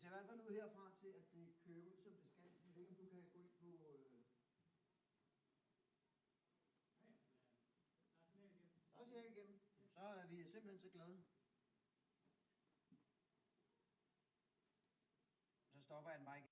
ser i hvert fald ud herfra til, at det kører ud, som det skal. Jeg ved ikke, om du kan gå ind på... Der er signal igennem. Så er vi simpelthen så glade. Så stopper jeg den bare igen.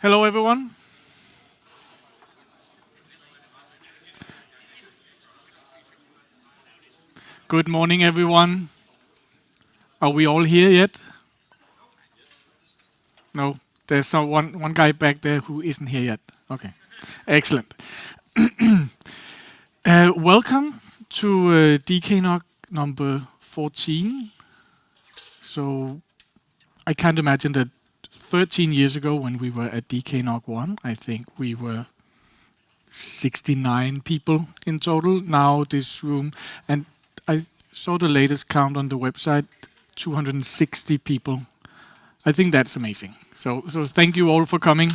Hello, everyone. Good morning, everyone. Are we all here yet? No, there's one guy back there who isn't here yet. Okay, excellent. Welcome to DKNOG number 14. So I can't imagine that 13 years ago when we were at DKNOG1, I think we were 69 people in total. Now this room, and I saw the latest count on the website, 260 people. I think that's amazing. So thank you all for coming.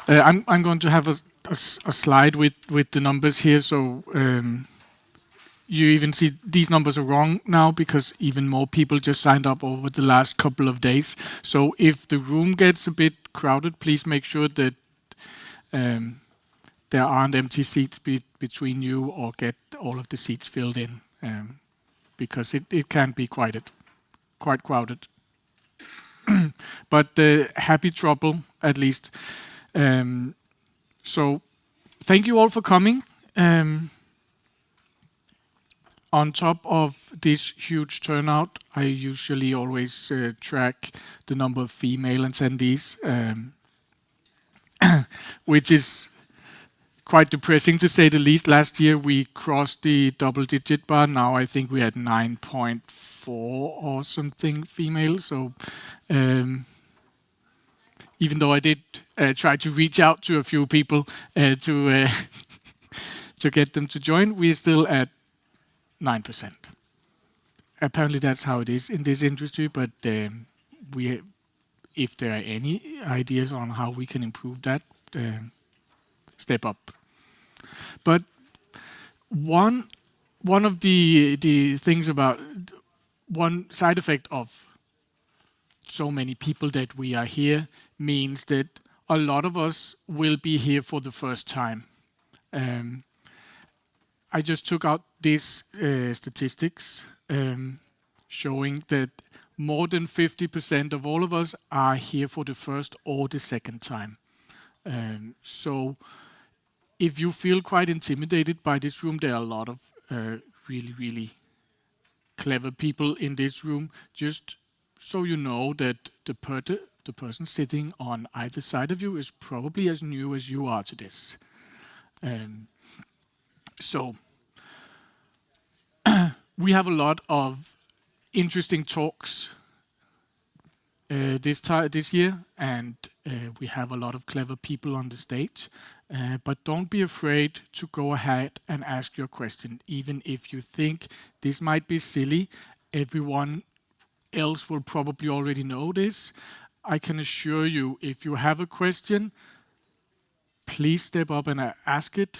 I'm going to have a slide with the numbers here, so you even see these numbers are wrong now because even more people just signed up over the last couple of days. So if the room gets a bit crowded, please make sure that there aren't empty seats between you, or get all of the seats filled in, because it can be quite crowded. But happy trouble at least. So thank you all for coming. On top of this huge turnout, I usually always track the number of female attendees, which is quite depressing to say the least. Last year we crossed the double-digit bar. Now I think we had 9.4 or something female. So even though I did try to reach out to a few people to get them to join, we're still at 9%. Apparently that's how it is in this industry, but if there are any ideas on how we can improve that, step up. But one of the things about, one side effect of so many people that we are here means that a lot of us will be here for the first time. I just took out these statistics showing that more than 50% of all of us are here for the first or the second time. So if you feel quite intimidated by this room, there are a lot of really, really clever people in this room. Just so you know that the person sitting on either side of you is probably as new as you are to this. So we have a lot of interesting talks this year, and we have a lot of clever people on the stage. But don't be afraid to go ahead and ask your question, even if you think this might be silly. Everyone else will probably already know this. I can assure you, if you have a question, please step up and ask it.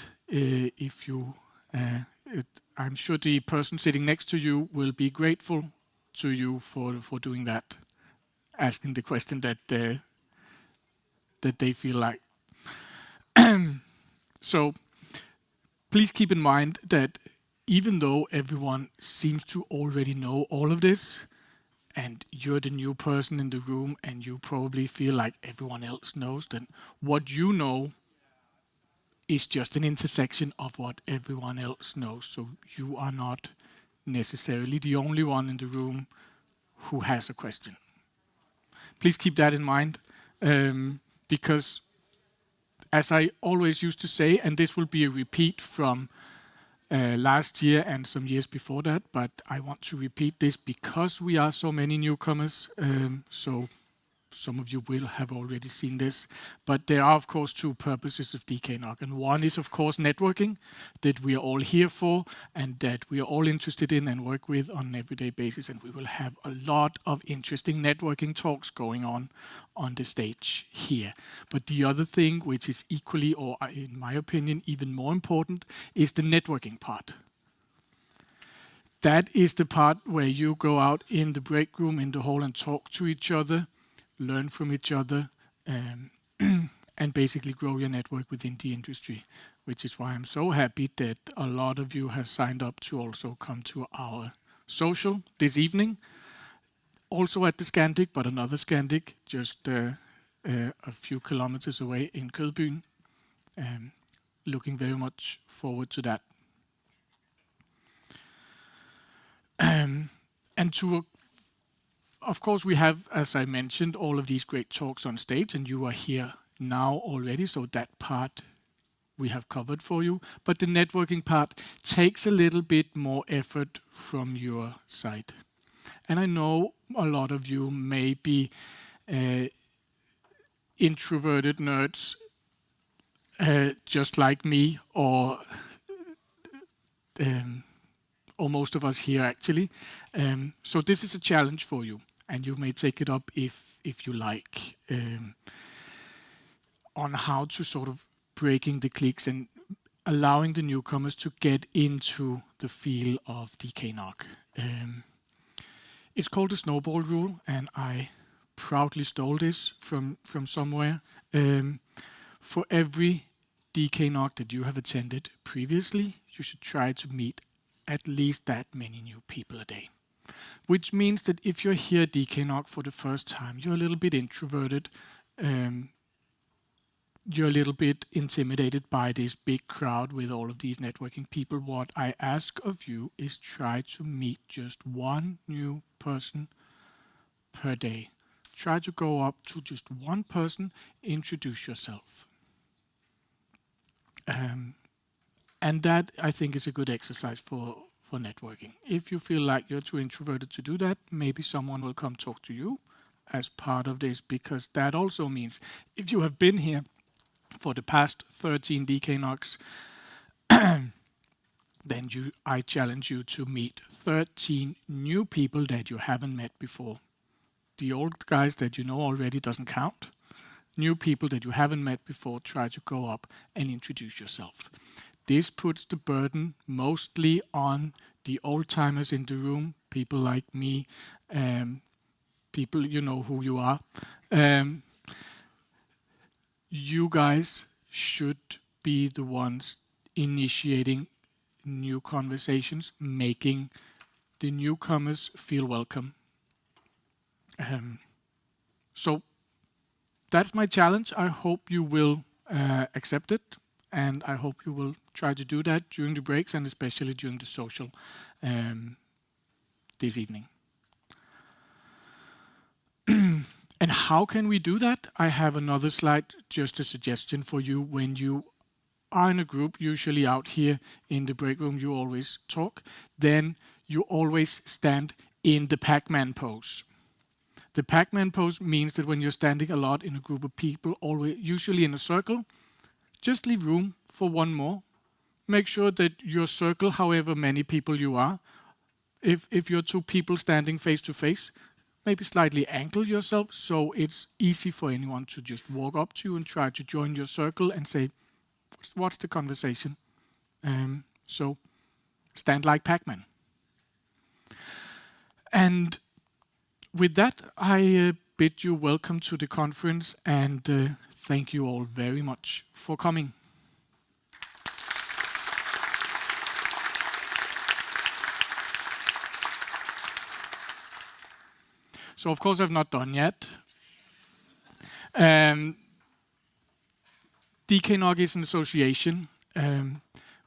I'm sure the person sitting next to you will be grateful to you for doing that, asking the question that they feel like. So please keep in mind that even though everyone seems to already know all of this, and you're the new person in the room and you probably feel like everyone else knows, then what you know is just an intersection of what everyone else knows. So you are not necessarily the only one in the room who has a question. Please keep that in mind, because as I always used to say, and this will be a repeat from last year and some years before that, but I want to repeat this because we are so many newcomers, so some of you will have already seen this, but there are of course two purposes of DKNOG, and one is of course networking, that we are all here for and that we are all interested in and work with on an everyday basis, and we will have a lot of interesting networking talks going on the stage here. But the other thing, which is equally, or in my opinion even more important, is the networking part. That is the part where you go out in the break room, in the hall, and talk to each other, learn from each other, and basically grow your network within the industry, which is why I'm so happy that a lot of you have signed up to also come to our social this evening. Also at the Scandic, but another Scandic, just a few kilometers away in Kødbyen. Looking very much forward to that. And to of course, we have, as I mentioned, all of these great talks on stage, and you are here now already, so that part we have covered for you, but the networking part takes a little bit more effort from your side. And I know a lot of you may be introverted nerds just like me, or most of us here actually. So this is a challenge for you, and you may take it up if you like, on how to sort of breaking the cliques and allowing the newcomers to get into the feel of DKNOG. It's called the snowball rule, and I proudly stole this from somewhere. For every DKNOG that you have attended previously, you should try to meet at least that many new people a day. Which means that if you're here at DKNOG for the first time, you're a little bit introverted, you're a little bit intimidated by this big crowd with all of these networking people. What I ask of you is try to meet just one new person per day. Try to go up to just one person, introduce yourself. And that, I think, is a good exercise for networking. If you feel like you're too introverted to do that, maybe someone will come talk to you as part of this, because that also means if you have been here for the past 13 DKNOGs, then I challenge you to meet 13 new people that you haven't met before. The old guys that you know already doesn't count. New people that you haven't met before, try to go up and introduce yourself. This puts the burden mostly on the old-timers in the room, people like me, people, you know who you are. You guys should be the ones initiating new conversations, making the newcomers feel welcome. So that's my challenge. I hope you will accept it, and I hope you will try to do that during the breaks and especially during the social this evening. And how can we do that? I have another slide, just a suggestion for you. When you are in a group, usually out here in the break room, you always talk, then you always stand in the Pac-Man pose. The Pac-Man pose means that when you're standing a lot in a group of people, always, usually in a circle, just leave room for one more. Make sure that your circle, however many people you are, if you're two people standing face to face, maybe slightly angle yourself so it's easy for anyone to just walk up to you and try to join your circle and say, what's the conversation? So stand like Pac-Man. And with that, I bid you welcome to the conference, and thank you all very much for coming. So of course I've not done yet. DKNOG is an association,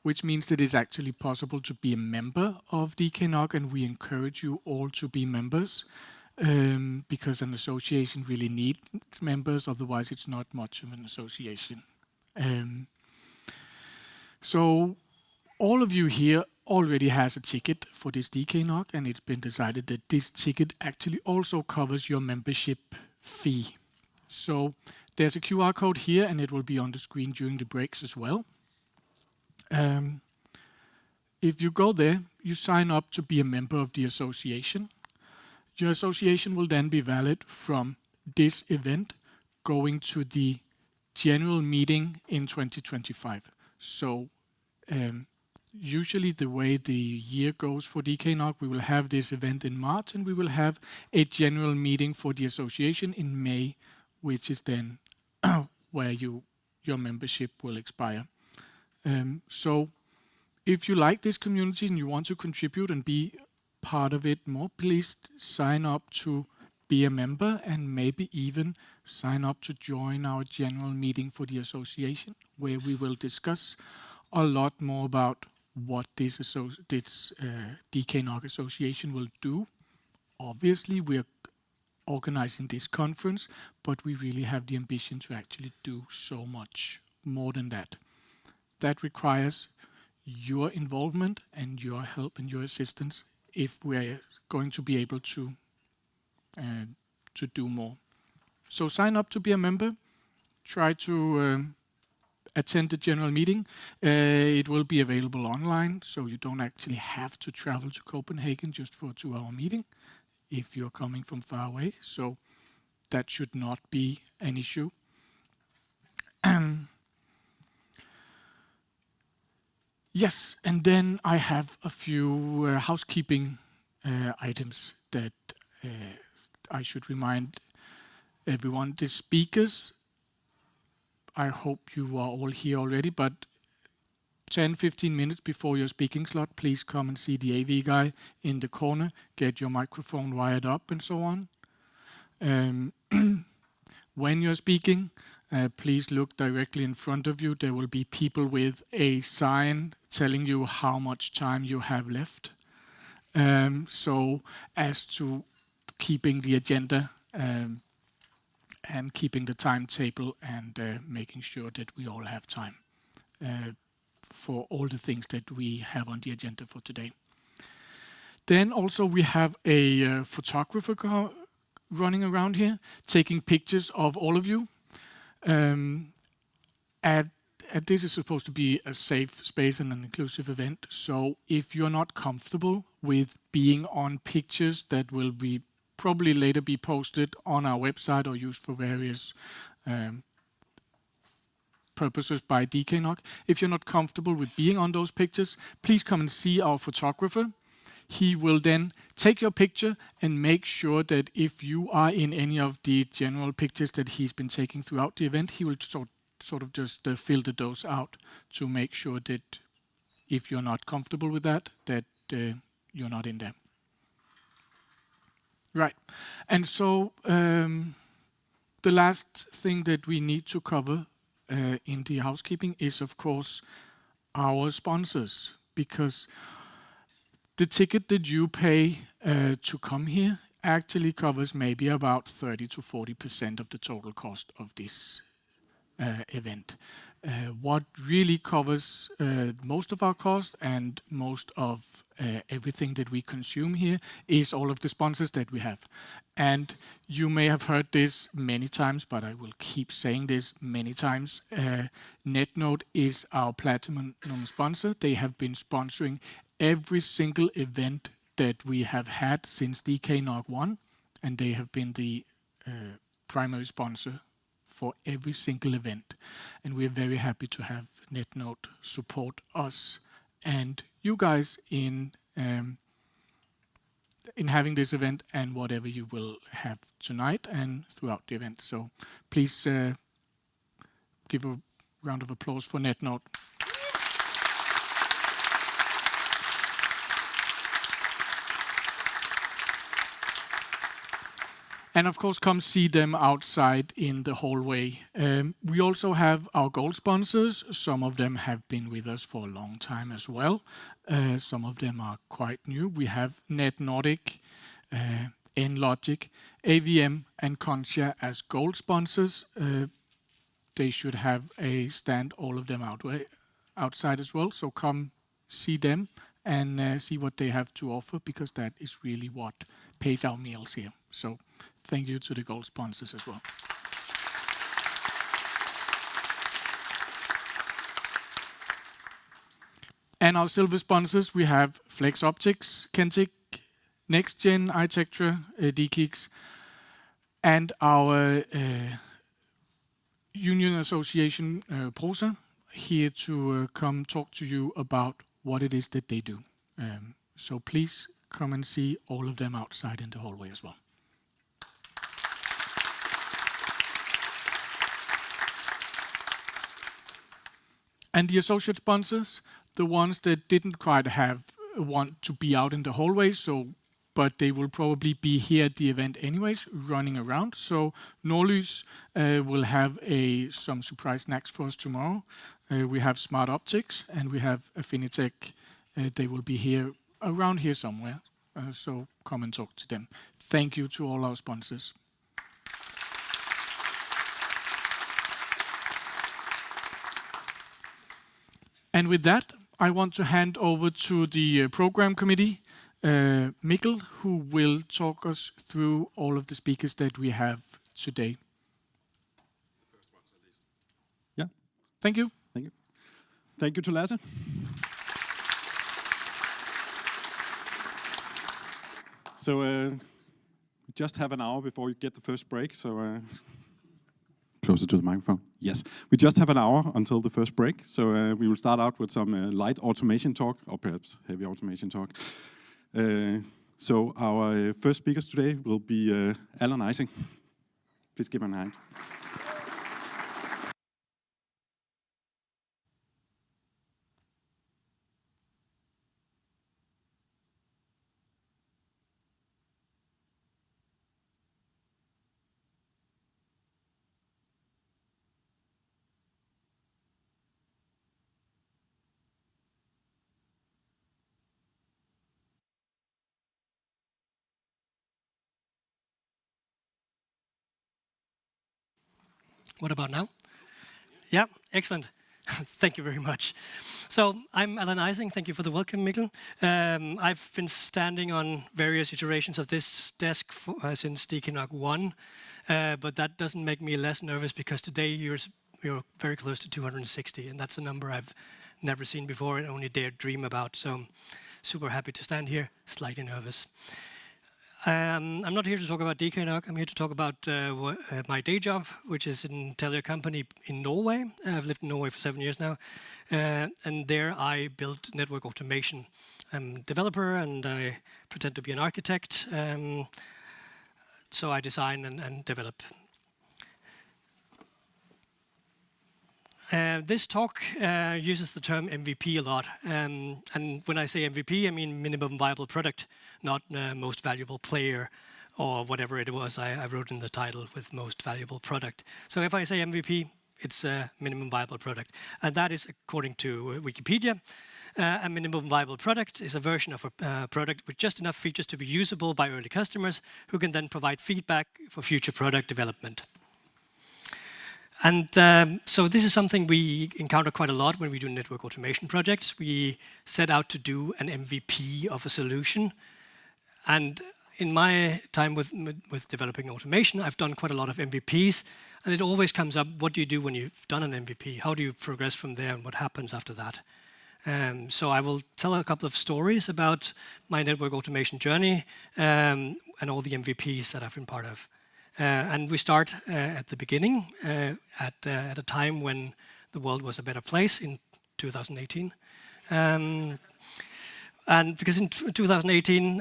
which means that it's actually possible to be a member of DKNOG, and we encourage you all to be members, because an association really needs members, otherwise it's not much of an association. So all of you here already has a ticket for this DKNOG, and it's been decided that this ticket actually also covers your membership fee. So there's a QR code here, and it will be on the screen during the breaks as well. If you go there, you sign up to be a member of the association. Your association will then be valid from this event going to the general meeting in 2025. So usually the way the year goes for DKNOG, we will have this event in March, and we will have a general meeting for the association in May, which is then where your membership will expire. So if you like this community and you want to contribute and be part of it more, please sign up to be a member, and maybe even sign up to join our general meeting for the association, where we will discuss a lot more about what this DKNOG association will do. Obviously, we're organizing this conference, but we really have the ambition to actually do so much more than that. that requires your involvement and your help and your assistance if we're going to be able to do more. So sign up to be a member. Try to attend the general meeting. It will be available online, so you don't actually have to travel to Copenhagen just for a 2-hour meeting if you're coming from far away. So that should not be an issue. Yes, and then I have a few housekeeping items that I should remind everyone. The speakers, I hope you are all here already, but 10-15 minutes before your speaking slot, please come and see the AV guy in the corner, get your microphone wired up and so on. When you're speaking, please look directly in front of you. There will be people with a sign telling you how much time you have left. So as to keeping the agenda and keeping the timetable and making sure that we all have time for all the things that we have on the agenda for today. Then also we have a photographer running around here, taking pictures of all of you. This is supposed to be a safe space and an inclusive event. So if you're not comfortable with being on pictures that will be probably later be posted on our website or used for various purposes by DKNOG, if you're not comfortable with being on those pictures, please come and see our photographer. He will then take your picture and make sure that if you are in any of the general pictures that he's been taking throughout the event, he will sort of just filter those out to make sure that if you're not comfortable with that you're not in there. Right. And so the last thing that we need to cover in the housekeeping is, of course, our sponsors, because the ticket that you pay to come here actually covers maybe about 30 to 40% of the total cost of this event. What really covers most of our cost and most of everything that we consume here is all of the sponsors that we have. And you may have heard this many times, but I will keep saying this many times. NetNode is our platinum sponsor. They have been sponsoring every single event that we have had since DKNOG1, and they have been the primary sponsor for every single event. And we are very happy to have NetNode support us and you guys in having this event and whatever you will have tonight and throughout the event. So please give a round of applause for NetNode. And of course, come see them outside in the hallway. We also have our gold sponsors. Some of them have been with us for a long time as well. Some of them are quite new. We have NetNordic, NLogic, AVM, and Contia as gold sponsors. They should have a stand, all of them outside as well. So come see them and see what they have to offer, because that is really what pays our meals here. So thank you to the gold sponsors as well. And our silver sponsors, we have Flex Optics, Kentic, NextGen, iTectra, DKIX, and our union association, PROSA, here to come talk to you about what it is that they do. So please come and see all of them outside in the hallway as well. And the associate sponsors, the ones that didn't quite want to be out in the hallway, but they will probably be here at the event anyways, running around. So Norlys will have some surprise snacks for us tomorrow. We have Smart Optics and we have Affinitech. They will be here around here somewhere. So come and talk to them. Thank you to all our sponsors. And with that, I want to hand over to the program committee, Mikkel, who will talk us through all of the speakers that we have today. Yeah. Thank you. Thank you. Thank you to Lasse. So we just have an hour before you get the first break. So closer to the microphone. Yes, we just have an hour until the first break. So we will start out with some light automation talk, or perhaps heavy automation talk. So our first speakers today will be Alan Ising. Please give him a hand. What about now? Yeah, excellent. Thank you very much. So I'm Alan Ising. Thank you for the welcome, Mikkel. I've been standing on various iterations of this desk since DKNOG1, but that doesn't make me less nervous because today you're very close to 260, and that's a number I've never seen before and only dared dream about. So I'm super happy to stand here, slightly nervous. I'm not here to talk about DKNOG. I'm here to talk about my day job, which is in Telia company in Norway. I've lived in Norway for 7 years now. And there I built network automation. I'm a developer and I pretend to be an architect. So I design and develop. This talk uses the term MVP a lot. And when I say MVP, I mean minimum viable product, not most valuable player or whatever it was I wrote in the title with most valuable product. So if I say MVP, it's a minimum viable product. And that is according to Wikipedia. A minimum viable product is a version of a product with just enough features to be usable by early customers who can then provide feedback for future product development. And so this is something we encounter quite a lot when we do network automation projects. We set out to do an MVP of a solution. And in my time with developing automation, I've done quite a lot of MVPs. And it always comes up, what do you do when you've done an MVP? How do you progress from there and what happens after that? So I will tell a couple of stories about my network automation journey and all the MVPs that I've been part of. And we start at the beginning, at a time when the world was a better place in 2018. And because in 2018,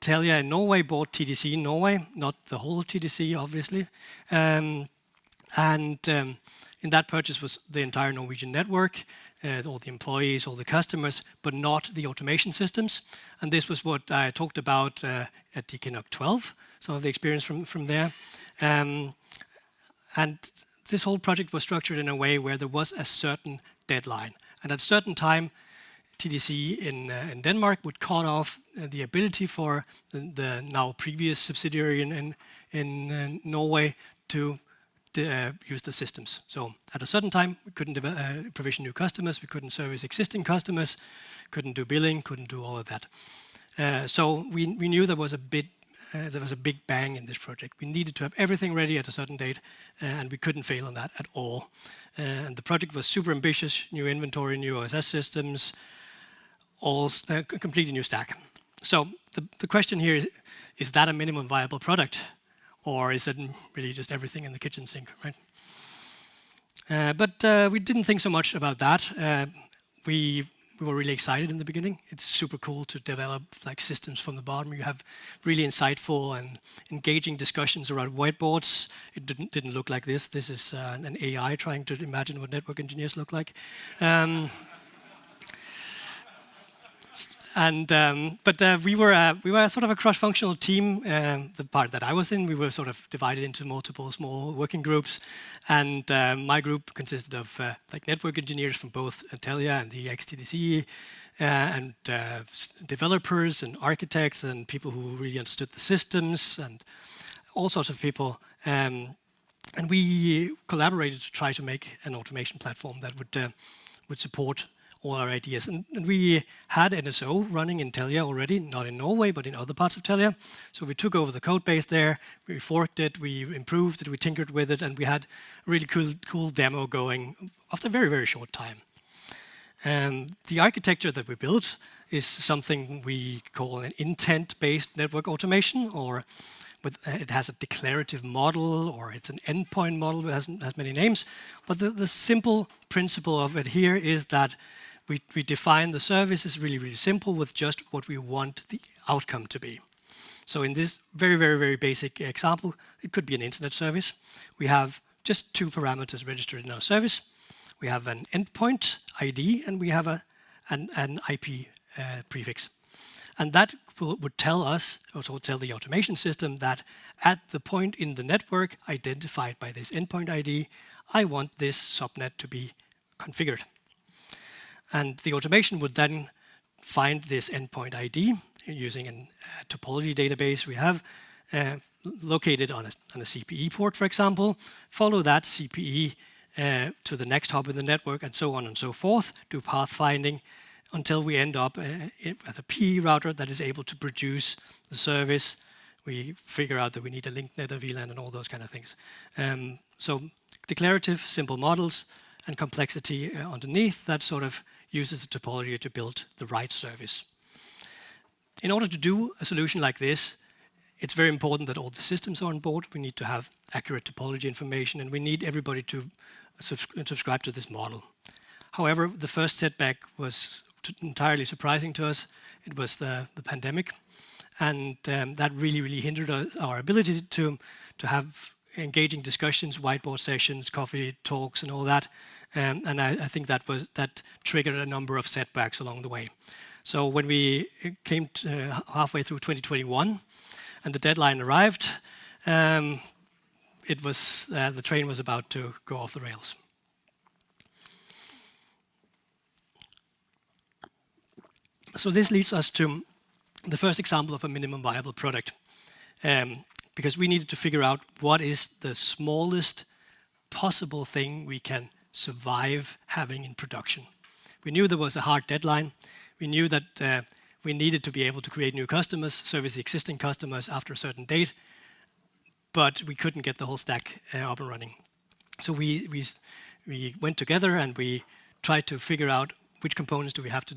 Telia in Norway bought TDC in Norway, not the whole TDC, obviously. In that purchase was the entire Norwegian network, all the employees, all the customers, but not the automation systems. And this was what I talked about at DKNOG12, some of the experience from there. And this whole project was structured in a way where there was a certain deadline. And at a certain time, TDC in Denmark would cut off the ability for the now previous subsidiary in Norway to use the systems. So at a certain time, we couldn't provision new customers, we couldn't service existing customers, couldn't do billing, couldn't do all of that. So we knew there was a big bang in this project. We needed to have everything ready at a certain date, and we couldn't fail on that at all. And the project was super ambitious, new inventory, new OSS systems, all completely new stack. So the question here is that a minimum viable product? Or is it really just everything in the kitchen sink, right? But we didn't think so much about that. We were really excited in the beginning. It's super cool to develop like systems from the bottom. You have really insightful and engaging discussions around whiteboards. It didn't look like this. This is an AI trying to imagine what network engineers look like. But we were sort of a cross-functional team. The part that I was in, we were sort of divided into multiple small working groups, and my group consisted of like network engineers from both Telia and the ex-TDC, and developers and architects and people who really understood the systems and all sorts of people. And we collaborated to try to make an automation platform that would support all our ideas. And we had NSO running in Telia already, not in Norway, but in other parts of Telia. So we took over the code base there, we forked it, we improved it, we tinkered with it, and we had a really cool demo going after a very, very short time. The architecture that we built is something we call an intent-based network automation, or it has a declarative model, or it's an endpoint model. It has many names. But the simple principle of it here is that we define the service is really, really simple with just what we want the outcome to be. So in this very, very, very basic example, it could be an internet service. We have just 2 parameters registered in our service. We have an endpoint ID, and we have an IP prefix. And that would tell us, also tell the automation system, that at the point in the network identified by this endpoint ID, I want this subnet to be configured. And the automation would then find this endpoint ID using a topology database we have located on a CPE port, for example, follow that CPE to the next hop in the network, and so on and so forth, do pathfinding until we end up at a PE router that is able to produce the service. We figure out that we need a link net, a VLAN, and all those kind of things. So declarative, simple models, and complexity underneath that sort of uses the topology to build the right service. In order to do a solution like this, it's very important that all the systems are on board. We need to have accurate topology information, and we need everybody to subscribe to this model. However, the first setback was entirely surprising to us. It was the pandemic, and that really, really hindered our ability to have engaging discussions, whiteboard sessions, coffee talks, and all that. And I think that triggered a number of setbacks along the way. So when we came to halfway through 2021, and the deadline arrived, the train was about to go off the rails. So this leads us to the first example of a minimum viable product, because we needed to figure out what is the smallest possible thing we can survive having in production. We knew there was a hard deadline. We knew that we needed to be able to create new customers, service the existing customers after a certain date, but we couldn't get the whole stack up and running. So we went together and we tried to figure out which components do we have to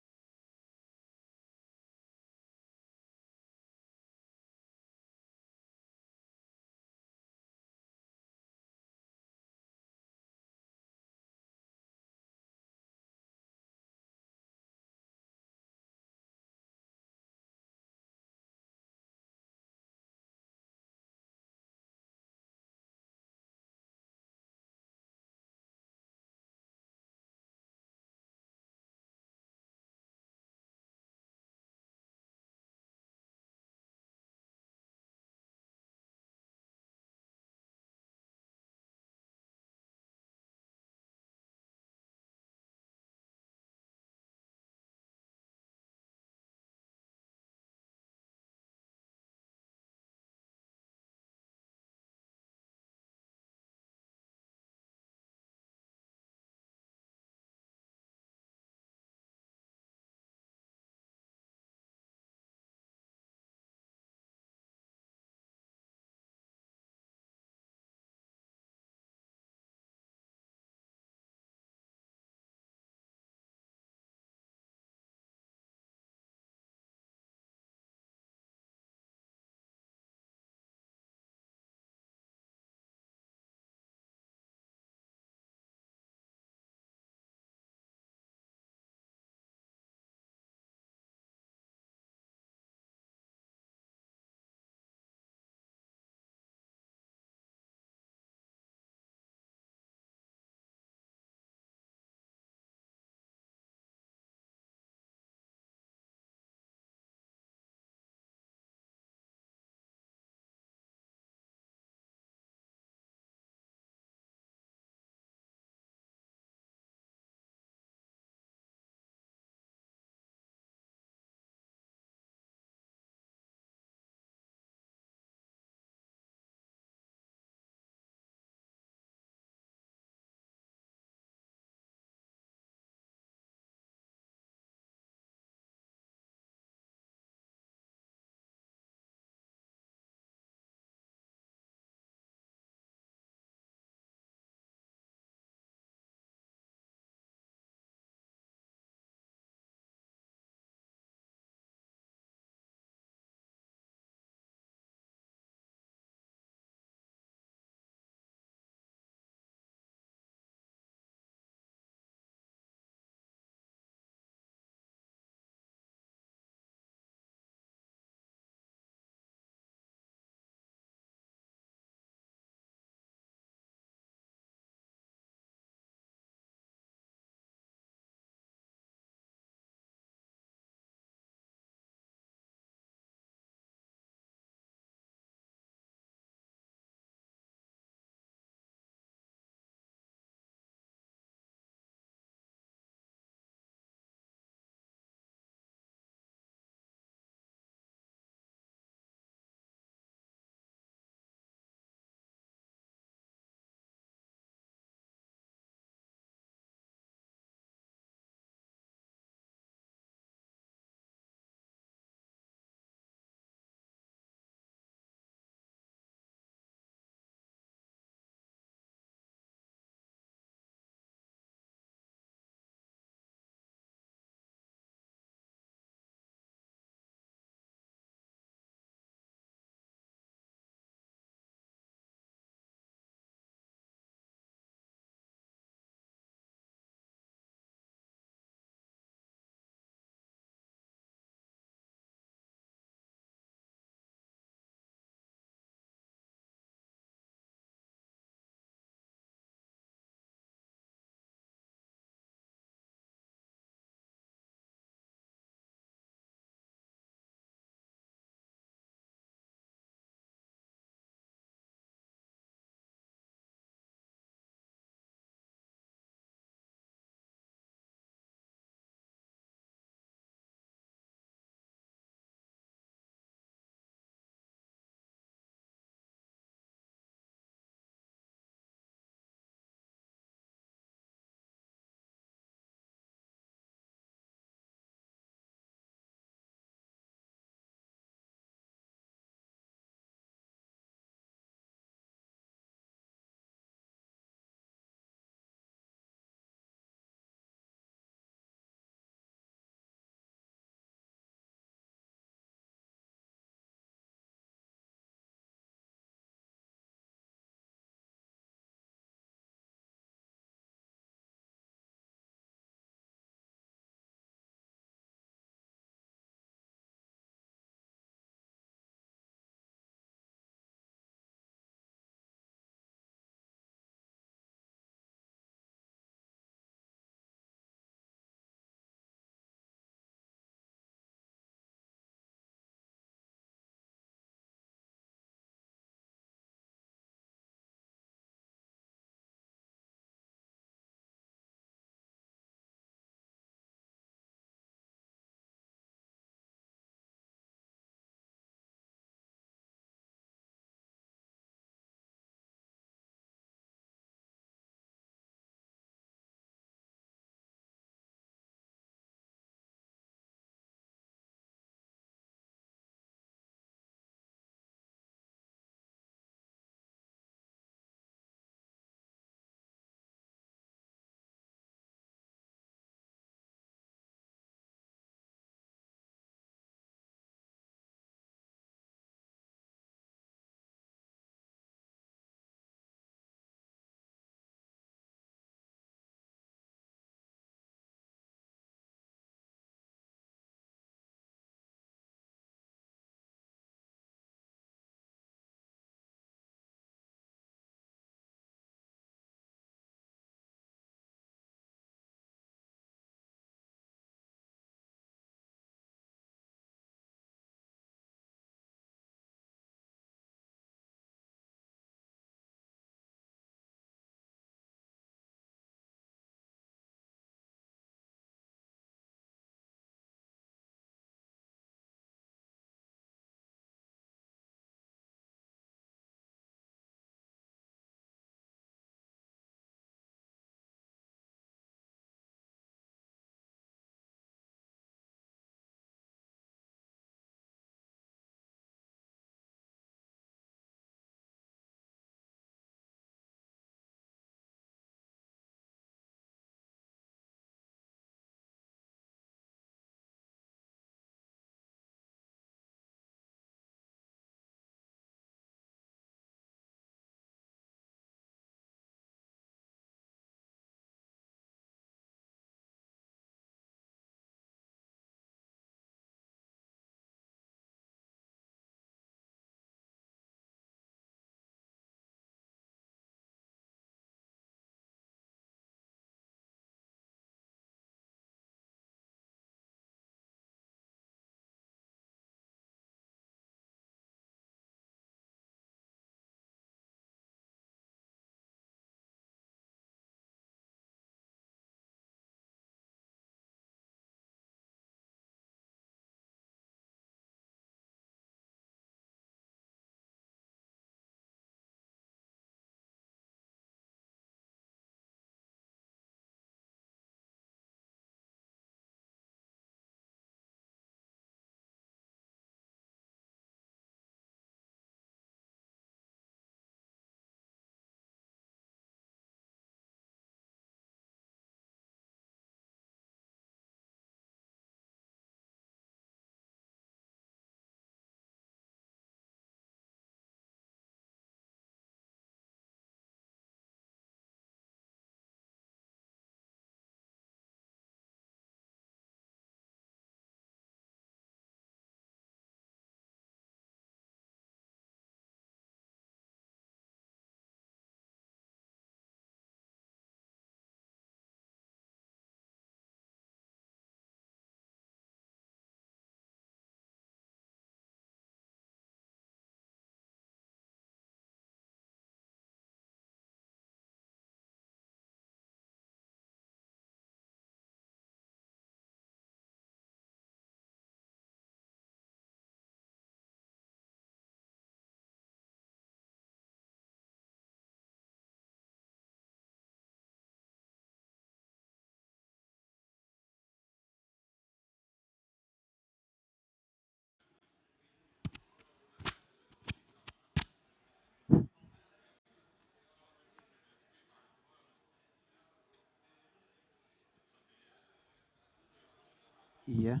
Ja.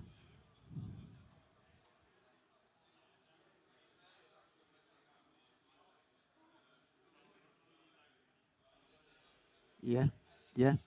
Ja. Ja.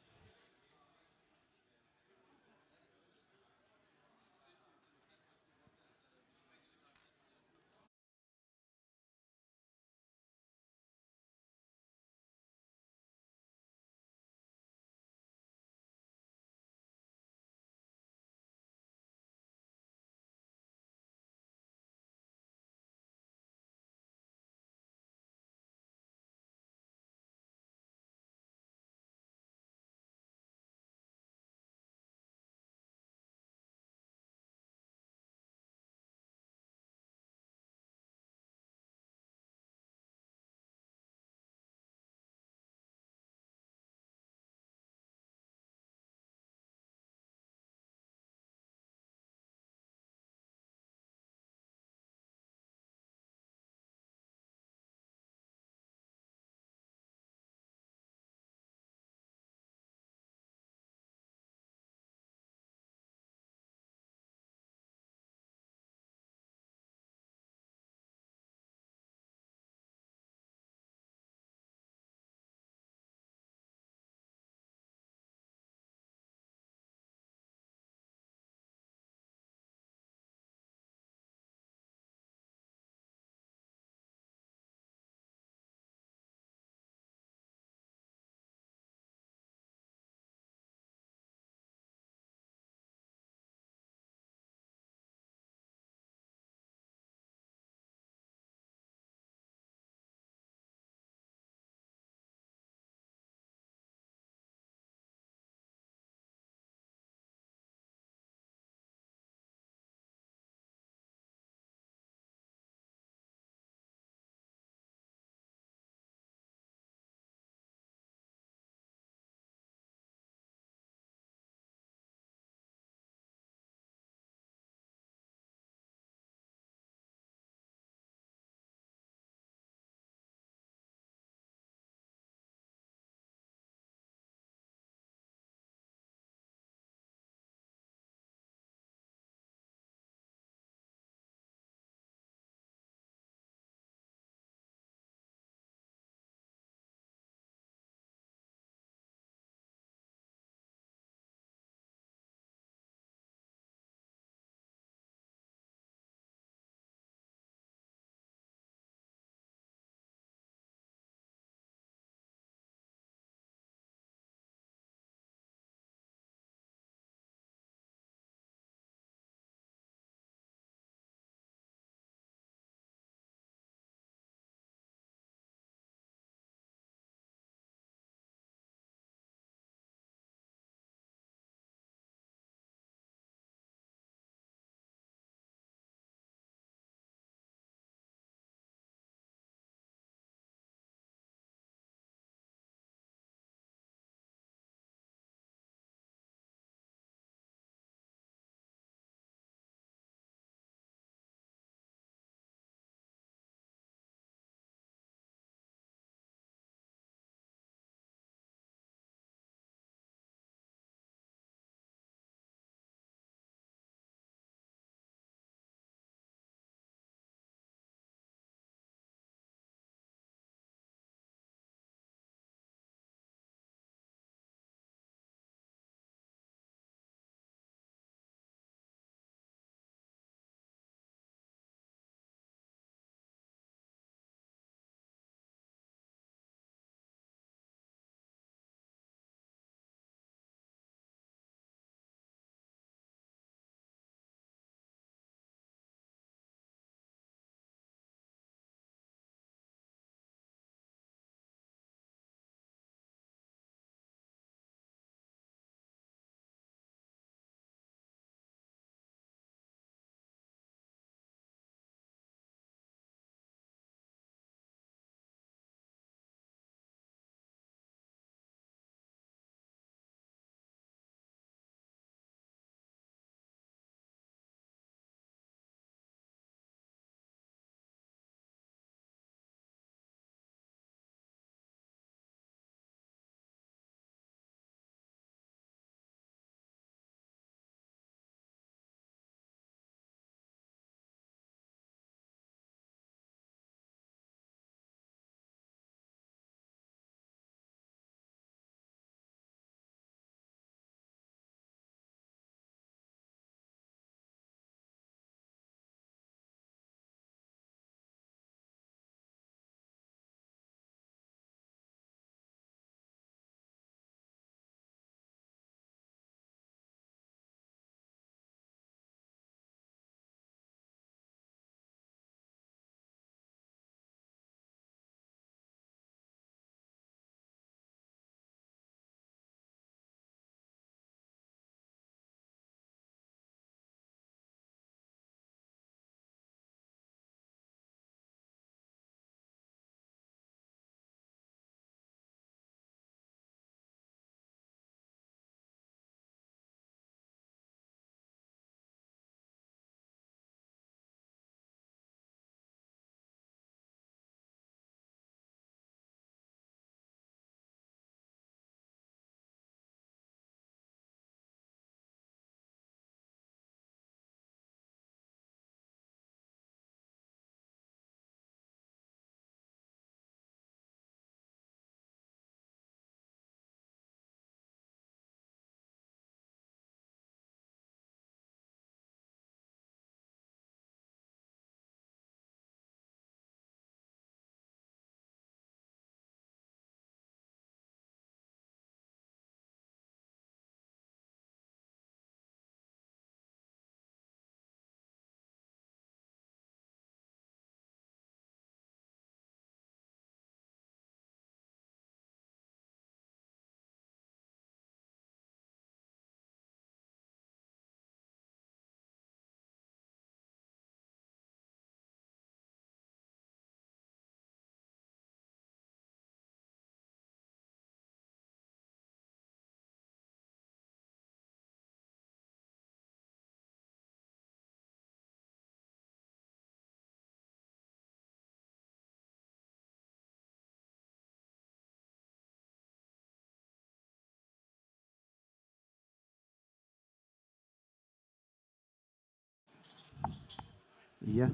Ja.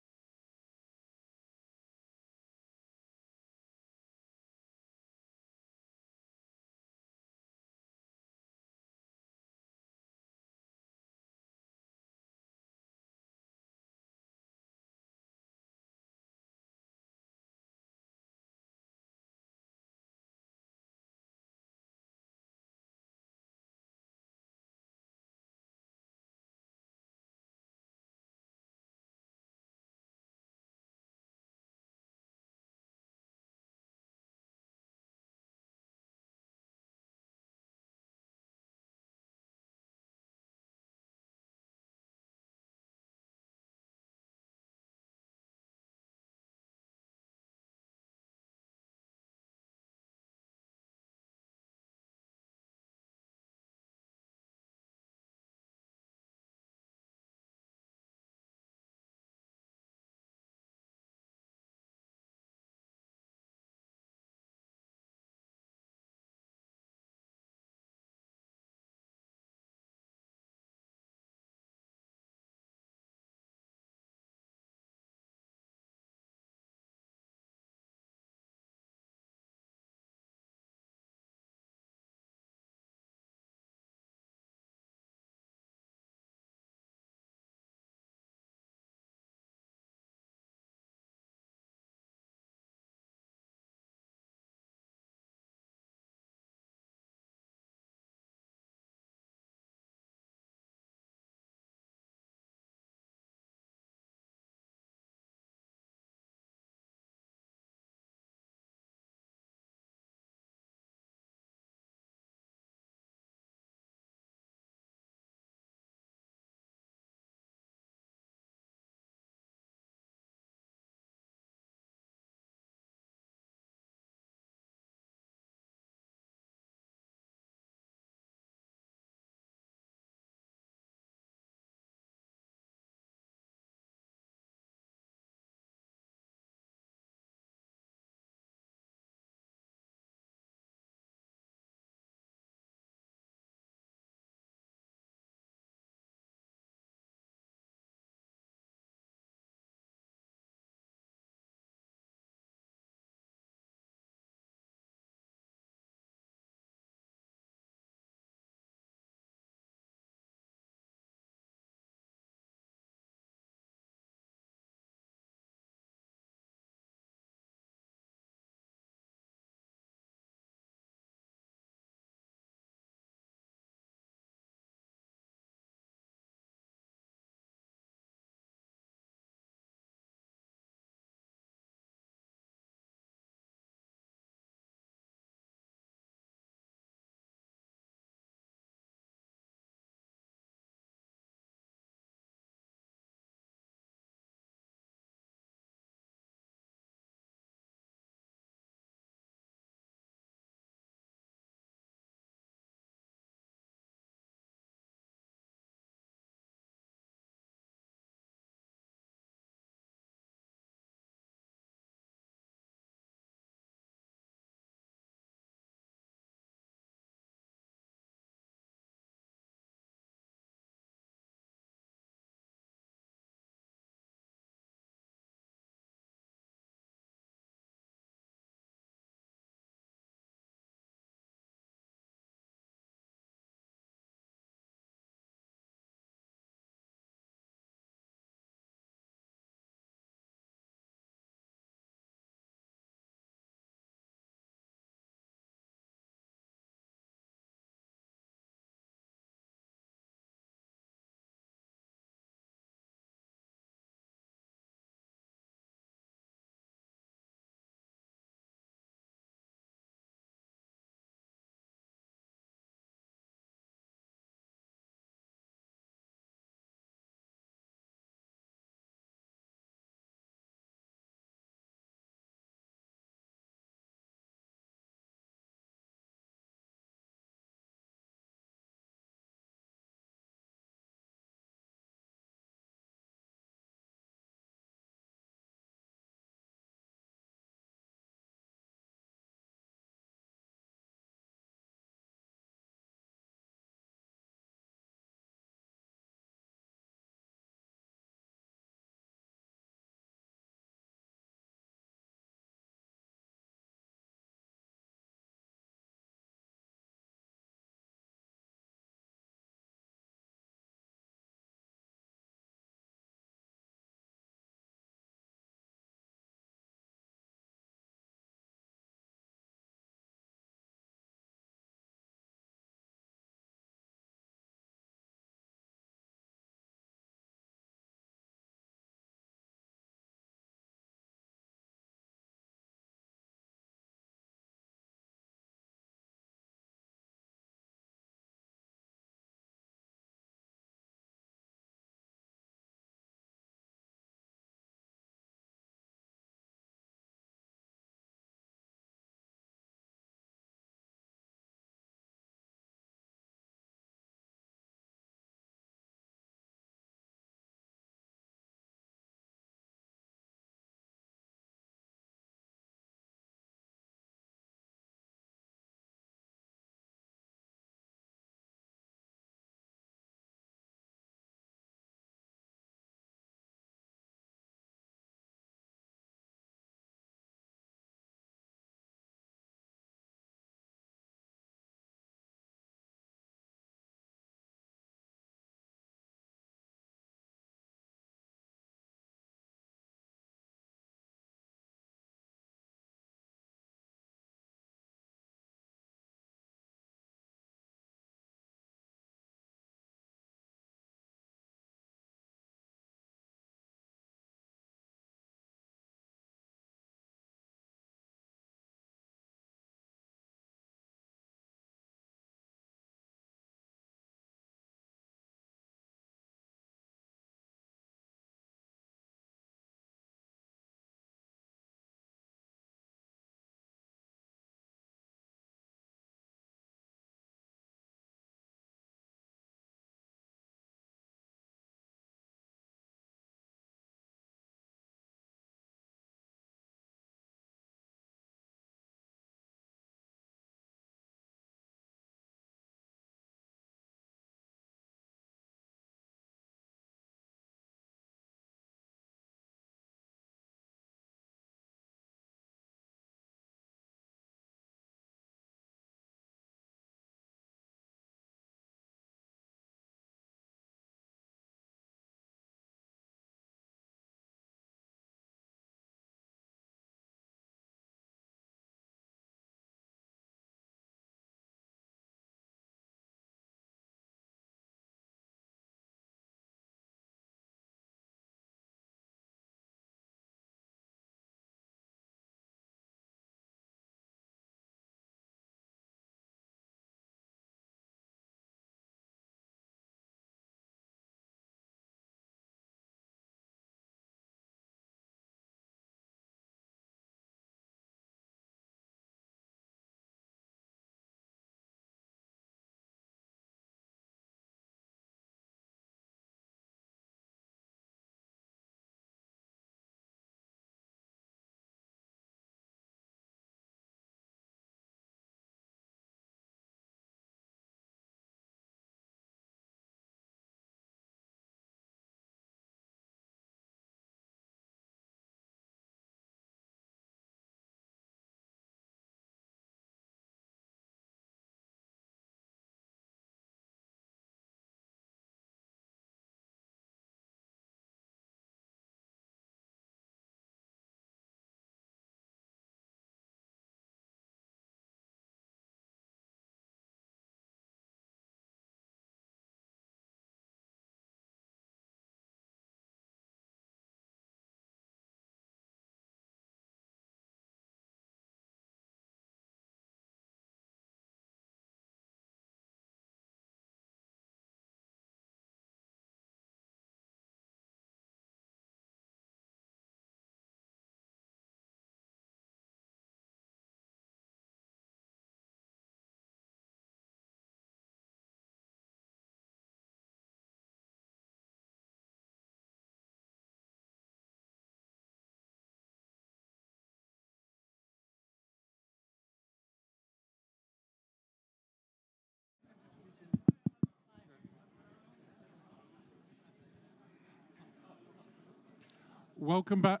Welcome back.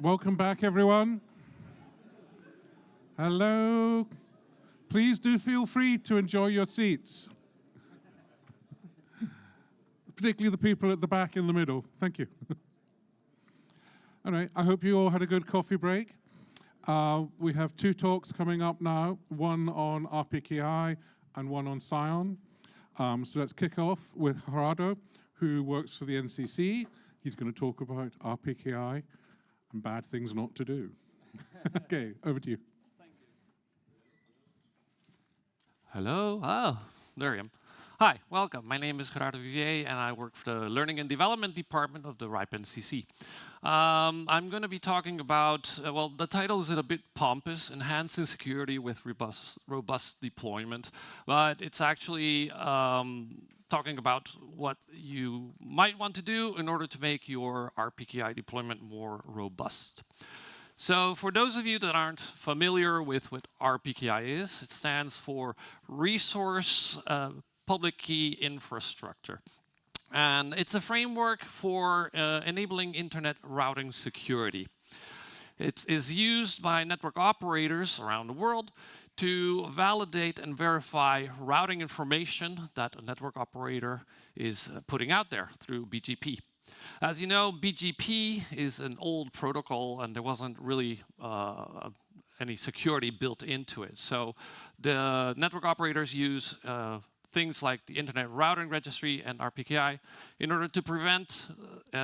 Welcome back, everyone. Hello. Please do feel free to enjoy your seats. Particularly the people at the back in the middle. Thank you. All right, I hope you all had a good coffee break. We have 2 talks coming up now, one on RPKI and one on Scion. So let's kick off with Gerardo, who works for the NCC. He's going to talk about RPKI and bad things not to do. Okay, over to you. Thank you. Hello. Oh, there I am. Hi, welcome. My name is Gerardo Vivier, and I work for the Learning and Development Department of the RIPE NCC. I'm going to be talking about, well, the title is a bit pompous, Enhancing Security with Robust Deployment, but it's actually talking about what you might want to do in order to make your RPKI deployment more robust. So for those of you that aren't familiar with what RPKI is, it stands for Resource Public Key Infrastructure. And it's a framework for enabling internet routing security. It is used by network operators around the world to validate and verify routing information that a network operator is putting out there through BGP. As you know, BGP is an old protocol and there wasn't really any security built into it. So the network operators use things like the Internet Routing Registry and RPKI in order to prevent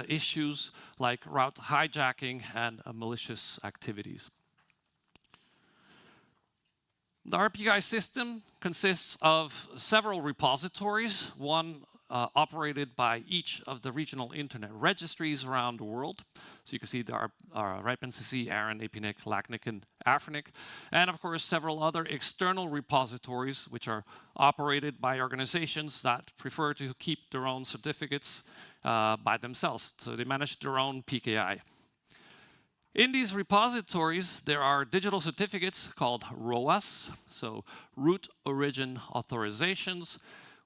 issues like route hijacking and malicious activities. The RPKI system consists of several repositories, one operated by each of the regional internet registries around the world. So you can see there are RIPE NCC, ARIN, APNIC, LACNIC, and AFRINIC, and of course several other external repositories which are operated by organizations that prefer to keep their own certificates by themselves. So they manage their own PKI. In these repositories, there are digital certificates called ROAS, so Root Origin Authorizations,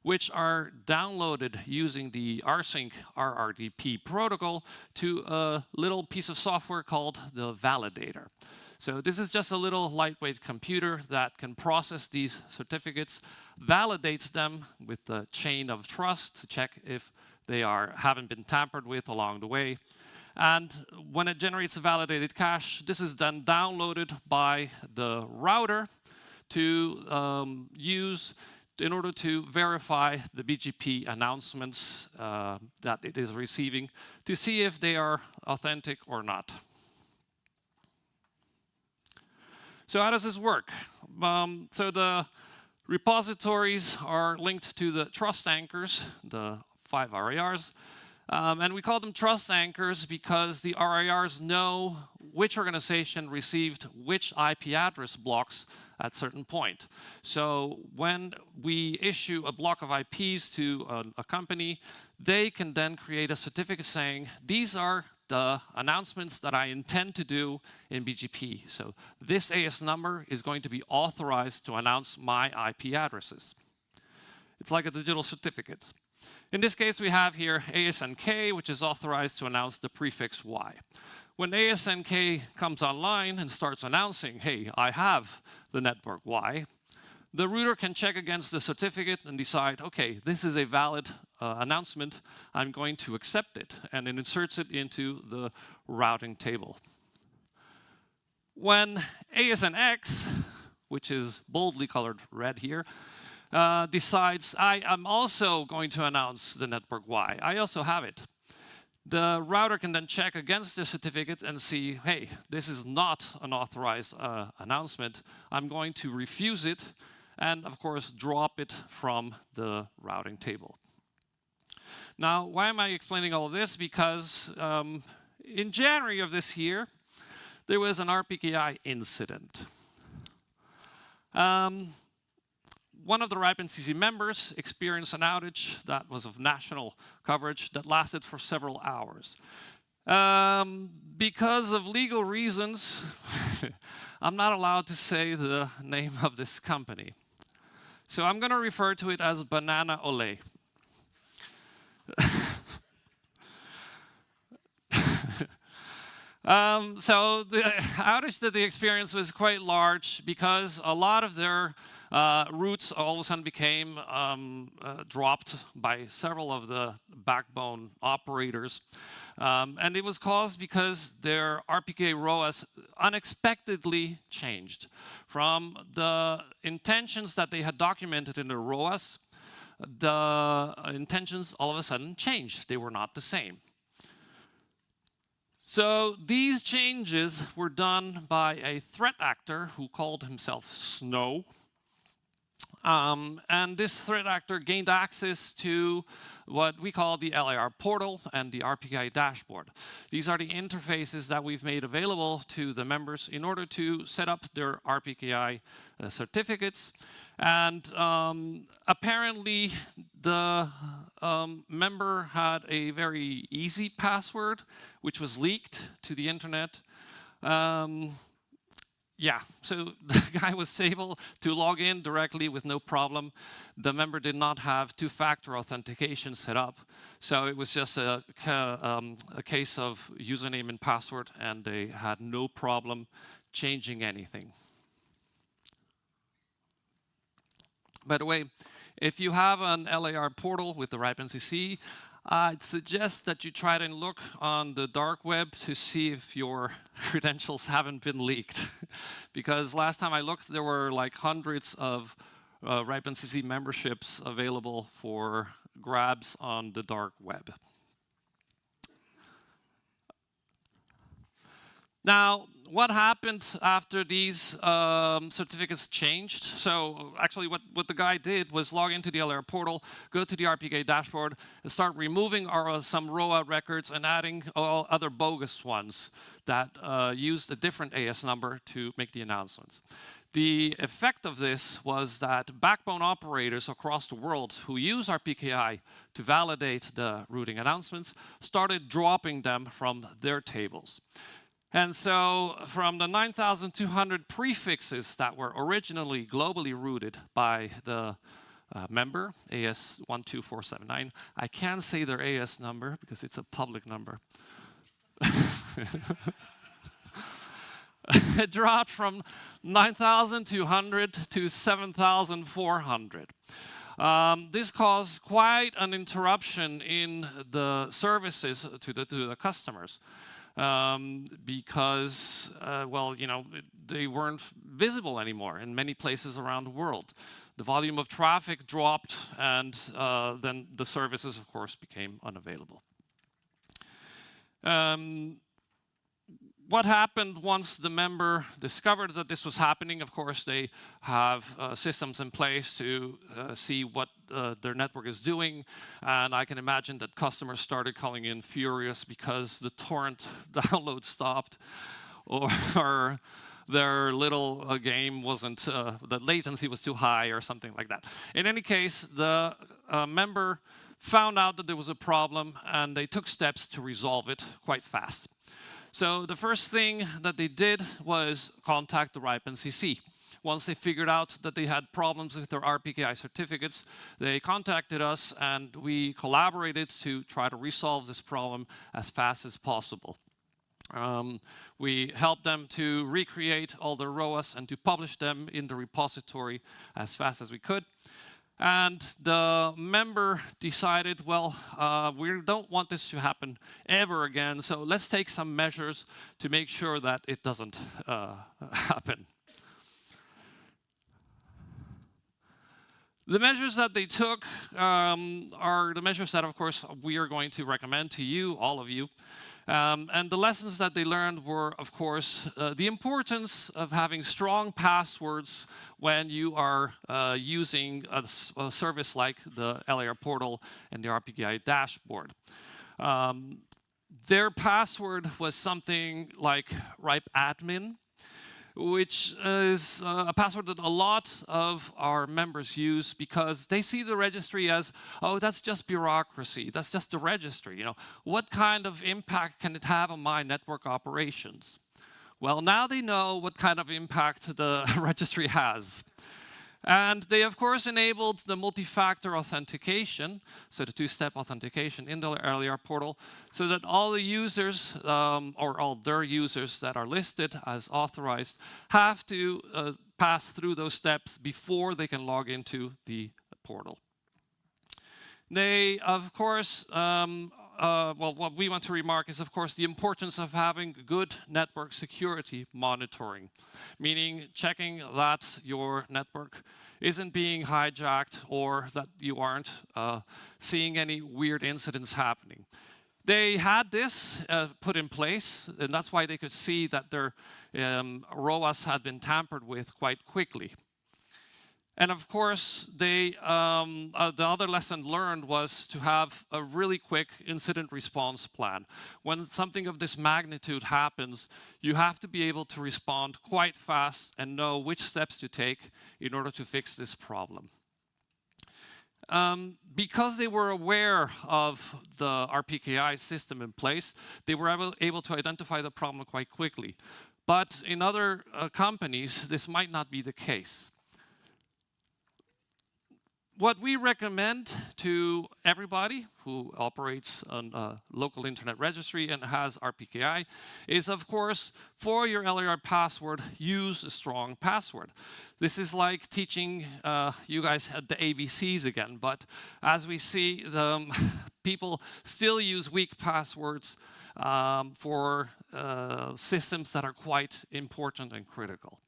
which are downloaded using the rsync RRDP protocol to a little piece of software called the validator. So this is just a little lightweight computer that can process these certificates, validates them with the chain of trust to check if they haven't been tampered with along the way. And when it generates a validated cache, this is then downloaded by the router to use in order to verify the BGP announcements that it is receiving to see if they are authentic or not. So how does this work? So the repositories are linked to the trust anchors, the 5 RIRs. And we call them trust anchors because the RIRs know which organization received which IP address blocks at a certain point. So when we issue a block of IPs to a company, they can then create a certificate saying, these are the announcements that I intend to do in BGP. So this AS number is going to be authorized to announce my IP addresses. It's like a digital certificate. In this case, we have here ASNK, which is authorized to announce the prefix Y. When ASNK comes online and starts announcing, hey, I have the network Y, the router can check against the certificate and decide, okay, this is a valid announcement, I'm going to accept it, and it inserts it into the routing table. When ASNX, which is boldly colored red here, decides I am also going to announce the network Y. I also have it. The router can then check against the certificate and see, hey, this is not an authorized announcement. I'm going to refuse it and, of course, drop it from the routing table. Now, why am I explaining all of this? Because in January of this year, there was an RPKI incident. One of the RIPE NCC members experienced an outage that was of national coverage that lasted for several hours. Because of legal reasons, I'm not allowed to say the name of this company. So I'm going to refer to it as Banana Olé. So the outage that they experienced was quite large because a lot of their routes all of a sudden became dropped by several of the backbone operators. And it was caused because their RPKI ROAS unexpectedly changed. From the intentions that they had documented in the ROAS, the intentions all of a sudden changed. They were not the same. So these changes were done by a threat actor who called himself Snow. And this threat actor gained access to what we call the LAR portal and the RPKI dashboard. These are the interfaces that we've made available to the members in order to set up their RPKI certificates. And apparently the member had a very easy password, which was leaked to the internet. Yeah, so the guy was able to log in directly with no problem. The member did not have two-factor authentication set up, so it was just a case of username and password, and they had no problem changing anything. By the way, if you have an LAR portal with the RIPE-NCC, I'd suggest that you try to look on the dark web to see if your credentials haven't been leaked. Because last time I looked, there were like hundreds of RIPE-NCC memberships available for grabs on the dark web. Now, what happened after these certificates changed? So actually what the guy did was log into the LR portal, go to the RPKI dashboard, and start removing some ROA records and adding all other bogus ones that used a different AS number to make the announcements. The effect of this was that backbone operators across the world who use RPKI to validate the routing announcements started dropping them from their tables. And so from the 9,200 prefixes that were originally globally routed by the member, AS12479, I can't say their AS number because it's a public number. It dropped from 9,200 to 7,400. This caused quite an interruption in the services to the customers. Because, well, you know, they weren't visible anymore in many places around the world. The volume of traffic dropped, and then the services, of course, became unavailable. What happened once the member discovered that this was happening? Of course, they have systems in place to see what their network is doing. And I can imagine that customers started calling in furious because the torrent download stopped, or their little game wasn't, the latency was too high or something like that. In any case, the member found out that there was a problem, and they took steps to resolve it quite fast. So the first thing that they did was contact the RIPE-NCC. Once they figured out that they had problems with their RPKI certificates, they contacted us, and we collaborated to try to resolve this problem as fast as possible. We helped them to recreate all the ROAS and to publish them in the repository as fast as we could. And the member decided, well, we don't want this to happen ever again, so let's take some measures to make sure that it doesn't happen. The measures that they took are the measures that, of course, we are going to recommend to you, all of you. And the lessons that they learned were, of course, the importance of having strong passwords when you are using a service like the LAR portal and the RPKI dashboard. Their password was something like RIPE-admin, which is a password that a lot of our members use because they see the registry as, oh, that's just bureaucracy, that's just the registry. You know, what kind of impact can it have on my network operations? Well, now they know what kind of impact the registry has. And they, of course, enabled the multi-factor authentication, so the two-step authentication in the LAR portal, so that all the users, or all their users that are listed as authorized, have to pass through those steps before they can log into the portal. They, of course, well, what we want to remark is, of course, the importance of having good network security monitoring, meaning checking that your network isn't being hijacked or that you aren't seeing any weird incidents happening. They had this put in place, and that's why they could see that their ROAS had been tampered with quite quickly. And of course, the other lesson learned was to have a really quick incident response plan. When something of this magnitude happens, you have to be able to respond quite fast and know which steps to take in order to fix this problem. Because they were aware of the RPKI system in place, they were able to identify the problem quite quickly. But in other companies, this might not be the case. What we recommend to everybody who operates on a local internet registry and has RPKI is, of course, for your LAR password, use a strong password. This is like teaching you guys the ABCs again, but as we see, people still use weak passwords for systems that are quite important and critical.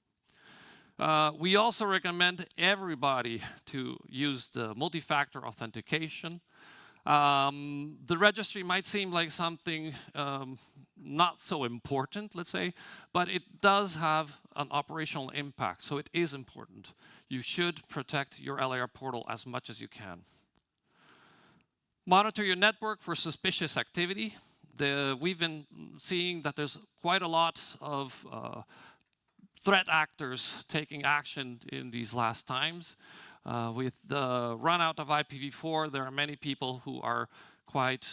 We also recommend everybody to use the multi-factor authentication. The registry might seem like something not so important, let's say, but it does have an operational impact, so it is important. You should protect your LAR portal as much as you can. Monitor your network for suspicious activity. We've been seeing that there's quite a lot of threat actors taking action in these last times. With the run out of IPv4, there are many people who are quite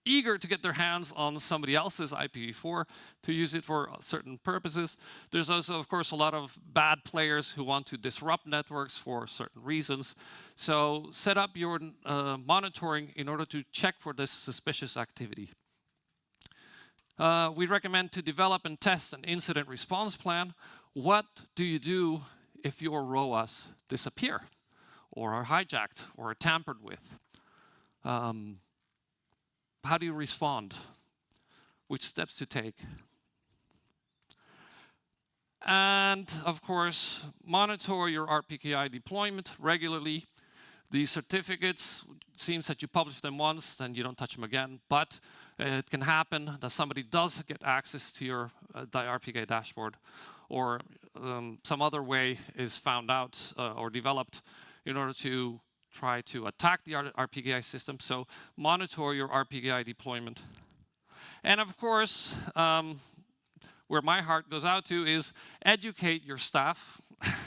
eager to get their hands on somebody else's IPv4 to use it for certain purposes. There's also, of course, a lot of bad players who want to disrupt networks for certain reasons. So set up your monitoring in order to check for this suspicious activity. We recommend to develop and test an incident response plan. What do you do if your ROAS disappear or are hijacked or are tampered with? How do you respond? Which steps to take? And of course, monitor your RPKI deployment regularly. These certificates, seems that you publish them once, then you don't touch them again, but it can happen that somebody does get access to your RPKI dashboard, or some other way is found out or developed in order to try to attack the RPKI system. So monitor your RPKI deployment. And of course, where my heart goes out to is educate your staff.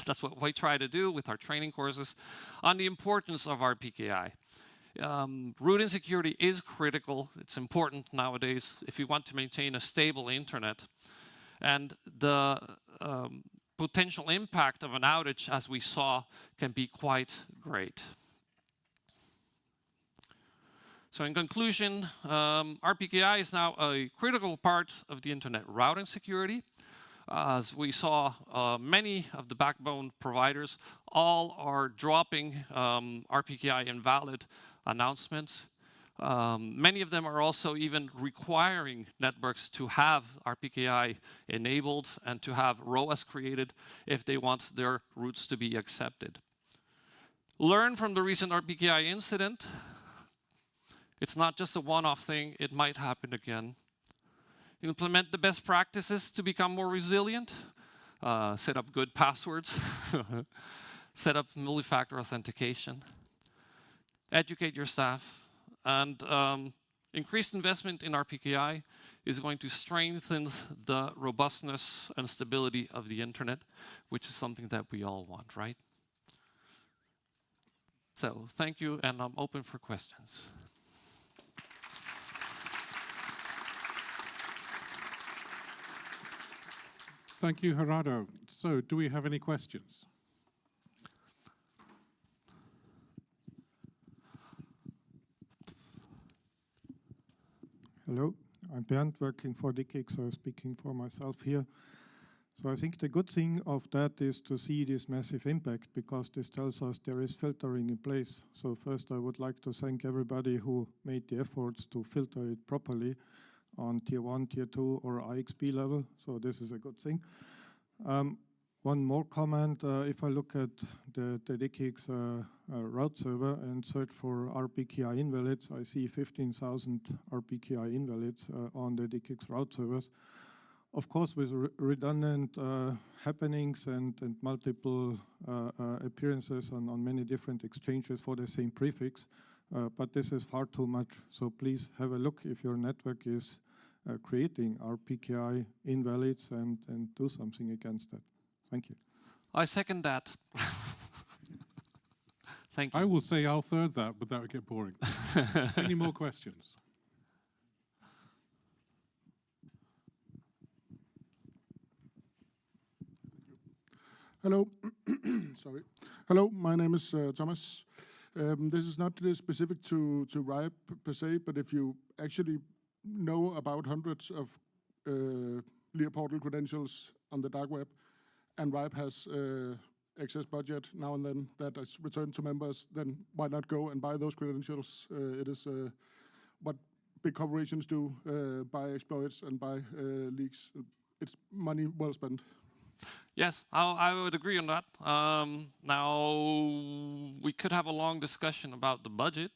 That's what we try to do with our training courses on the importance of RPKI. Root insecurity is critical. It's important nowadays if you want to maintain a stable internet. And the potential impact of an outage, as we saw, can be quite great. So in conclusion, RPKI is now a critical part of the internet routing security. As we saw, many of the backbone providers all are dropping RPKI invalid announcements. Many of them are also even requiring networks to have RPKI enabled and to have ROAS created if they want their routes to be accepted. Learn from the recent RPKI incident. It's not just a one-off thing, it might happen again. Implement the best practices to become more resilient. Set up good passwords. Set up multi-factor authentication. Educate your staff. And increased investment in RPKI is going to strengthen the robustness and stability of the internet, which is something that we all want, right? So thank you, and I'm open for questions. Thank you, Gerardo. So, do we have any questions? I'm Bernd, working for DKIG, so speaking for myself here. So I think the good thing of that is to see this massive impact, because this tells us there is filtering in place. So first I would like to thank everybody who made the efforts to filter it properly on tier 1, tier 2 or IXP level. So this is a good thing. One more comment, if I look at the DKIG's route server and search for RPKI invalids, I see 15,000 RPKI invalids on the DKIG's route servers. Of course, with redundant happenings and multiple appearances on many different exchanges for the same prefix, but this is far too much. So please have a look if your network is creating RPKI invalids and do something against that. Thank you. I second that. Thank you. I will say I'll third that, but that would get boring. Any more questions? Hello. Sorry. Hello, my name is Thomas. This is not specific to RIPE per se, but if you actually know about hundreds of Lear portal credentials on the dark web, and RIPE has excess budget now and then that is returned to members, then why not go and buy those credentials? It is what big corporations do, buy exploits and buy leaks. It's money well spent. Yes, I would agree on that. Now, we could have a long discussion about the budget.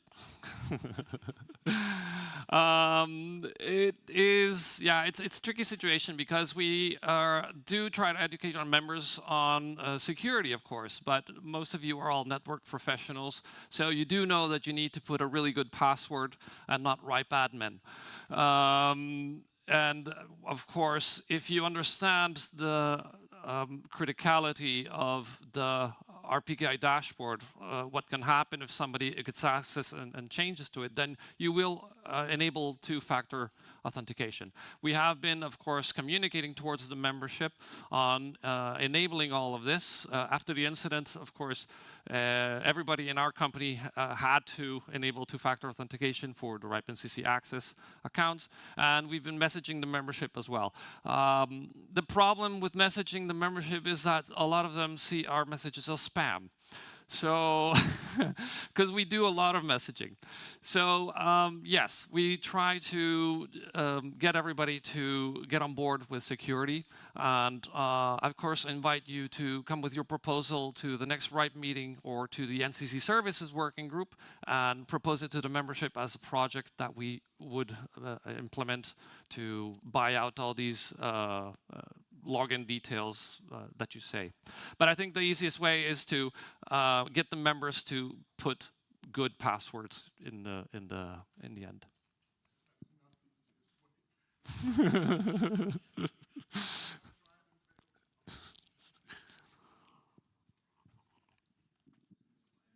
It's a tricky situation because we do try to educate our members on security, of course, but most of you are all network professionals, so you do know that you need to put a really good password and not RIPE admin. And of course, if you understand the criticality of the RPKI dashboard, what can happen if somebody gets access and changes to it, then you will enable two-factor authentication. We have been, of course, communicating towards the membership on enabling all of this. After the incident, of course, everybody in our company had to enable two-factor authentication for the RIPE NCC access accounts, and we've been messaging the membership as well. The problem with messaging the membership is that a lot of them see our messages as spam. So, because we do a lot of messaging. So, yes, we try to get everybody to get on board with security. And, of course, invite you to come with your proposal to the next RIPE meeting or to the NCC Services Working Group and propose it to the membership as a project that we would implement to buy out all these login details that you say. But I think the easiest way is to get the members to put good passwords in the end.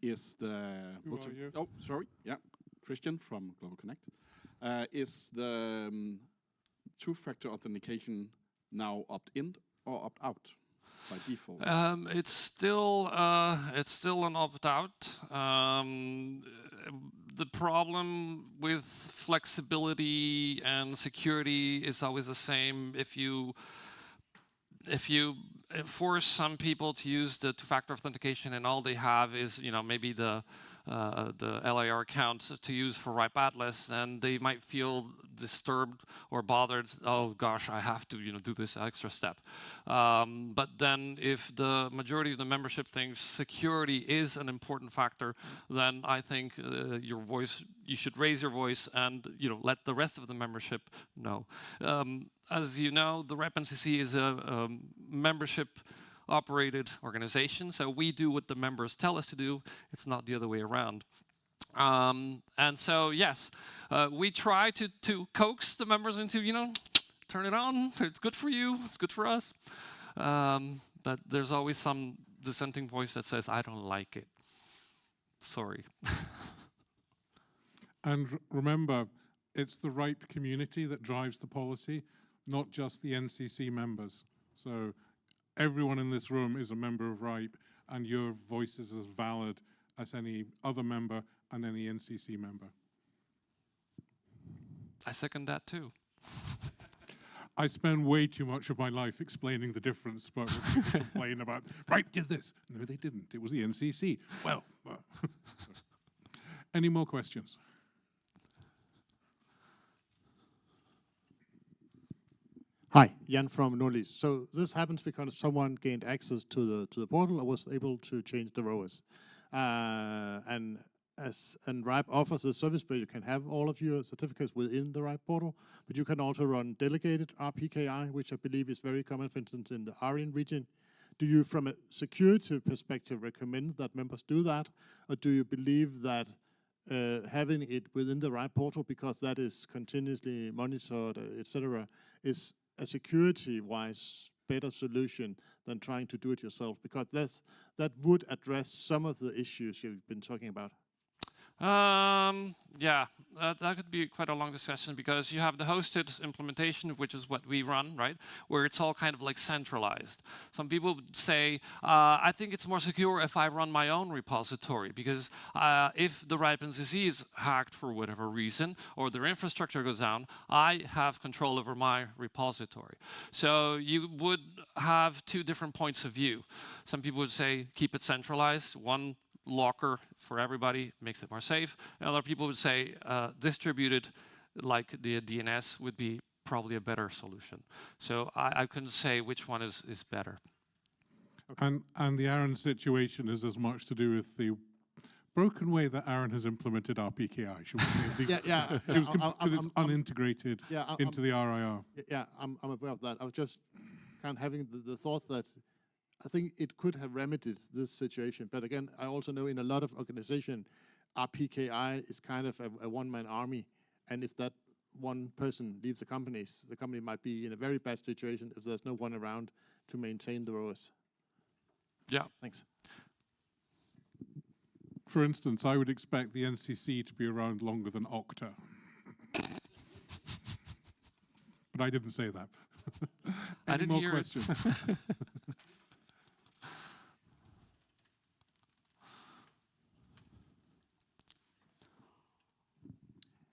Is the Who are you? Oh, sorry. Yeah, Christian from Global Connect. Is the two-factor authentication now opt-in or opt-out by default? It's still an opt-out. The problem with flexibility and security is always the same. If you force some people to use the two-factor authentication and all they have is, maybe the LIR account to use for RIPE Atlas, and they might feel disturbed or bothered. Oh gosh, I have to do this extra step. But then if the majority of the membership thinks security is an important factor, then I think you should raise your voice and let the rest of the membership know. As you know, the RIPE NCC is a membership operated organization, so we do what the members tell us to do. It's not the other way around. And so, yes, we try to coax the members into, turn it on. It's good for you. It's good for us. But there's always some dissenting voice that says, I don't like it. Sorry. And remember, it's the RIPE community that drives the policy, not just the NCC members. So everyone in this room is a member of RIPE, and your voice is as valid as any other member and any NCC member. I second that too. I spend way too much of my life explaining the difference, but when people complain about, right, did this. No, they didn't. It was the NCC. Well. Any more questions? Hi, Jan from Nordlys. So this happens because someone gained access to the portal and was able to change the ROAS. And RIPE offers a service where you can have all of your certificates within the RIPE portal, but you can also run delegated RPKI, which I believe is very common, for instance, in the ARIAN region. Do you, from a security perspective, recommend that members do that, or do you believe that having it within the RIPE portal, because that is continuously monitored, etc., is a security-wise better solution than trying to do it yourself? Because that would address some of the issues you've been talking about. Yeah, that could be quite a long discussion, because you have the hosted implementation, which is what we run, right? Where it's all kind of like centralized. Some people would say, I think it's more secure if I run my own repository, because if the RIPE NCC is hacked for whatever reason, or their infrastructure goes down, I have control over my repository. So you would have two different points of view. Some people would say, keep it centralized, one locker for everybody makes it more safe. And other people would say distributed, like the DNS, would be probably a better solution. So I couldn't say which one is better. Okay. And the Aaron situation is as much to do with the broken way that Aaron has implemented RPKI, should we say? Yeah. Because it's unintegrated into the RIR. Yeah, I'm aware of that. I was just kind of having the thought that I think it could have remedied this situation. But again, I also know in a lot of organizations, RPKI is kind of a one-man army. And if that one person leaves the company might be in a very bad situation if there's no one around to maintain the ROAS. Yeah. Thanks. For instance, I would expect the NCC to be around longer than Okta. But I didn't say that. Any more questions?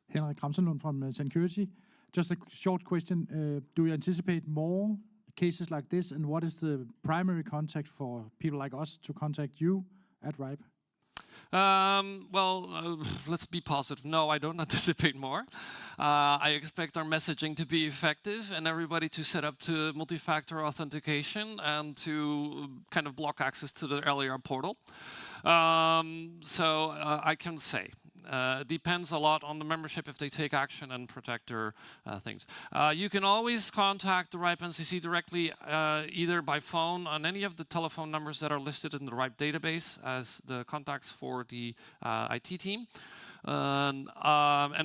Henrik Ramsenlund from Security. Just a short question. Do you anticipate more cases like this, and what is the primary contact for people like us to contact you at RIPE? Let's be positive. No, I don't anticipate more. I expect our messaging to be effective and everybody to set up to multi-factor authentication and to kind of block access to the LAR portal. I can say. Depends a lot on the membership if they take action and protect their things. You can always contact the RIPE NCC directly, either by phone on any of the telephone numbers that are listed in the RIPE database as the contacts for the IT team. And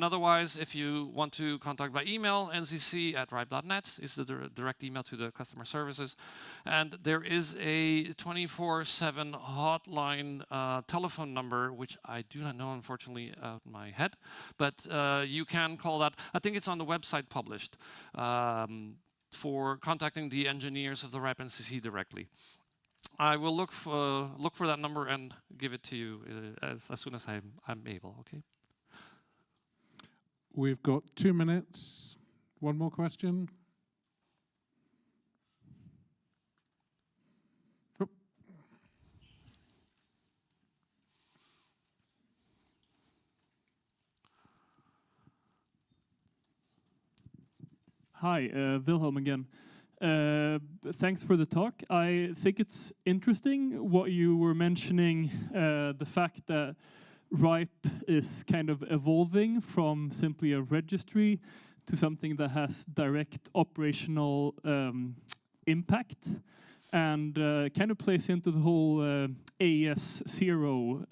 otherwise, if you want to contact by email, ncc@ripe.net is the direct email to the customer services. And there is a 24/7 hotline telephone number, which I do not know, unfortunately, out of my head. But you can call that. I think it's on the website published for contacting the engineers of the RIPE NCC directly. I will look for that number and give it to you as soon as I'm able. Okay. We've got 2 minutes. One more question. Oh. Hi, Wilhelm again. Thanks for the talk. I think it's interesting what you were mentioning, the fact that RIPE is kind of evolving from simply a registry to something that has direct operational impact, and kind of plays into the whole AES0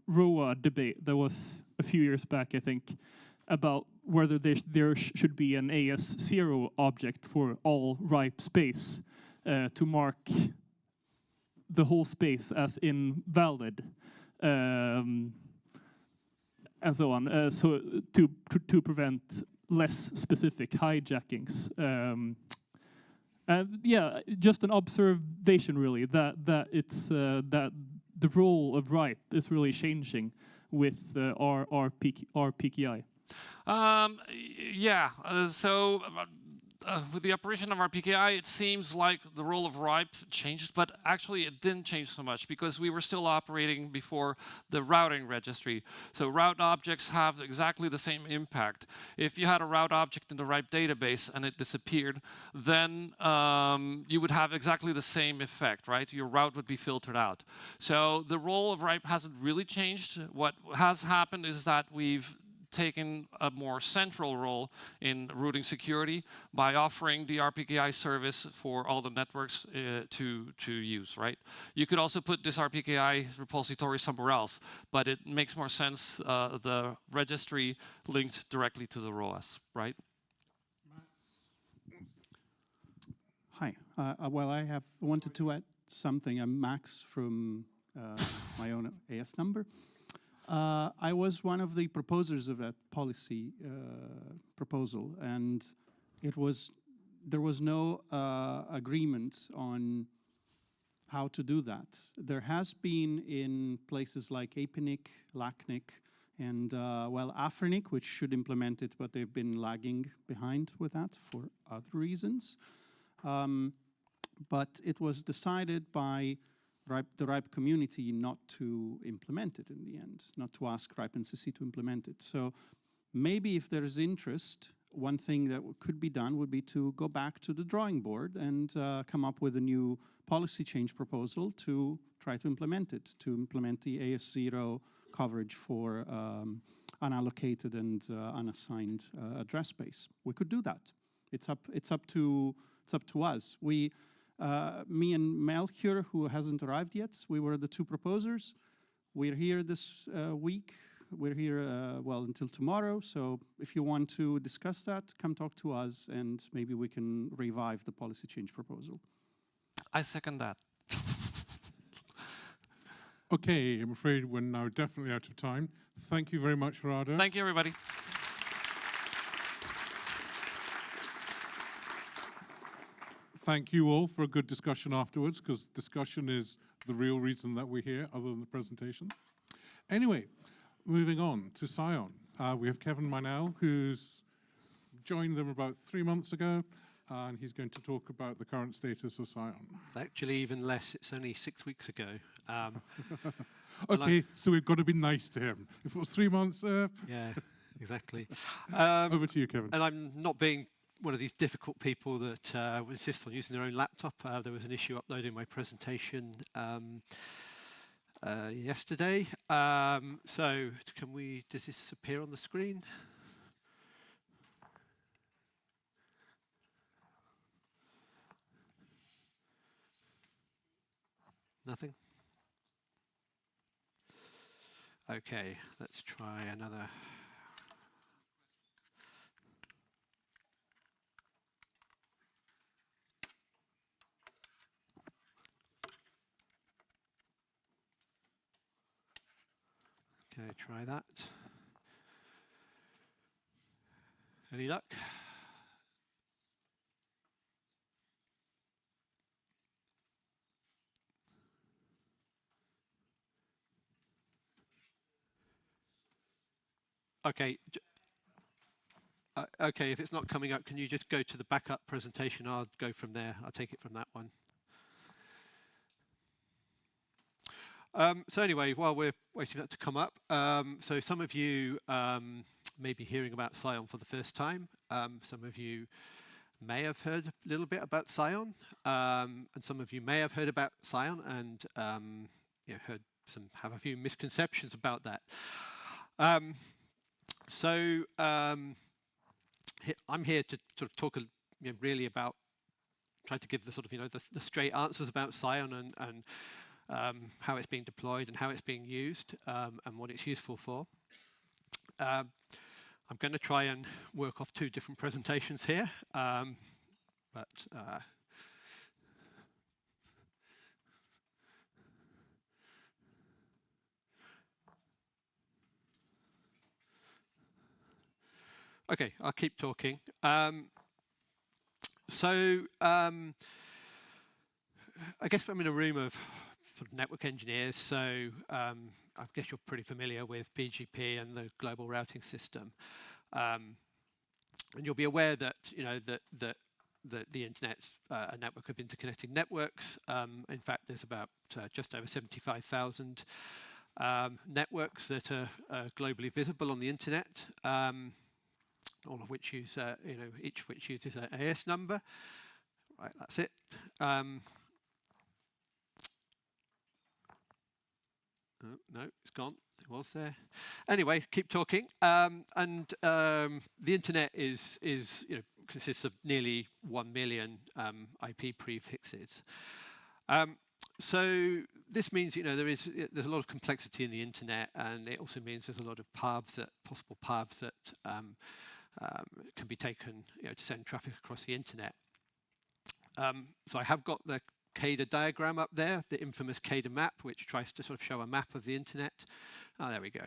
ROA debate that was a few years back, I think, about whether there should be an AES0 object for all RIPE space to mark the whole space as invalid, and so on. So to prevent less specific hijackings. And yeah, just an observation really that it's that the role of RIPE is really changing with our RPKI. Yeah, with the operation of RPKI, it seems like the role of RIPE changed, but actually it didn't change so much because we were still operating before the routing registry. So route objects have exactly the same impact. If you had a route object in the RIPE database and it disappeared, then you would have exactly the same effect, right? Your route would be filtered out. So the role of RIPE hasn't really changed. What has happened is that we've taken a more central role in routing security by offering the RPKI service for all the networks to use, right? You could also put this RPKI repository somewhere else, but it makes more sense, the registry linked directly to the ROAS, right? Hi. Well, I have wanted to add something. I'm Max from my own AS number. I was one of the proposers of that policy proposal, and there was no agreement on how to do that. There has been in places like APNIC, LACNIC, and well, AFRINIC, which should implement it, but they've been lagging behind with that for other reasons. But it was decided by the RIPE community not to implement it in the end, not to ask RIPE NCC to implement it. So maybe if there's interest, one thing that could be done would be to go back to the drawing board and come up with a new policy change proposal to try to implement it, to implement the AS0 coverage for unallocated and unassigned address space. We could do that. It's up to us. Me and Melchior, who hasn't arrived yet, we were the two proposers. We're here this week. We're here, well, until tomorrow. So if you want to discuss that, come talk to us, and maybe we can revive the policy change proposal. I second that. Okay, I'm afraid we're now definitely out of time. Thank you very much, Rada. Thank you, everybody. Thank you all for a good discussion afterwards, because discussion is the real reason that we're here, other than the presentation. Anyway, moving on to Scion. We have Kevin Meinel, who's joined them about 3 months ago, and he's going to talk about the current status of Scion. Actually, even less. It's only 6 weeks ago. Okay, so we've got to be nice to him. If it was 3 months... Yeah, exactly. Over to you, Kevin. And I'm not being one of these difficult people that insist on using their own laptop. There was an issue uploading my presentation yesterday. So does this appear on the screen? Nothing? Okay, let's try another. Okay, try that. Any luck? Okay. Okay, if it's not coming up, can you just go to the backup presentation? I'll go from there. I'll take it from that one. So anyway, while we're waiting for that to come up, so some of you may be hearing about Scion for the first time. Some of you may have heard a little bit about Scion, and some of you may have heard about Scion and have a few misconceptions about that. So I'm here to sort of talk really about, try to give the sort of the straight answers about Scion and how it's being deployed and how it's being used and what it's useful for. I'm going to try and work off 2 different presentations here, okay, I'll keep talking. So I guess I'm in a room of sort of network engineers, so I guess you're pretty familiar with BGP and the global routing system. And you'll be aware that the internet's a network of interconnecting networks. In fact, there's about just over 75,000 networks that are globally visible on the internet, all of which use, each of which uses an AS number. Right, that's it. Oh, no, it's gone. It was there. Anyway, keep talking. The internet consists of nearly 1 million IP prefixes. So this means there's a lot of complexity in the internet, and it also means there's a lot of possible paths that can be taken to send traffic across the internet. So I have got the CADA diagram up there, the infamous CADA map, which tries to sort of show a map of the internet. Oh, there we go.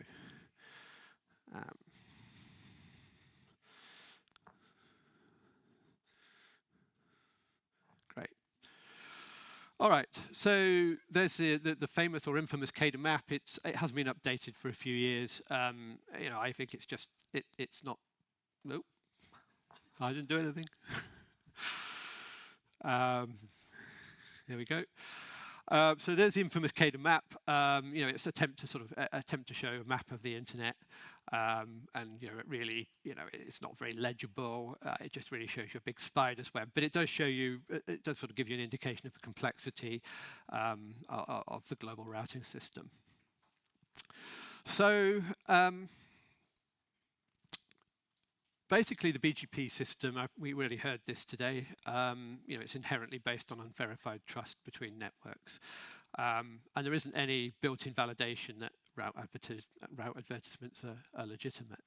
Great. All right, so there's the famous or infamous CADA map. It hasn't been updated for a few years. I think it's just, it's not, nope, I didn't do anything. There we go. So there's the infamous CADA map. It's an attempt to show a map of the internet, and it really, it's not very legible. It just really shows you a big spider's web, but it does show you, it does sort of give you an indication of the complexity of the global routing system. So basically, the BGP system, we really heard this today, it's inherently based on unverified trust between networks. And there isn't any built-in validation that route advertisements are legitimate.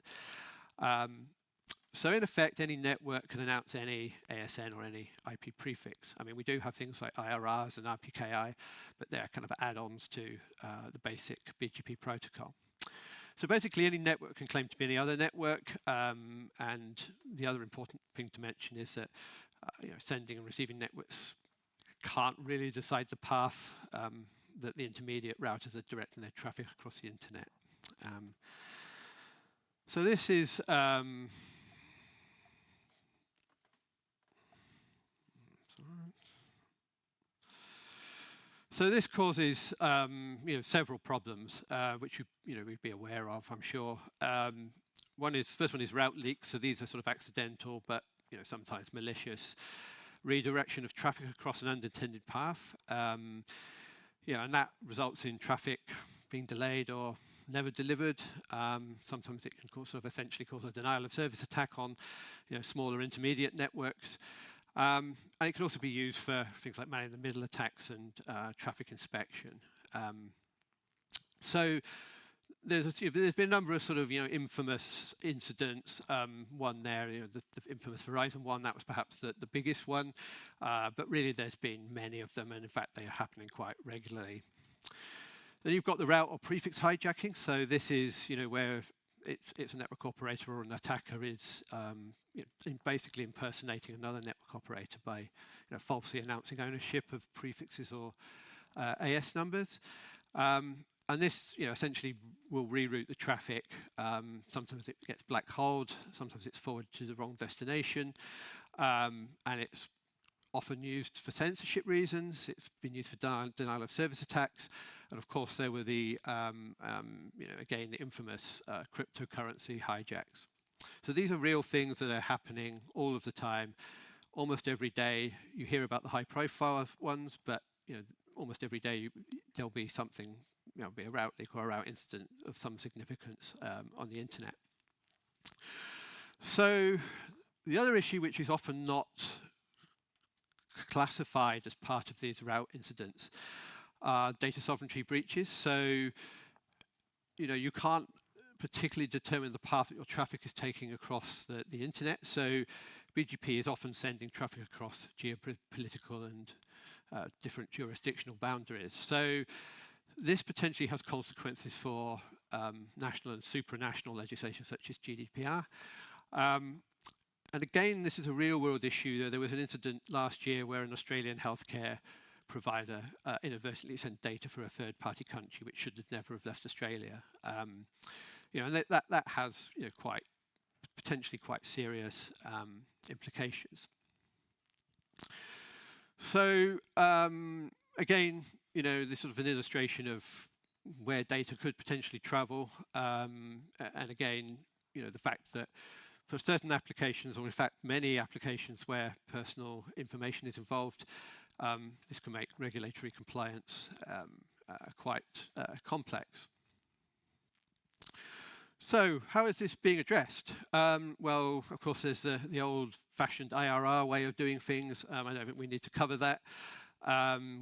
So in effect, any network can announce any ASN or any IP prefix. I mean, we do have things like IRRs and RPKI, but they're kind of add-ons to the basic BGP protocol. So basically, any network can claim to be any other network, and the other important thing to mention is that sending and receiving networks can't really decide the path that the intermediate routers are directing their traffic across the internet. So this is so this causes several problems, which we'd be aware of, I'm sure. First one is route leaks. So these are sort of accidental, but sometimes malicious redirection of traffic across an unintended path. And that results in traffic being delayed or never delivered. Sometimes it can essentially cause a denial of service attack on smaller intermediate networks. And it can also be used for things like man-in-the-middle attacks and traffic inspection. So there's been a number of sort of infamous incidents. One there, the infamous Verizon one, that was perhaps the biggest one. But really, there's been many of them, and in fact, they are happening quite regularly. Then you've got the route or prefix hijacking. So this is where it's a network operator or an attacker is basically impersonating another network operator by falsely announcing ownership of prefixes or AS numbers. And this essentially will reroute the traffic. Sometimes it gets black holed, sometimes it's forwarded to the wrong destination, and it's often used for censorship reasons. It's been used for denial of service attacks. And of course, there were the, again, the infamous cryptocurrency hijacks. So these are real things that are happening all of the time. Almost every day, you hear about the high-profile ones, but almost every day there'll be something, be a route leak or a route incident of some significance on the internet. So the other issue, which is often not classified as part of these route incidents, data sovereignty breaches. So, you can't particularly determine the path that your traffic is taking across the internet. So BGP is often sending traffic across geopolitical and different jurisdictional boundaries. So this potentially has consequences for national and supranational legislation such as GDPR. And again, this is a real-world issue. There was an incident last year where an Australian healthcare provider inadvertently sent data for a third-party country, which should have never have left Australia. And that has quite potentially quite serious implications. So again, this is sort of an illustration of where data could potentially travel, and again, the fact that for certain applications, or in fact many applications where personal information is involved, this can make regulatory compliance quite complex. So how is this being addressed? Well, of course, there's the old-fashioned IRR way of doing things. I don't think we need to cover that.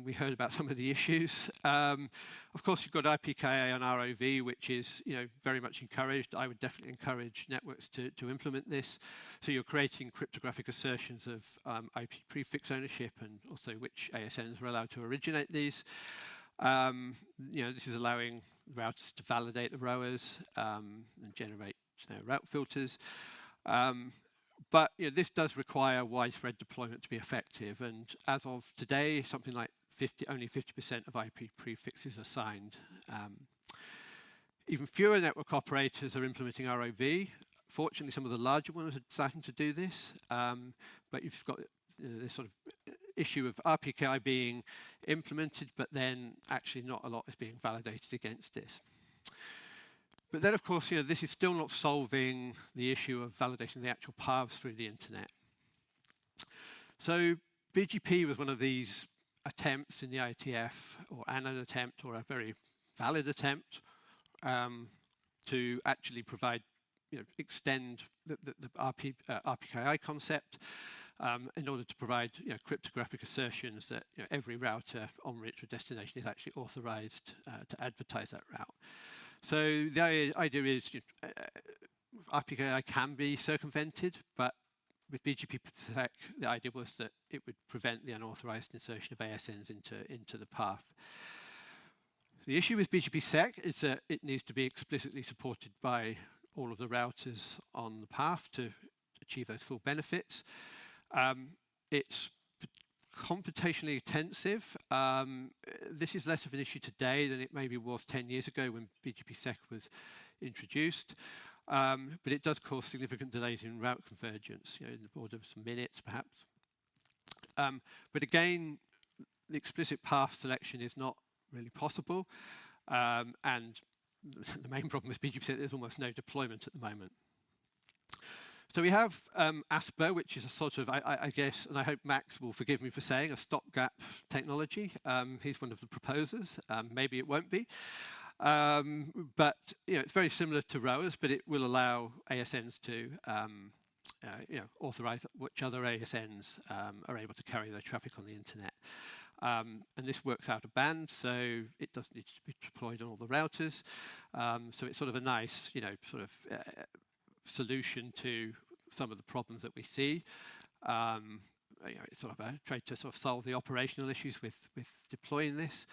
We heard about some of the issues. Of course, you've got RPKI and ROV, which is very much encouraged. I would definitely encourage networks to implement this. So you're creating cryptographic assertions of IP prefix ownership and also which ASNs are allowed to originate these. This is allowing routers to validate the ROAs and generate route filters. But this does require widespread deployment to be effective, and as of today, something like only 50% of IP prefixes are signed. Even fewer network operators are implementing ROV. Fortunately, some of the larger ones are starting to do this, but you've got this sort of issue of RPKI being implemented, but then actually not a lot is being validated against this. But then, of course, this is still not solving the issue of validating the actual paths through the internet. So BGP was one of these attempts in the IETF, or an attempt, or a very valid attempt, to actually provide, extend the RPKI concept in order to provide cryptographic assertions that every router en route to a destination is actually authorized to advertise that route. So the idea is RPKI can be circumvented, but with BGP-SEC, the idea was that it would prevent the unauthorized insertion of ASNs into the path. The issue with BGP-SEC is that it needs to be explicitly supported by all of the routers on the path to achieve those full benefits. It's computationally intensive. This is less of an issue today than it maybe was 10 years ago when BGP-SEC was introduced. But it does cause significant delays in route convergence, in the order of some minutes perhaps. But again, the explicit path selection is not really possible. And the main problem with BGP-SEC, there's almost no deployment at the moment. So we have ASPER, which is a sort of, I guess, and I hope Max will forgive me for saying, a stopgap technology. He's one of the proposers. Maybe it won't be. But it's very similar to ROAs, but it will allow ASNs to authorize which other ASNs are able to carry their traffic on the internet. And this works out of band, so it doesn't need to be deployed on all the routers. So it's sort of a nice, solution to some of the problems that we see. It's sort of a try to sort of solve the operational issues with deploying this.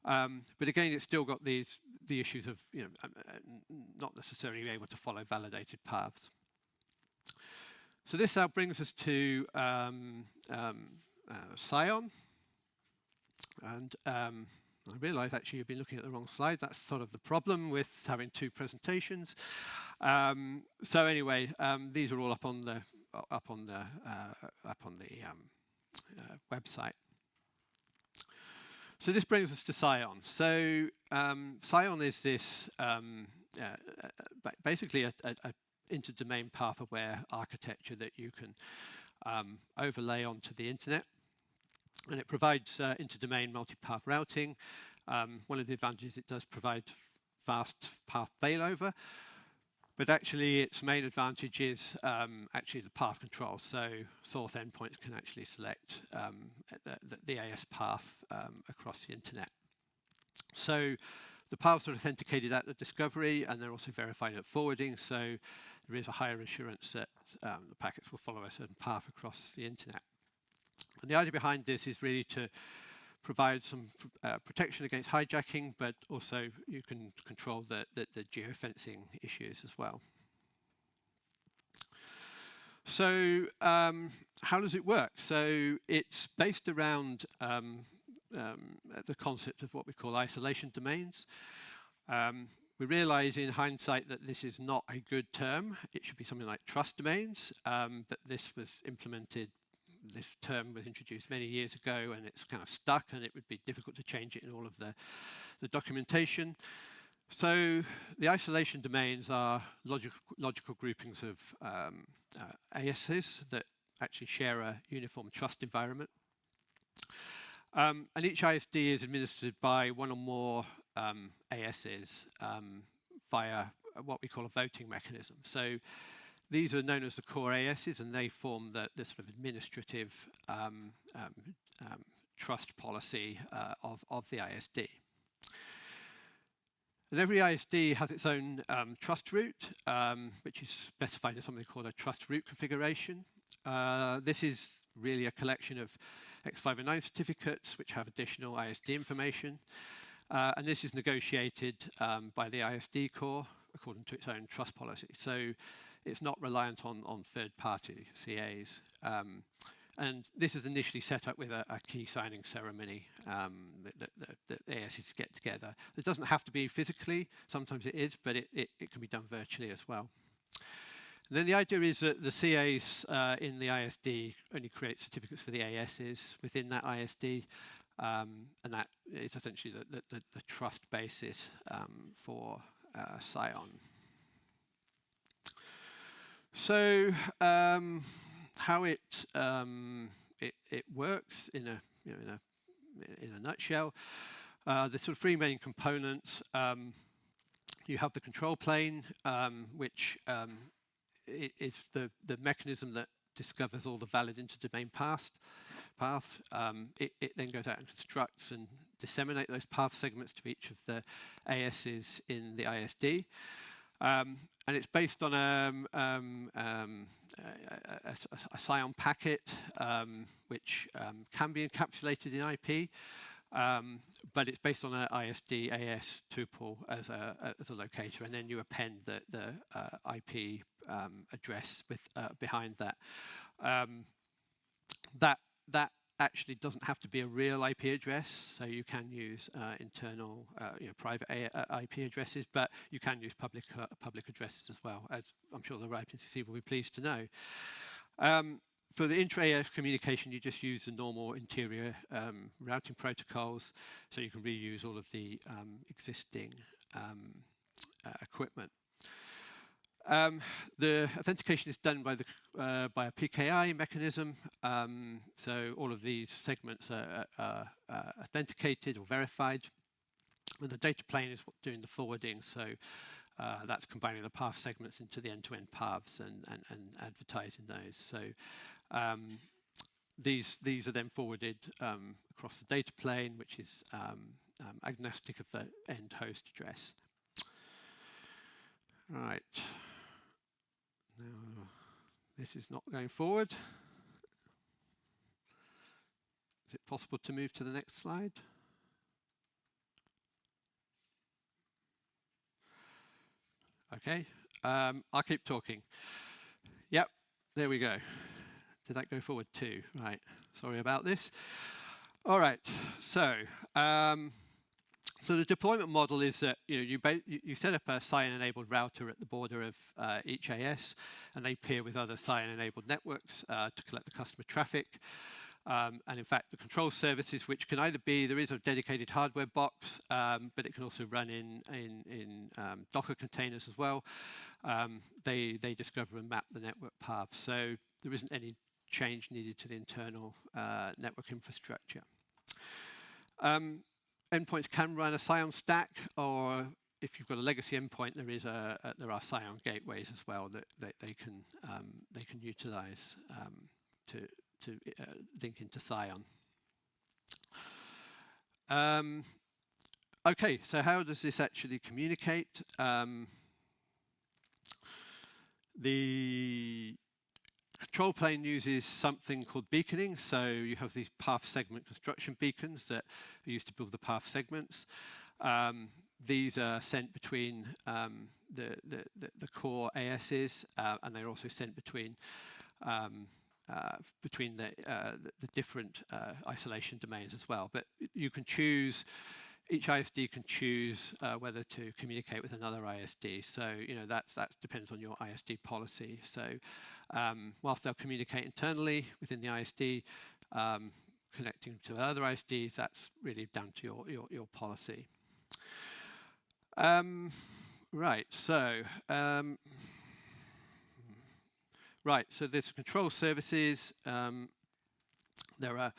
But again, it's still got the issues of not necessarily able to follow validated paths. So this now brings us to Scion. And I realise actually you've been looking at the wrong slide. That's sort of the problem with having two presentations. So anyway, these are all up on the website. So this brings us to Scion. So Scion is this basically a inter-domain path-aware architecture that you can overlay onto the internet. And it provides inter-domain multi-path routing. One of the advantages, it does provide fast path failover. But actually, its main advantage is actually the path control. So source endpoints can actually select the AS path across the internet. So the paths are authenticated at the discovery, and they're also verified at forwarding. So there is a higher assurance that the packets will follow a certain path across the internet. And the idea behind this is really to provide some protection against hijacking, but also you can control the geofencing issues as well. So how does it work? So it's based around the concept of what we call isolation domains. We realize in hindsight that this is not a good term. It should be something like trust domains, but this term was introduced many years ago and it's kind of stuck, and it would be difficult to change it in all of the documentation. So the isolation domains are logical groupings of ASs that actually share a uniform trust environment. And each ISD is administered by one or more ASs via what we call a voting mechanism. So these are known as the core ASs, and they form the sort of administrative trust policy of the ISD. And every ISD has its own trust root, which is specified in something called a trust root configuration. This is really a collection of X509 certificates which have additional ISD information. And this is negotiated by the ISD core according to its own trust policy. So it's not reliant on third-party CAs. And this is initially set up with a key signing ceremony that ASs get together. It doesn't have to be physically, sometimes it is, but it can be done virtually as well. And then the idea is that the CAs in the ISD only create certificates for the ASs within that ISD, and that is essentially the trust basis for Scion. So how it works in a nutshell, the sort of three main components. You have the control plane, which is the mechanism that discovers all the valid interdomain path. It then goes out and constructs and disseminate those path segments to each of the ASs in the ISD. And it's based on a Scion packet, which can be encapsulated in IP, but it's based on an ISD AS tuple as a locator, and then you append the IP address behind that. That actually doesn't have to be a real IP address, so you can use internal, private IP addresses, but you can use public addresses as well, as I'm sure the RIPE-NCC will be pleased to know. For the intra-AF communication, you just use the normal interior routing protocols, so you can reuse all of the existing equipment. The authentication is done by a PKI mechanism, so all of these segments are authenticated or verified. And the data plane is doing the forwarding, so that's combining the path segments into the end-to-end paths and advertising those. So these are then forwarded across the data plane, which is agnostic of the end host address. Right. Now, this is not going forward. Is it possible to move to the next slide? Okay, I'll keep talking. Yep, there we go. Did that go forward too? Right, sorry about this. All right, so the deployment model is that you set up a Scion-enabled router at the border of each AS, and they peer with other Scion-enabled networks to collect the customer traffic. And in fact, the control services, which can either be, there is a dedicated hardware box, but it can also run in Docker containers as well. They discover and map the network path, so there isn't any change needed to the internal network infrastructure. Endpoints can run a Scion stack, or if you've got a legacy endpoint, there are Scion gateways as well that they can utilize to link into Scion. Okay, so how does this actually communicate? The control plane uses something called beaconing. So you have these path segment construction beacons that are used to build the path segments. These are sent between the core ASs, and they're also sent between the different isolation domains as well. But you can choose each ISD can choose whether to communicate with another ISD. So that depends on your ISD policy. So whilst they'll communicate internally within the ISD, connecting to other ISDs, that's really down to your policy. Right. So so there's control services. There are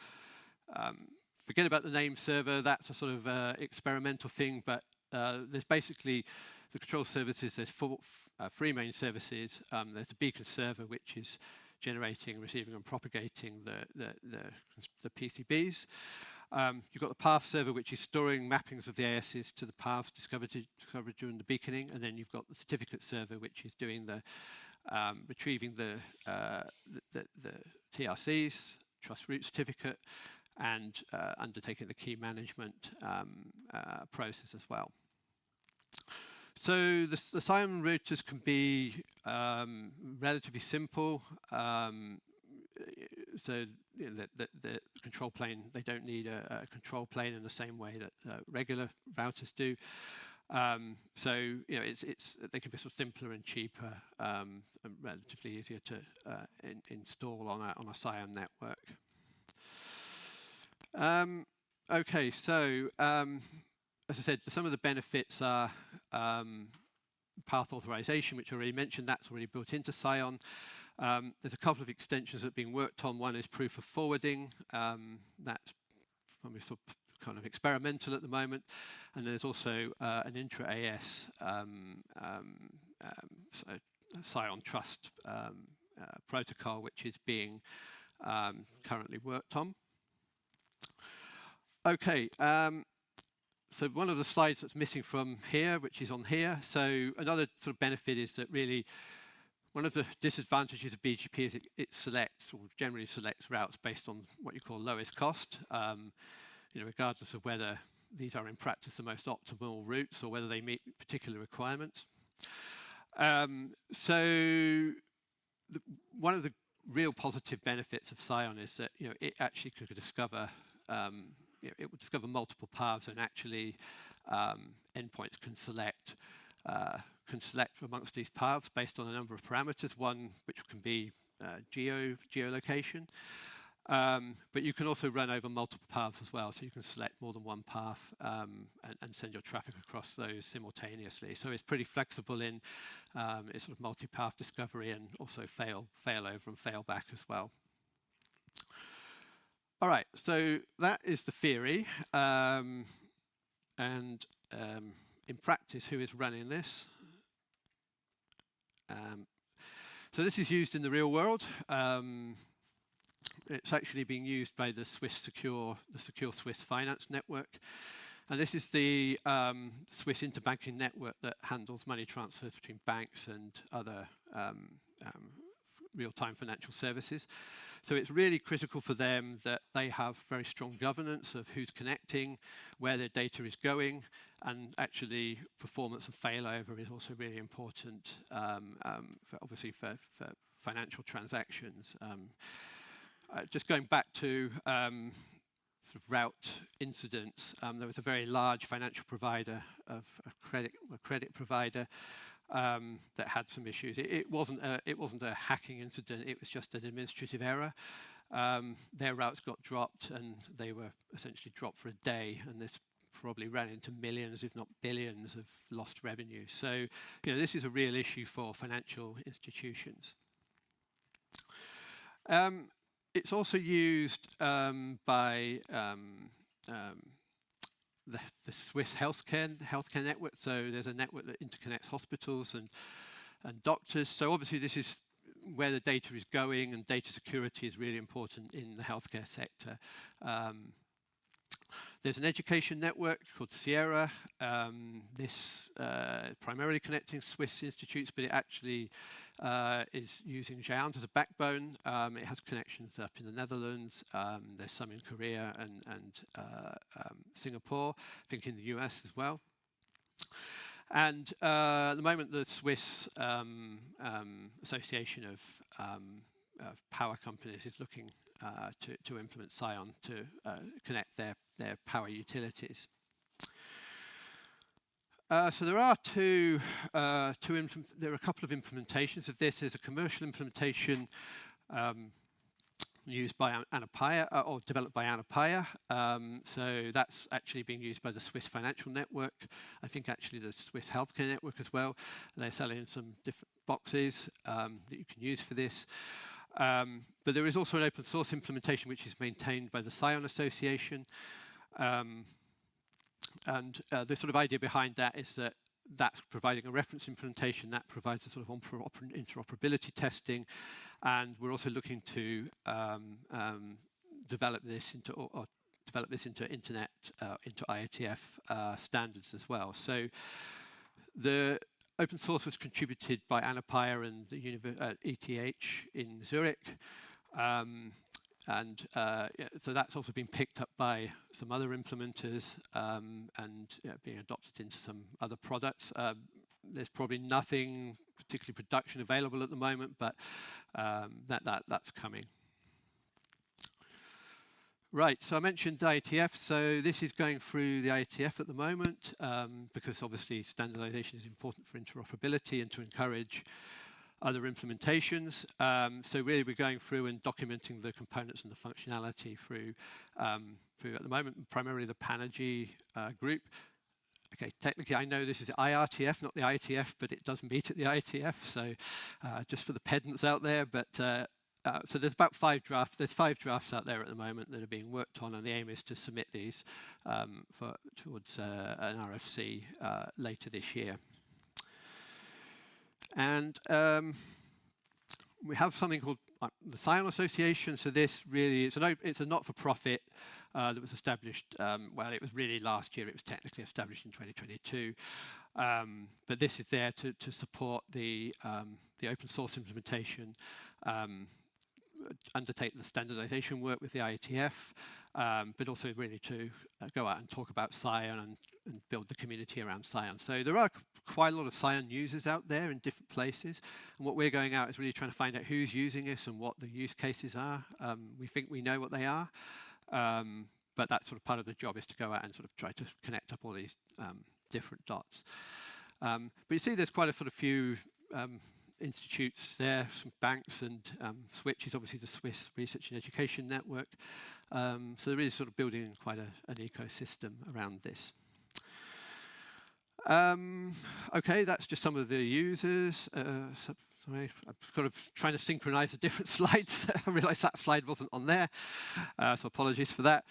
forget about the name server. That's a sort of experimental thing, but there's basically the control services. There's three main services. There's a beacon server, which is generating, receiving, and propagating the PCBs. You've got the path server, which is storing mappings of the ASs to the paths discovered during the beaconing, and then you've got the certificate server, which is doing the retrieving the TRCs, trust root certificate, and undertaking the key management process as well. So the Scion routers can be relatively simple. So the control plane, they don't need a control plane in the same way that regular routers do. So they can be sort of simpler and cheaper and relatively easier to install on a Scion network. Okay, so as I said, some of the benefits are path authorization, which I already mentioned. That's already built into Scion. There's a couple of extensions that are being worked on. One is proof of forwarding. That's probably sort of kind of experimental at the moment. And there's also an intra-AS Scion trust protocol, which is being currently worked on. Okay, so one of the slides that's missing from here, which is on here. So another sort of benefit is that really one of the disadvantages of BGP is it selects, or generally selects, routes based on what you call lowest cost, regardless of whether these are in practice the most optimal routes or whether they meet particular requirements. So one of the real positive benefits of Scion is that it actually could discover it will discover multiple paths, and actually endpoints can select amongst these paths based on a number of parameters. One which can be geolocation, but you can also run over multiple paths as well. So you can select more than one path and send your traffic across those simultaneously. So it's pretty flexible in its sort of multi-path discovery, and also fail over and fail back as well. All right, so that is the theory. And in practice, who is running this? So this is used in the real world. It's actually being used by the secure Swiss finance network. And this is the Swiss interbanking network that handles money transfers between banks and other real-time financial services. So it's really critical for them that they have very strong governance of who's connecting, where their data is going, and actually performance and failover is also really important, obviously for financial transactions. Just going back to sort of route incidents, there was a very large financial provider of a credit provider that had some issues. It wasn't a hacking incident. It was just an administrative error. Their routes got dropped, and they were essentially dropped for a day. And this probably ran into millions, if not billions, of lost revenue. So, this is a real issue for financial institutions. It's also used by the Swiss healthcare network. So there's a network that interconnects hospitals and doctors. So obviously this is where the data is going, and data security is really important in the healthcare sector. There's an education network called Sierra. This primarily connecting Swiss institutes, but it actually is using Scion as a backbone. It has connections up in the Netherlands. There's some in Korea and Singapore, I think in the US as well. And at the moment, the Swiss Association of Power Companies is looking to implement Scion to connect their power utilities. So there are there are a couple of implementations of this. There's a commercial implementation used by Anapaya, or developed by Anapaya. So that's actually being used by the Swiss financial network. I think actually the Swiss healthcare network as well. They're selling some different boxes that you can use for this. But there is also an open source implementation which is maintained by the Scion Association. And the sort of idea behind that is that that's providing a reference implementation that provides a sort of interoperability testing, and we're also looking to develop this into internet into IETF standards as well. So the open source was contributed by Anapaya and the ETH in Zurich. So that's also been picked up by some other implementers and being adopted into some other products. There's probably nothing particularly production available at the moment, but that's coming. Right, so I mentioned IETF. So this is going through the IETF at the moment because obviously standardization is important for interoperability and to encourage other implementations. So really we're going through and documenting the components and the functionality through at the moment, primarily the Panagy group. Okay, technically I know this is the IRTF, not the IETF, but it does meet at the IETF, so just for the pedants out there. But so there's about 5 drafts. There's 5 drafts out there at the moment that are being worked on, and the aim is to submit these towards an RFC later this year. And we have something called the Scion Association. So this really is it's a not-for-profit that was established. Well, it was really last year. It was technically established in 2022. But this is there to support the open source implementation, undertake the standardization work with the IETF, but also really to go out and talk about Scion and build the community around Scion. So there are quite a lot of Scion users out there in different places, and what we're going out is really trying to find out who's using this and what the use cases are. We think we know what they are, but that's sort of part of the job, is to go out and sort of try to connect up all these different dots. But you see there's quite a sort of few institutes there, some banks, and Switch is obviously the Swiss Research and Education Network. So there is sort of building quite an ecosystem around this. Okay, that's just some of the users. Sorry, I'm kind of trying to synchronize the different slides. I realized that slide wasn't on there, so apologies for that.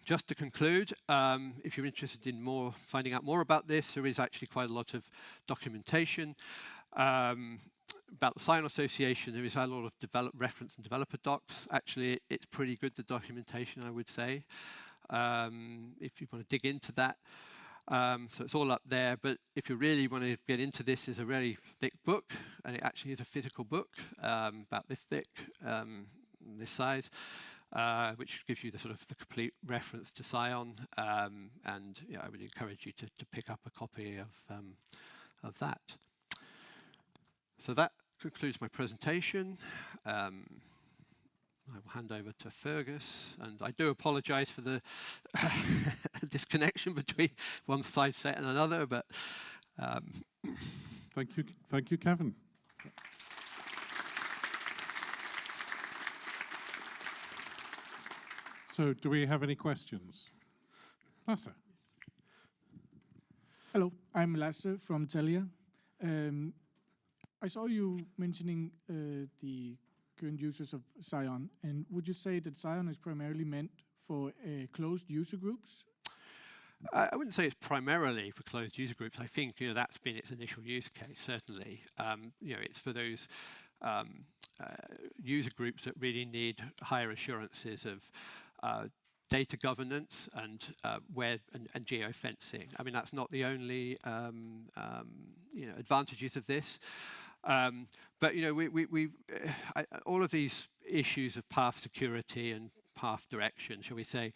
Just to conclude, if you're interested in finding out more about this, there is actually quite a lot of documentation about the Scion Association. There is a lot of reference and developer docs. Actually, it's pretty good, the documentation, I would say, if you want to dig into that. So it's all up there, but if you really want to get into this, it's a really thick book, and it actually is a physical book about this thick, this size. Which gives you the sort of the complete reference to Scion, and I would encourage you to pick up a copy of that. So that concludes my presentation. I will hand over to Fergus, and I do apologise for the disconnection between one slide set and another, but thank you, Kevin. So, do we have any questions? Lasse. Hello, I'm Lasse from Telia. I saw you mentioning the current users of Scion, and would you say that Scion is primarily meant for closed user groups? I wouldn't say it's primarily for closed user groups. I think that's been its initial use case, certainly. It's for those user groups that really need higher assurances of data governance and web and geofencing. I mean, that's not the only advantages of this. But all of these issues of path security and path direction, shall we say,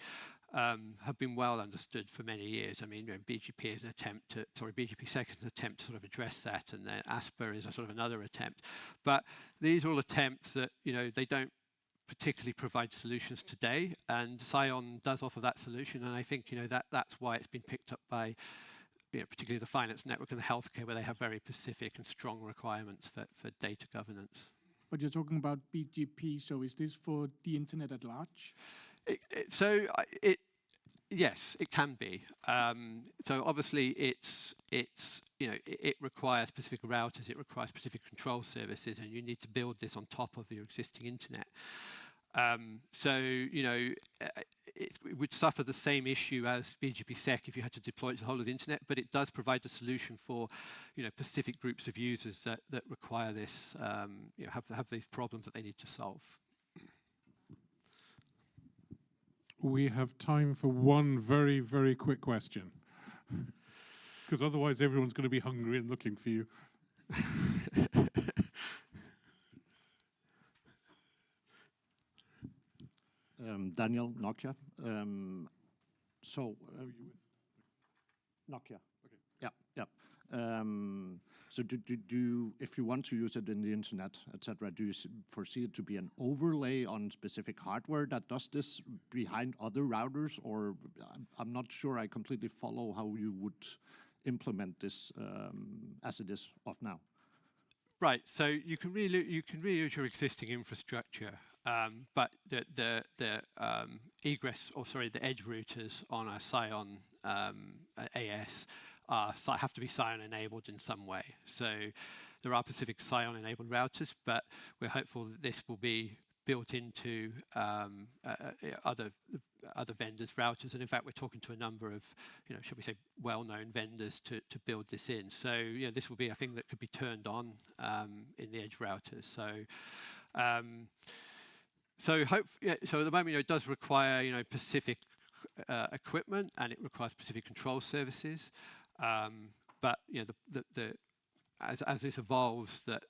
have been well understood for many years. I mean, BGP is an attempt BGPsec is an attempt to sort of address that, and then ASPA is a sort of another attempt. But these are all attempts that they don't particularly provide solutions today, and Scion does offer that solution, and I think that's why it's been picked up by particularly the finance network and the healthcare, where they have very specific and strong requirements for data governance. But you're talking about BGP, so is this for the internet at large? Yes, it can be. So obviously, it requires specific routers, it requires specific control services, and you need to build this on top of your existing internet. It would suffer the same issue as BGP-SEC if you had to deploy it to the whole of the internet, but it does provide a solution for specific groups of users that require this, have these problems that they need to solve. We have time for one very, very quick question, because otherwise everyone's going to be hungry and looking for you. Daniel, Nokia. Nokia. Okay. Yeah, yeah. So if you want to use it in the internet, etc., do you foresee it to be an overlay on specific hardware that does this behind other routers, or I'm not sure I completely follow how you would implement this as it is of now. Right. So you can reuse your existing infrastructure, but the egress, or sorry, the edge routers on a Scion AS have to be Scion enabled in some way. So there are specific Scion enabled routers, but we're hopeful that this will be built into other vendors' routers, and in fact, we're talking to a number of, shall we say, well-known vendors to build this in. So, this will be a thing that could be turned on in the edge routers. So, so at the moment, it does require, specific equipment, and it requires specific control services. But as this evolves, that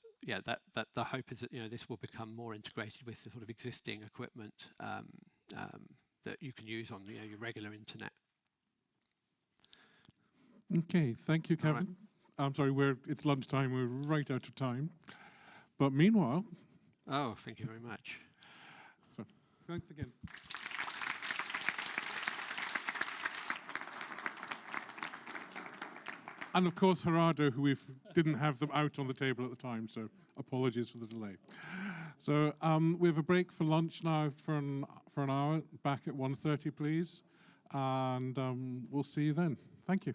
the hope is that this will become more integrated with the sort of existing equipment that you can use on your regular internet. Okay, thank you, Kevin. Right. I'm sorry, it's lunchtime. We're right out of time. But meanwhile, thank you very much. So, thanks again. And of course, Gerardo, who we didn't have them out on the table at the time, so apologies for the delay. So we have a break for lunch now for an hour, back at 1:30, please. And we'll see you then. Thank you.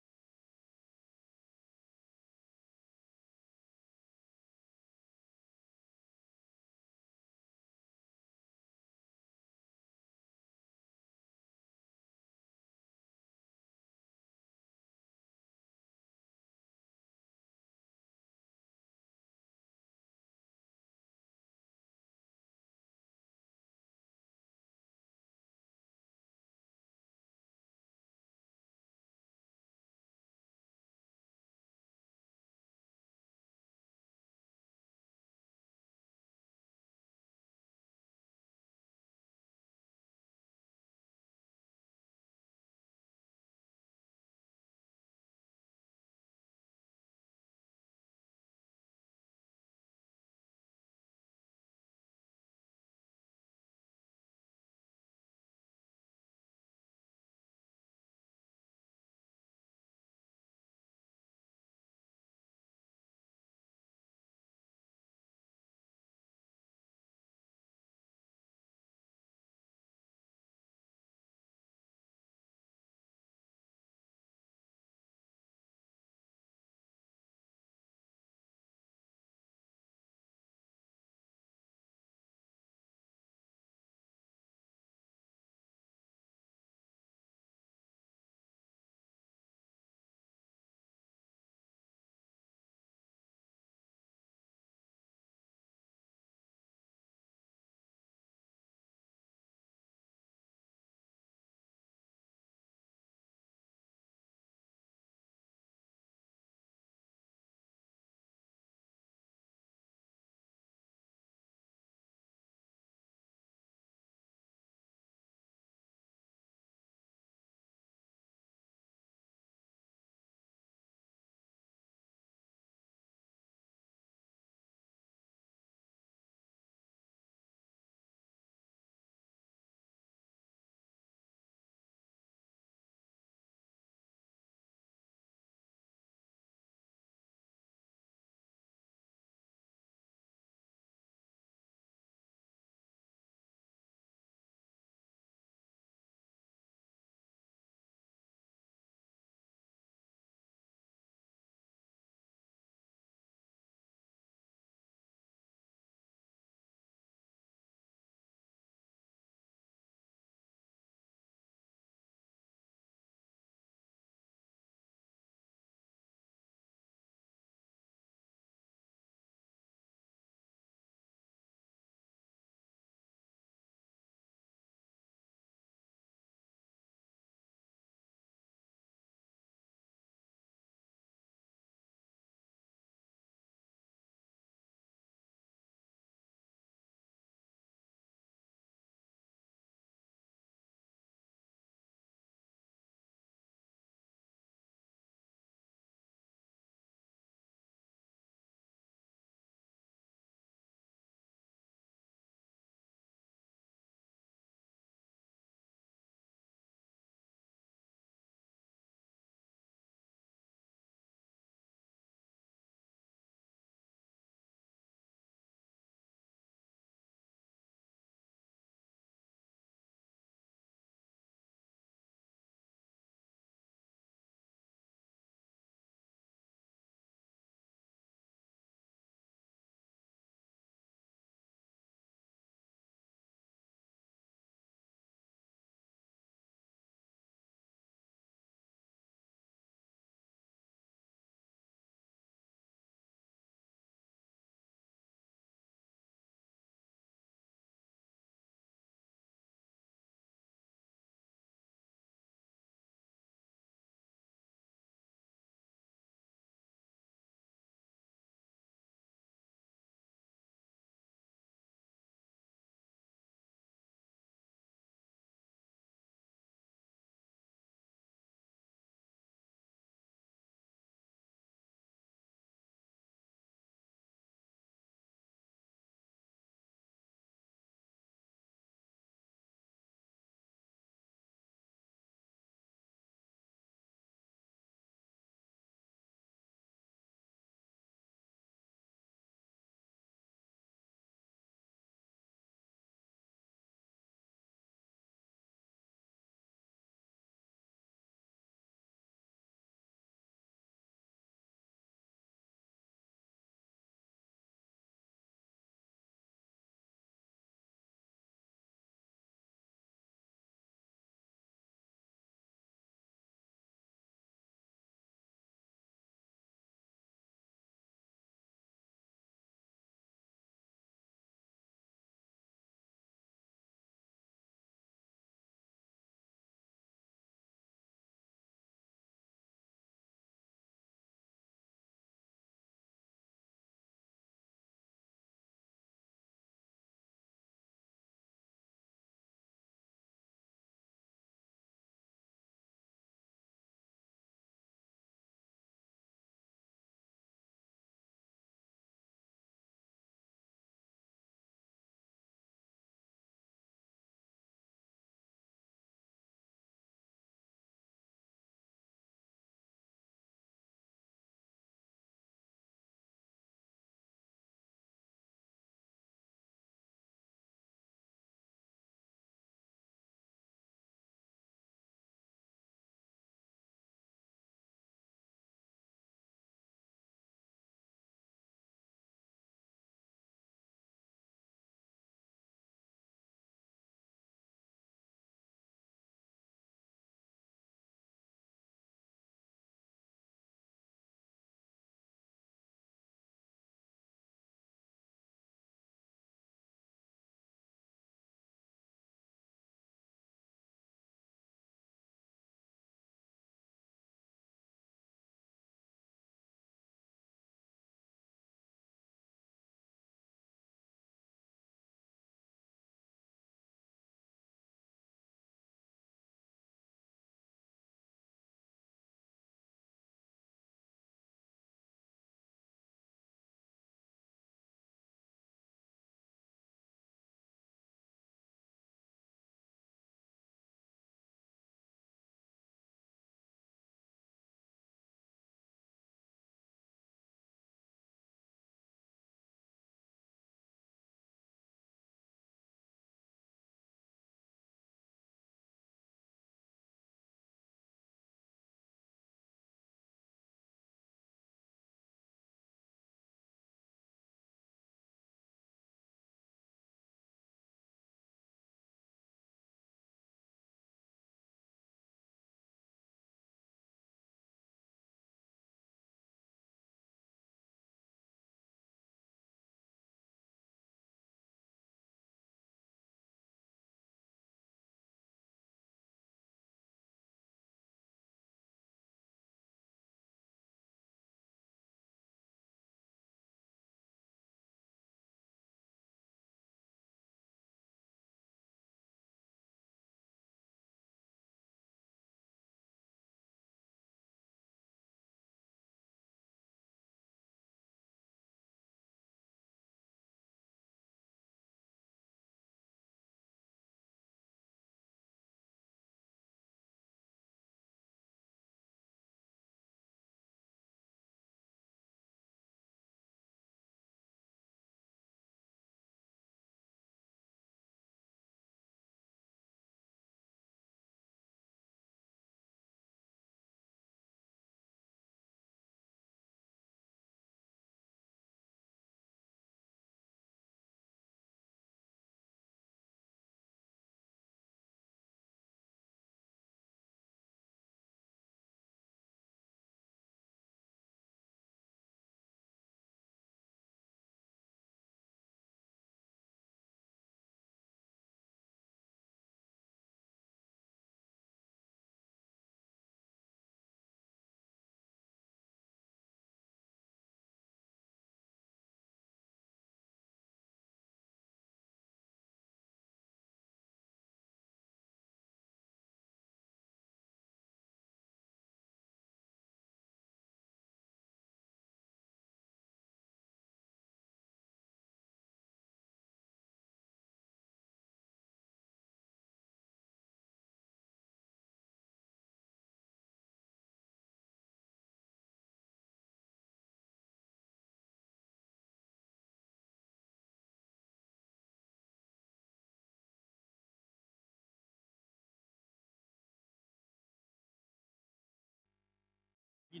Now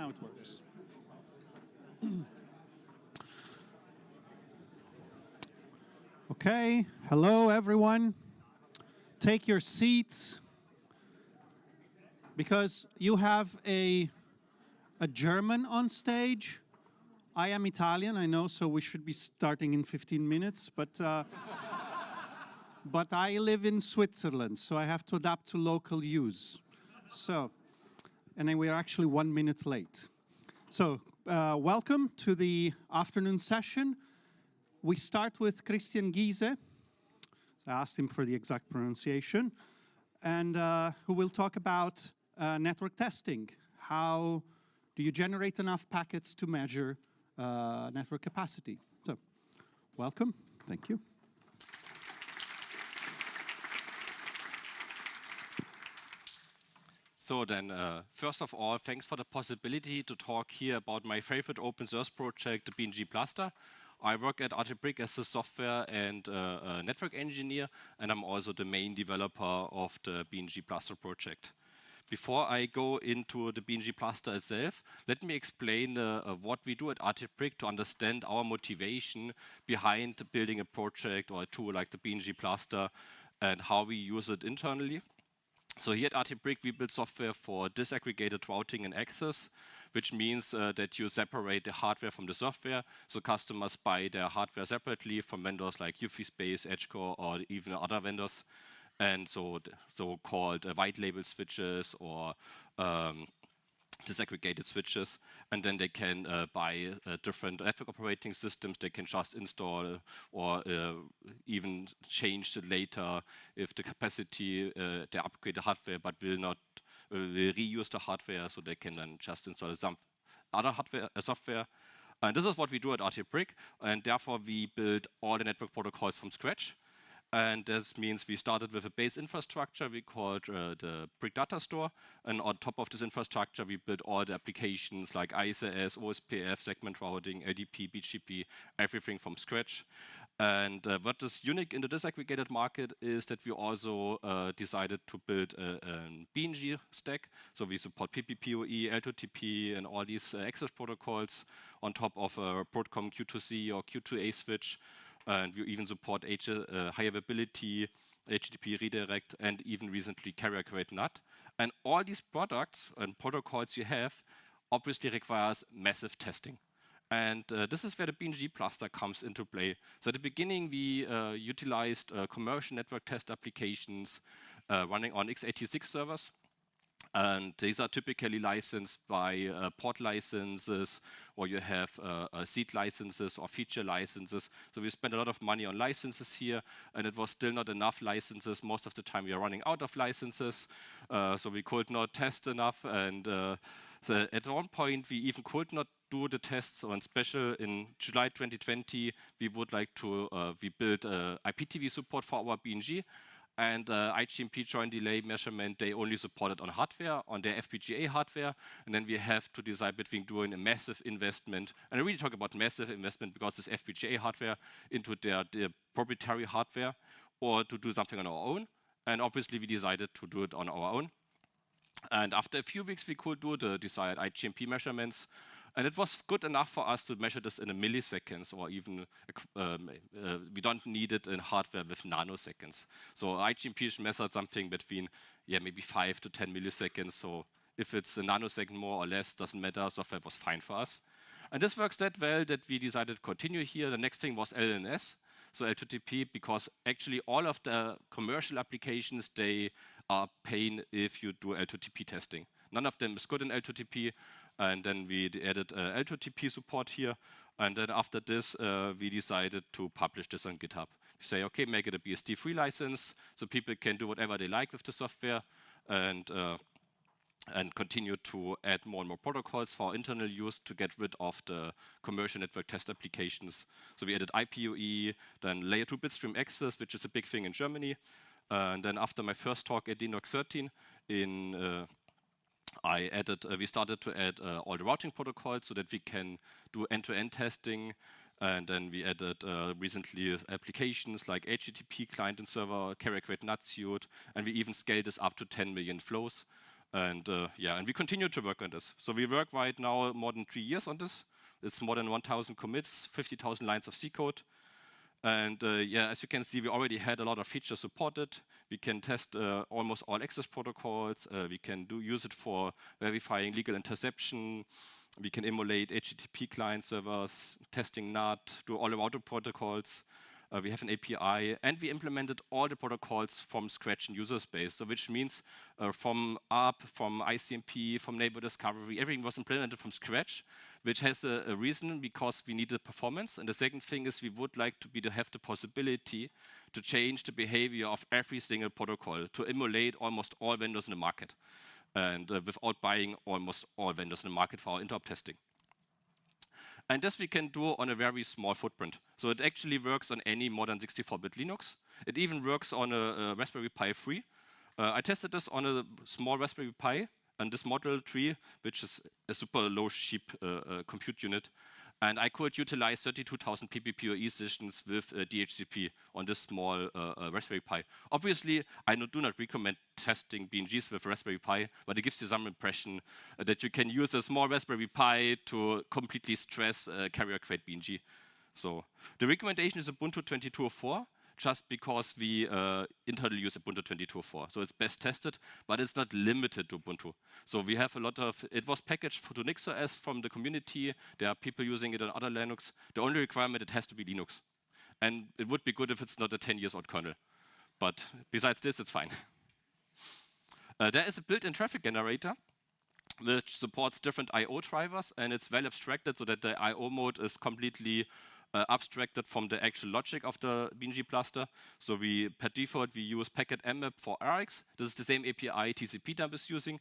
it works. Okay, hello everyone. Take your seats because you have a German on stage. I am Italian, I know, so we should be starting in 15 minutes, but but I live in Switzerland, so I have to adapt to local use. So, and then we're actually 1 minute late. So, welcome to the afternoon session. We start with Christian Giese. I asked him for the exact pronunciation, and who will talk about network testing. How do you generate enough packets to measure network capacity? So, welcome. Thank you. So then, first of all, thanks for the possibility to talk here about my favorite open source project, the BNG Cluster. I work at Artibrick as a software and network engineer, and I'm also the main developer of the BNG Cluster project. Before I go into the BNG Cluster itself, let me explain what we do at Artibrick to understand our motivation behind building a project or a tool like the BNG Cluster and how we use it internally. So here at Artibrick, we build software for disaggregated routing and access, which means that you separate the hardware from the software. So customers buy their hardware separately from vendors like UFI-Space, EdgeCore, or even other vendors. And so-called white label switches or disaggregated switches, and then they can buy different network operating systems. They can just install or even change it later if the capacity, they upgrade the hardware but will not reuse the hardware, so they can then just install some other hardware, software. And this is what we do at Artibrick, and therefore we build all the network protocols from scratch. And this means we started with a base infrastructure we called the Brick Data Store. And on top of this infrastructure, we built all the applications like ISAS, OSPF, segment routing, LDP, BGP, everything from scratch. And what is unique in the disaggregated market is that we also decided to build a BNG stack. So we support PPPoE, L2TP, and all these access protocols on top of a Broadcom Q2C or Q2A switch. And we even support high availability, HTTP redirect, and even recently carrier grade NAT. And all these products and protocols you have obviously requires massive testing. And this is where the BNG cluster comes into play. So at the beginning, we utilized commercial network test applications running on x86 servers. And these are typically licensed by port licenses, or you have seat licenses or feature licenses. So we spent a lot of money on licenses here, and it was still not enough licenses. Most of the time we are running out of licenses, so we could not test enough. And so at one point we even could not do the tests. So in special in July 2020, we would like to, we built IPTV support for our BNG. And IGMP joint delay measurement, they only support it on hardware, on their FPGA hardware. And then we have to decide between doing a massive investment. And I really talk about massive investment because it's FPGA hardware into their proprietary hardware, or to do something on our own. And obviously we decided to do it on our own. And after a few weeks, we could do the desired IGMP measurements. And it was good enough for us to measure this in a milliseconds, or even we don't need it in hardware with nanoseconds. So IGMP should measure something between maybe 5 to 10 milliseconds. So if it's a nanosecond more or less, doesn't matter. Software was fine for us. And this works that well that we decided to continue here. The next thing was LNS, so L2TP, because actually all of the commercial applications, they are pain if you do L2TP testing. None of them is good in L2TP. And then we added L2TP support here. And then after this, we decided to publish this on GitHub. We say, okay, make it a BSD-free license so people can do whatever they like with the software, and continue to add more and more protocols for internal use to get rid of the commercial network test applications. So we added IPoE, then layer 2 bitstream access, which is a big thing in Germany. And then after my first talk at DKNOG14 we started to add all the routing protocols so that we can do end-to-end testing. And then we added recently applications like HTTP client and server, carrier grade NAT suite, and we even scaled this up to 10 million flows. And yeah, and we continue to work on this. So we work right now more than 3 years on this. It's more than 1,000 commits, 50,000 lines of C code. And yeah, as you can see, we already had a lot of features supported. We can test almost all access protocols. We can use it for verifying legal interception. We can emulate HTTP client servers, testing NAT, do all the router protocols. We have an API, and we implemented all the protocols from scratch in user space, so which means from ARP, from ICMP, from neighbor discovery, everything was implemented from scratch, which has a reason, because we needed performance. And the second thing is we would like to have the possibility to change the behavior of every single protocol, to emulate almost all vendors in the market, and without buying almost all vendors in the market for our interop testing. And this we can do on a very small footprint. So it actually works on any modern 64-bit Linux. It even works on a Raspberry Pi 3. I tested this on a small Raspberry Pi, and this Model 3, which is a super low, cheap compute unit. And I could utilize 32,000 PPPoE sessions with DHCP on this small Raspberry Pi. Obviously, I do not recommend testing BNGs with Raspberry Pi, but it gives you some impression that you can use a small Raspberry Pi to completely stress carrier-grade BNG. So the recommendation is Ubuntu 22.04, just because we internally use Ubuntu 22.04. So it's best tested, but it's not limited to Ubuntu. So we have a lot of, it was packaged to NixOS from the community. There are people using it on other Linux. The only requirement, it has to be Linux. And it would be good if it's not a 10 years old kernel. But besides this, it's fine. There is a built-in traffic generator which supports different I/O drivers, and it's well abstracted so that the I/O mode is completely abstracted from the actual logic of the BNG cluster. So per default, we use packet mmap for RX. This is the same API TCP dump is using,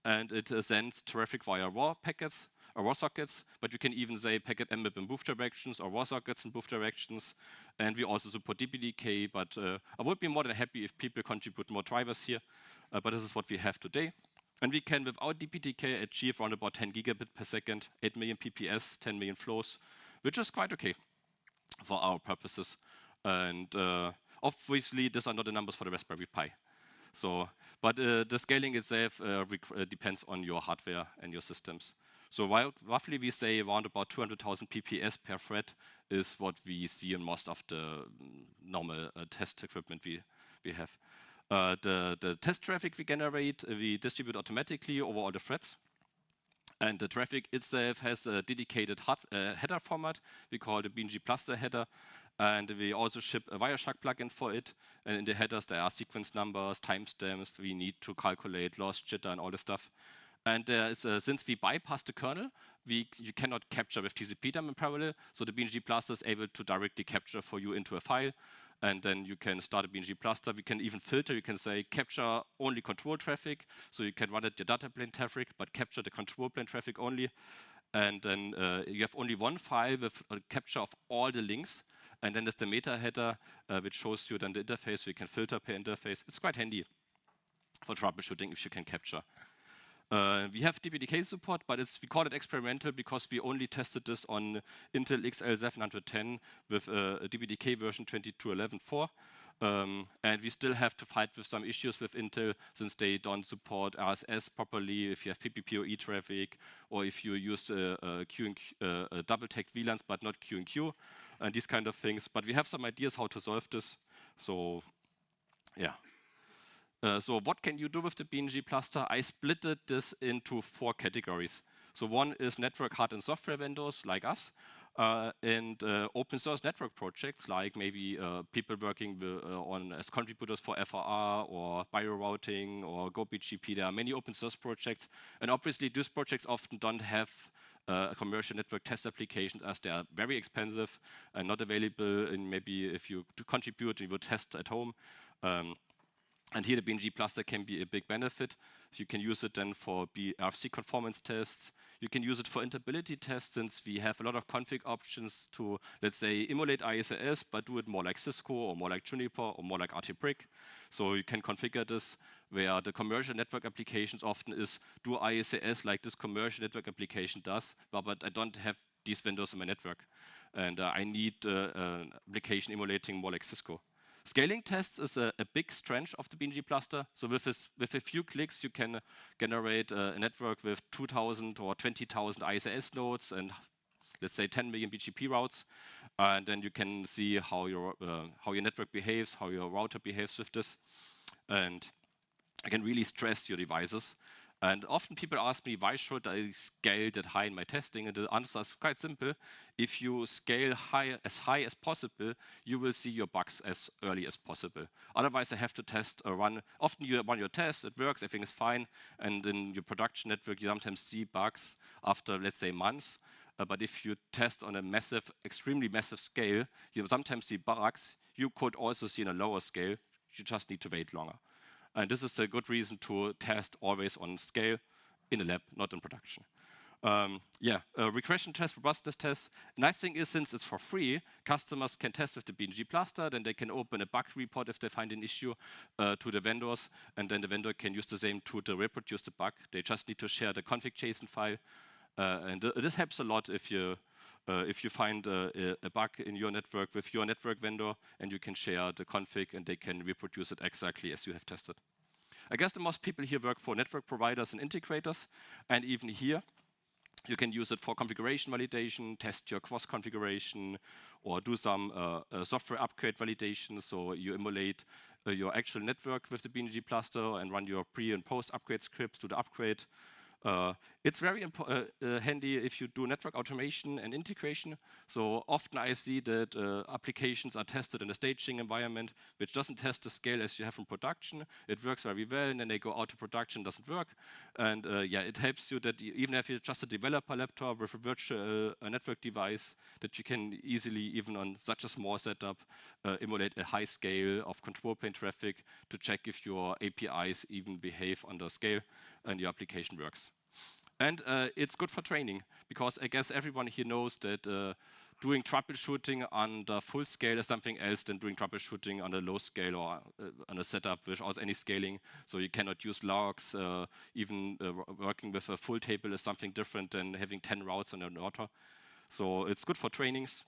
and it sends traffic via raw packets or raw sockets, but you can even say packet mmap in both directions or raw sockets in both directions. And we also support DPDK, but I would be more than happy if people contribute more drivers here, but this is what we have today. And we can, without DPDK, achieve around about 10 gigabit per second, 8 million PPS, 10 million flows, which is quite okay for our purposes. And obviously, these are not the numbers for the Raspberry Pi. So, but the scaling itself depends on your hardware and your systems. So roughly we say around about 200,000 PPS per thread is what we see in most of the normal test equipment we have. The test traffic we generate, we distribute automatically over all the threads. And the traffic itself has a dedicated header format. We call the BNG cluster header. And we also ship a Wireshark plugin for it. And in the headers, there are sequence numbers, timestamps. We need to calculate loss, jitter, and all this stuff. And since we bypass the kernel, you cannot capture with TCP dump in parallel. So the BNG cluster is able to directly capture for you into a file. And then you can start a BNG cluster. We can even filter. You can say capture only control traffic. So you can run it your data plane traffic, but capture the control plane traffic only. And then you have only one file with a capture of all the links. And then there's the meta header, which shows you then the interface. So you can filter per interface. It's quite handy for troubleshooting if you can capture. We have DPDK support, but we call it experimental because we only tested this on Intel XL710 with a DPDK version 22.11.4. And we still have to fight with some issues with Intel since they don't support RSS properly if you have PPPoE traffic, or if you use double-tagged VLANs but not Q&Q, and these kind of things. But we have some ideas how to solve this. So, yeah. So what can you do with the BNG cluster? I split this into 4 categories. So one is network hard and software vendors like us, and open source network projects like maybe people working as contributors for FRR or biorouting or GoBGP. There are many open source projects, and obviously these projects often don't have a commercial network test applications as they are very expensive and not available. And maybe if you contribute, you would test at home. And here the BNG cluster can be a big benefit. So you can use it then for RFC conformance tests. You can use it for interability tests since we have a lot of config options to, let's say, emulate ISAS, but do it more like Cisco or more like Juniper or more like RT-Brick. So you can configure this where the commercial network applications often is do ISAS like this commercial network application does, but I don't have these vendors in my network. And I need an application emulating more like Cisco. Scaling tests is a big strength of the BNG cluster. So with a few clicks, you can generate a network with 2,000 or 20,000 ISAS nodes and let's say 10 million BGP routes. And then you can see how your network behaves, how your router behaves with this. And I can really stress your devices. And often people ask me, why should I scale that high in my testing? And the answer is quite simple. If you scale high as possible, you will see your bugs as early as possible. Otherwise, I have to test a run. Often you run your test, it works, everything is fine. And in your production network, you sometimes see bugs after, let's say, months. But if you test on a massive, extremely massive scale, you sometimes see bugs. You could also see on a lower scale. You just need to wait longer. And this is a good reason to test always on scale in the lab, not in production. Regression test, robustness test. Nice thing is, since it's for free, customers can test with the BNG cluster, then they can open a bug report if they find an issue to the vendors, and then the vendor can use the same tool to reproduce the bug. They just need to share the config JSON file. And this helps a lot if you find a bug in your network with your network vendor, and you can share the config and they can reproduce it exactly as you have tested. I guess the most people here work for network providers and integrators, and even here you can use it for configuration validation, test your cross configuration, or do some software upgrade validation. So you emulate your actual network with the BNG cluster and run your pre and post upgrade scripts to the upgrade. It's very handy if you do network automation and integration. So often I see that applications are tested in a staging environment, which doesn't test the scale as you have in production. It works very well, and then they go out to production, doesn't work. And it helps you that even if you're just a developer laptop with a virtual network device, that you can easily, even on such a small setup, emulate a high scale of control plane traffic to check if your APIs even behave on the scale and your application works. And it's good for training, because I guess everyone here knows that doing troubleshooting on the full scale is something else than doing troubleshooting on a low scale or on a setup without any scaling. So you cannot use logs. Even working with a full table is something different than having 10 routes on an router. So it's good for trainings.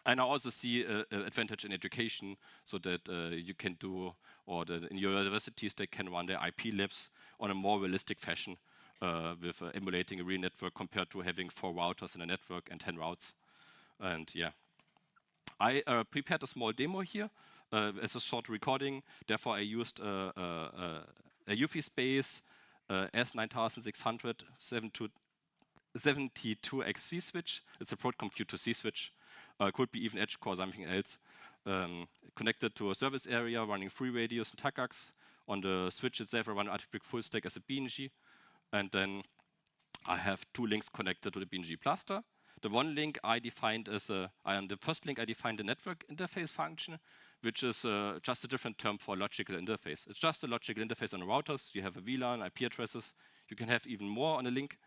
And I also see an advantage in education, so that you can do, or in your universities they can run their IP labs on a more realistic fashion with emulating a real network compared to having 4 routers in a network and 10 routes. And I prepared a small demo here as a short recording. Therefore, I used a UFI space S9600 72XC switch. It's a Broadcom Q2C switch. Could be even edge core, something else. Connected to a service area running free radios and TACACs. On the switch itself, I run RPKI full stack as a BNG. And then I have 2 links connected to the BNG cluster. The one link I defined as on the first link I defined the network interface function, which is just a different term for logical interface. It's just a logical interface on the routers. You have a VLAN, IP addresses. You can have even more on a link.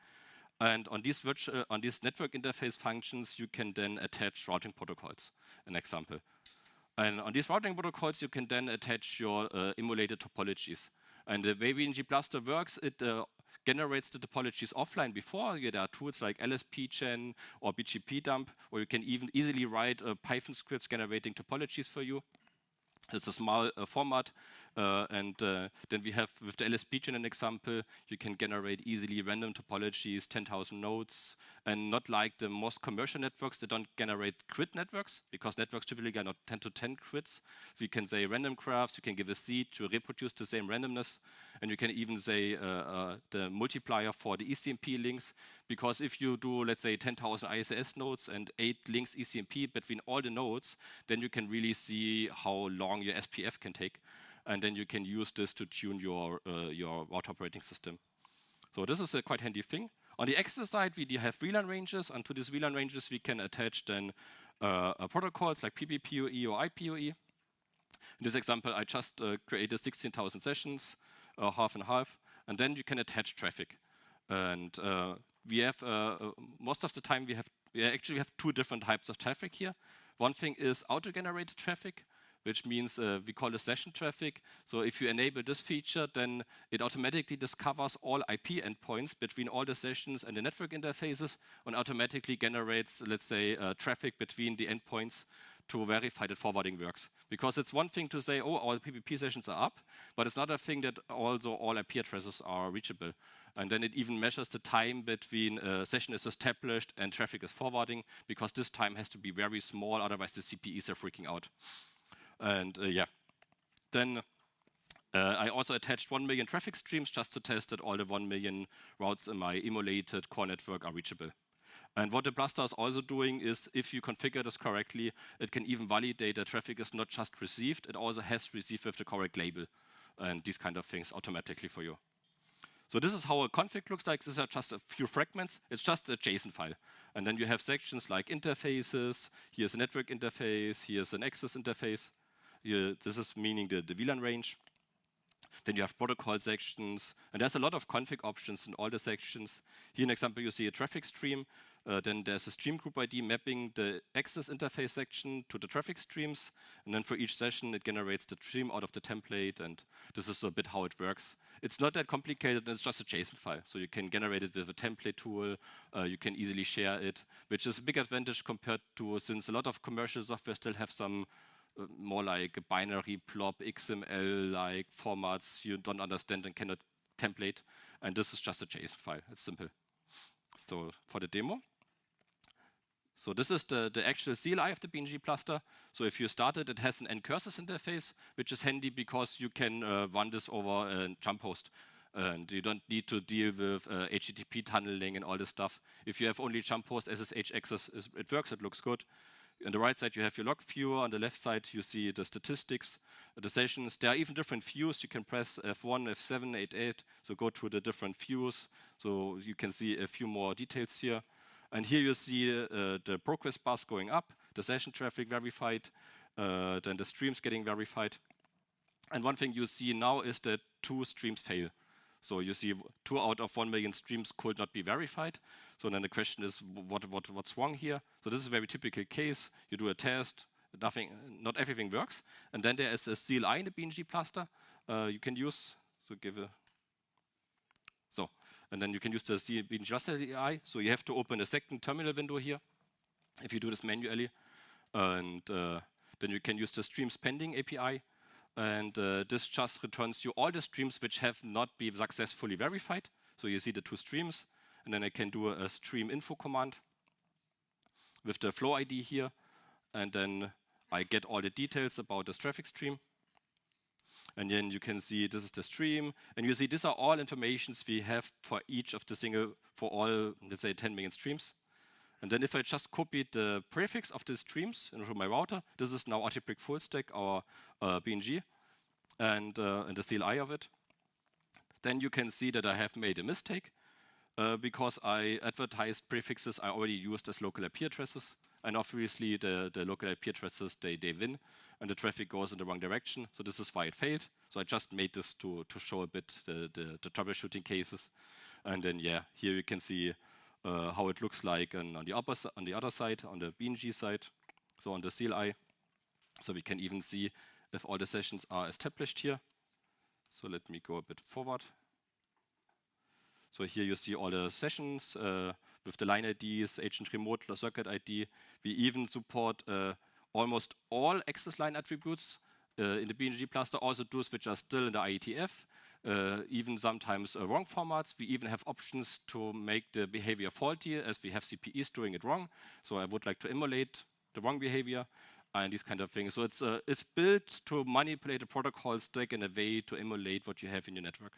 And on these network interface functions, you can then attach routing protocols, an example. And on these routing protocols, you can then attach your emulated topologies. And the way BNG cluster works, it generates the topologies offline before. There are tools like LSPgen or BGP dump, or you can even easily write Python scripts generating topologies for you. It's a small format, and then we have, with the LSPgen an example, you can generate easily random topologies, 10,000 nodes, and not like the most commercial networks that don't generate grid networks, because networks typically are not 10 to 10 grids. We can say random graphs, you can give a seed to reproduce the same randomness, and you can even say the multiplier for the ECMP links, because if you do, let's say, 10,000 ISAS nodes and 8 links ECMP between all the nodes, then you can really see how long your SPF can take, and then you can use this to tune your router operating system. So this is a quite handy thing. On the access side, we have VLAN ranges, and to these VLAN ranges we can attach then protocols like PPPoE or IPoE. In this example, I just created 16,000 sessions, half and half, and then you can attach traffic. And we have, most of the time, we actually have 2 different types of traffic here. One thing is auto-generated traffic, which means we call it session traffic. So if you enable this feature, then it automatically discovers all IP endpoints between all the sessions and the network interfaces, and automatically generates, let's say, traffic between the endpoints to verify that forwarding works. Because it's one thing to say, oh, all PPP sessions are up, but it's not a thing that also all IP addresses are reachable. And then it even measures the time between a session is established and traffic is forwarding, because this time has to be very small, otherwise the CPEs are freaking out. And yeah, then I also attached 1 million traffic streams just to test that all the 1 million routes in my emulated core network are reachable. And what the Blaster is also doing is, if you configure this correctly, it can even validate that traffic is not just received, it also has received with the correct label and these kind of things automatically for you. So this is how a config looks like. These are just a few fragments. It's just a JSON file. And then you have sections like interfaces. Here's a network interface. Here's an access interface. Here, this is meaning the VLAN range. Then you have protocol sections. And there's a lot of config options in all the sections. Here, an example, you see a traffic stream. Then there's a stream group ID mapping the access interface section to the traffic streams. And then for each session, it generates the stream out of the template. And this is a bit how it works. It's not that complicated, and it's just a JSON file. So you can generate it with a template tool. You can easily share it, which is a big advantage compared to, since a lot of commercial software still have some more like binary blob XML-like formats you don't understand and cannot template. And this is just a JSON file. It's simple. So for the demo. So this is the actual CLI of the BNG cluster. So if you start it, it has an N-curses interface, which is handy because you can run this over a jump host. And you don't need to deal with HTTP tunneling and all this stuff. If you have only jump host SSH access, it works, it looks good. On the right side, you have your log viewer. On the left side, you see the statistics, the sessions. There are even different views. You can press F1, F7, F8, so go through the different views. So you can see a few more details here. And here you see the progress bars going up, the session traffic verified, then the streams getting verified. And one thing you see now is that 2 streams fail. So you see 2 out of 1 million streams could not be verified. So then the question is, what's wrong here? So this is a very typical case. You do a test, not everything works. And then there is a CLI in the BNG cluster you can use. And then you can use the BNG cluster CLI. So you have to open a second terminal window here if you do this manually. And then you can use the streams pending API. And this just returns you all the streams which have not been successfully verified. So you see the 2 streams. And then I can do a stream info command with the flow ID here. And then I get all the details about this traffic stream. And then you can see this is the stream. And you see these are all informations we have for each of the for all, let's say, 10 million streams. And then if I just copy the prefix of the streams into my router, this is now RTPRIC full stack, our BNG, and the CLI of it. Then you can see that I have made a mistake because I advertised prefixes I already used as local IP addresses. And obviously the local IP addresses, they win, and the traffic goes in the wrong direction. So this is why it failed. So I just made this to show a bit the troubleshooting cases. And then, yeah, here you can see how it looks like on the other side, on the BNG side, so on the CLI. So we can even see if all the sessions are established here. So let me go a bit forward. So here you see all the sessions with the line IDs, agent remote, circuit ID. We even support almost all access line attributes in the BNG cluster, also those which are still in the IETF, even sometimes wrong formats. We even have options to make the behavior faulty, as we have CPEs doing it wrong. So I would like to emulate the wrong behavior and these kind of things. So it's built to manipulate the protocol stack in a way to emulate what you have in your network.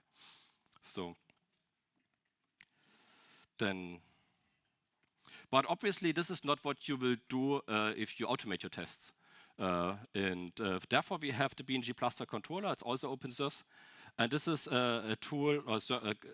So then, but obviously this is not what you will do if you automate your tests. Therefore we have the BNG cluster controller. It's also open source. And this is a tool or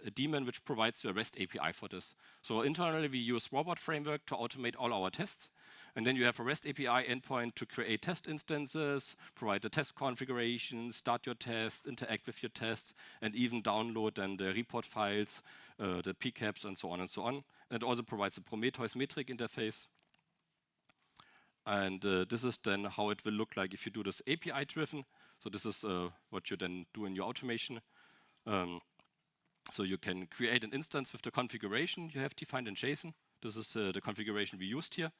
a daemon which provides you a REST API for this. So internally we use Robot Framework to automate all our tests. And then you have a REST API endpoint to create test instances, provide the test configuration, start your tests, interact with your tests, and even download then the report files, the PCAPs, and so on and so on. And it also provides a Prometheus metric interface. And this is then how it will look like if you do this API driven. So this is what you then do in your automation. So you can create an instance with the configuration you have defined in JSON. This is the configuration we used here.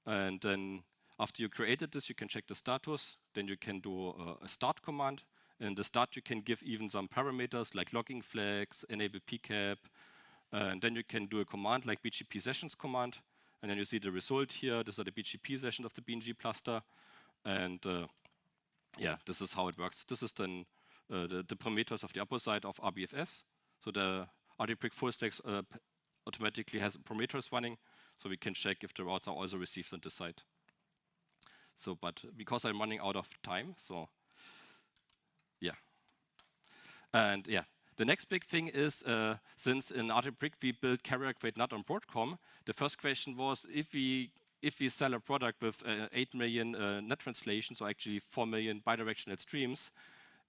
And then After you created this, you can check the status. Then you can do a start command. In the start, you can give even some parameters like logging flags, enable PCAP. And then you can do a command like BGP sessions command. And then you see the result here. These are the BGP sessions of the BNG cluster. And yeah, this is how it works. This is then the parameters of the upper side of RBFS. So the RDPRIC full stacks automatically has parameters running. So we can check if the routes are also received on this side. So, but because I'm running out of time, so yeah. And yeah, the next big thing is, since in RTPRIC we built carrier grade NAT on Broadcom, the first question was if we sell a product with 8 million NAT translations, or actually 4 million bidirectional streams,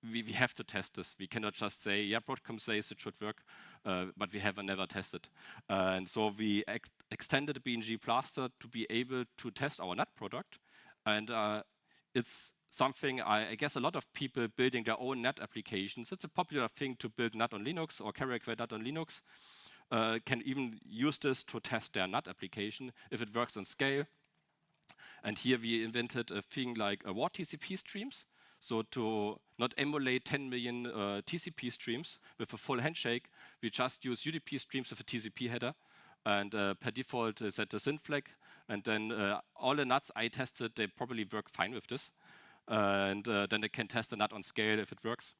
we have to test this. We cannot just say, yeah, Broadcom says it should work, but we have never tested. And so we extended the BNG Plaster to be able to test our NAT product. And it's something I guess a lot of people building their own NAT applications. It's a popular thing to build NAT on Linux or carrier grade NAT on Linux. Can even use this to test their NAT application if it works on scale. And here we invented a thing like WAR TCP streams. So to not emulate 10 million TCP streams with a full handshake, we just use UDP streams with a TCP header. And per default set the SYN flag. And then all the NATs I tested, they probably work fine with this. And then they can test the NAT on scale if it works.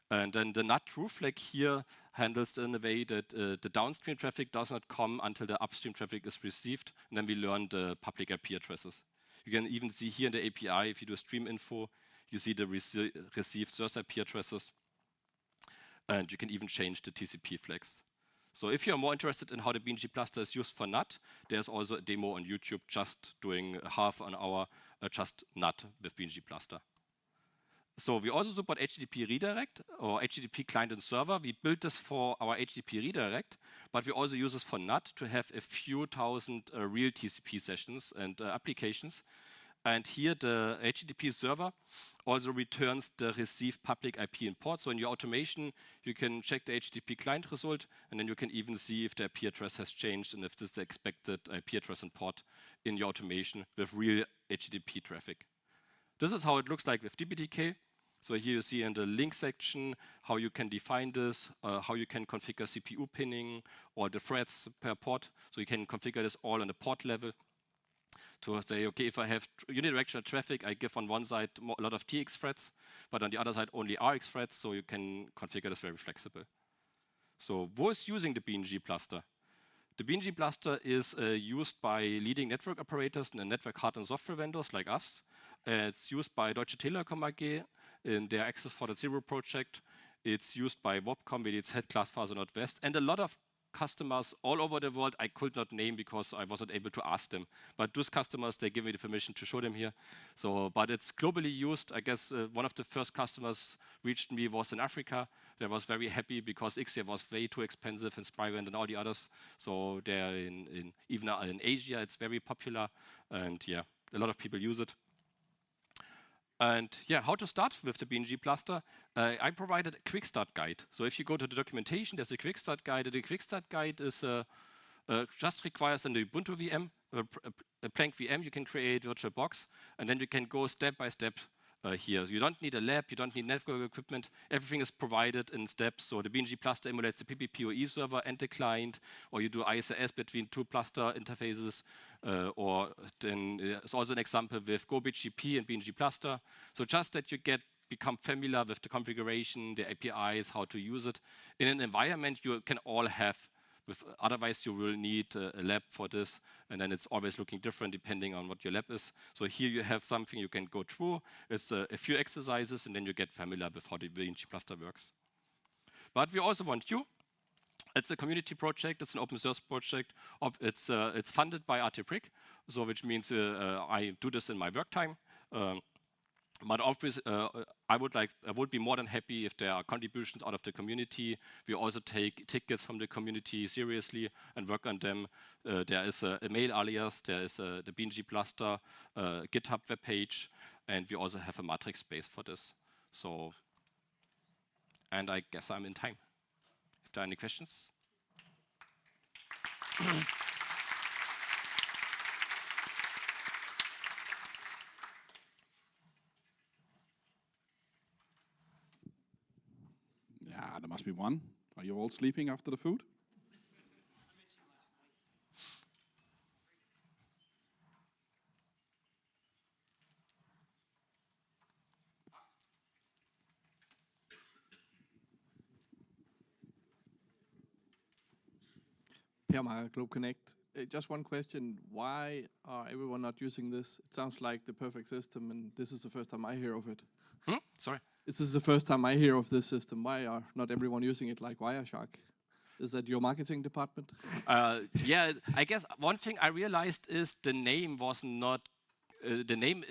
And then the NAT true flag here handles in a way that the downstream traffic does not come until the upstream traffic is received. And then we learn the public IP addresses. You can even see here in the API, if you do stream info, you see the received source IP addresses. And you can even change the TCP flags. So if you're more interested in how the BNG cluster is used for NAT, there's also a demo on YouTube just doing half an hour just NAT with BNG cluster. So we also support HTTP redirect or HTTP client and server. We built this for our HTTP redirect, but we also use this for NAT to have a few thousand real TCP sessions and applications. And here the HTTP server also returns the received public IP in port. So in your automation, you can check the HTTP client result, and then you can even see if the IP address has changed and if this is the expected IP address and port in your automation with real HTTP traffic. This is how it looks like with DBTK. So here you see in the link section how you can define this, how you can configure CPU pinning or the threads per port. So you can configure this all on the port level. To say, okay, if I have unidirectional traffic, I give on one side a lot of TX threads, but on the other side only RX threads, so you can configure this very flexible. So who is using the BNG cluster? The BNG cluster is used by leading network operators and network hardware and software vendors like us. It's used by Deutsche Telekom AG in their Access 4.0 project. It's used by WOPCOM with its head Glasfaser Nordwest, and a lot of customers all over the world I could not name because I wasn't able to ask them. But those customers, they give me the permission to show them here. So, but it's globally used. I guess one of the first customers reached me was in Africa. They was very happy because XDR was way too expensive and Spyware and all the others. So they're even in Asia, it's very popular. And yeah, a lot of people use it. And yeah, how to start with the BNG cluster? I provided a quick start guide. So if you go to the documentation, there's a quick start guide. The quick start guide is just requires an Ubuntu VM, a Planck VM. You can create VirtualBox, and then you can go step by step here. You don't need a lab, you don't need network equipment. Everything is provided in steps. So the BNG cluster emulates the PPPoE server and the client, or you do ISS between two cluster interfaces, or then there's also an example with GoBGP and BNG cluster. So just that you become familiar with the configuration, the APIs, how to use it. In an environment you can all have. Otherwise, you will need a lab for this, and then it's always looking different depending on what your lab is. So here you have something you can go through. It's a few exercises, and then you get familiar with how the BNG cluster works. But we also want you. It's a community project. It's an open source project. It's funded by RTPRIC, so which means I do this in my work time. But obviously, I would be more than happy if there are contributions out of the community. We also take tickets from the community seriously and work on them. There is a mail alias, there is the BNG cluster, GitHub webpage, and we also have a matrix space for this. So, and I guess I'm in time. If there are any questions. There must be one. Are you all sleeping after the food? Per Meyer, Globe Connect. Just one question. Why are everyone not using this? It sounds like the perfect system, and this is the first time I hear of it. Sorry? This is the first time I hear of this system. Why are not everyone using it like Wireshark? Is that your marketing department? Yeah, I guess one thing I realized is the name was not, the name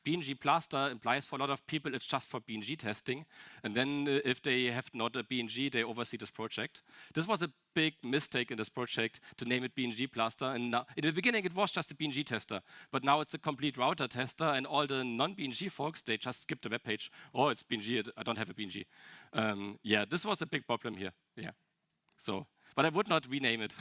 BNG Plaster implies for a lot of people it's just for BNG testing. And then if they have not a BNG, they oversee this project. This was a big mistake in this project to name it BNG Plaster. And now, in the beginning, it was just a BNG tester. But now it's a complete router tester. And all the non-BNG folks, they just skip the web page. Oh, it's BNG. I don't have a BNG. Yeah, this was a big problem here. Yeah. So, but I would not rename it.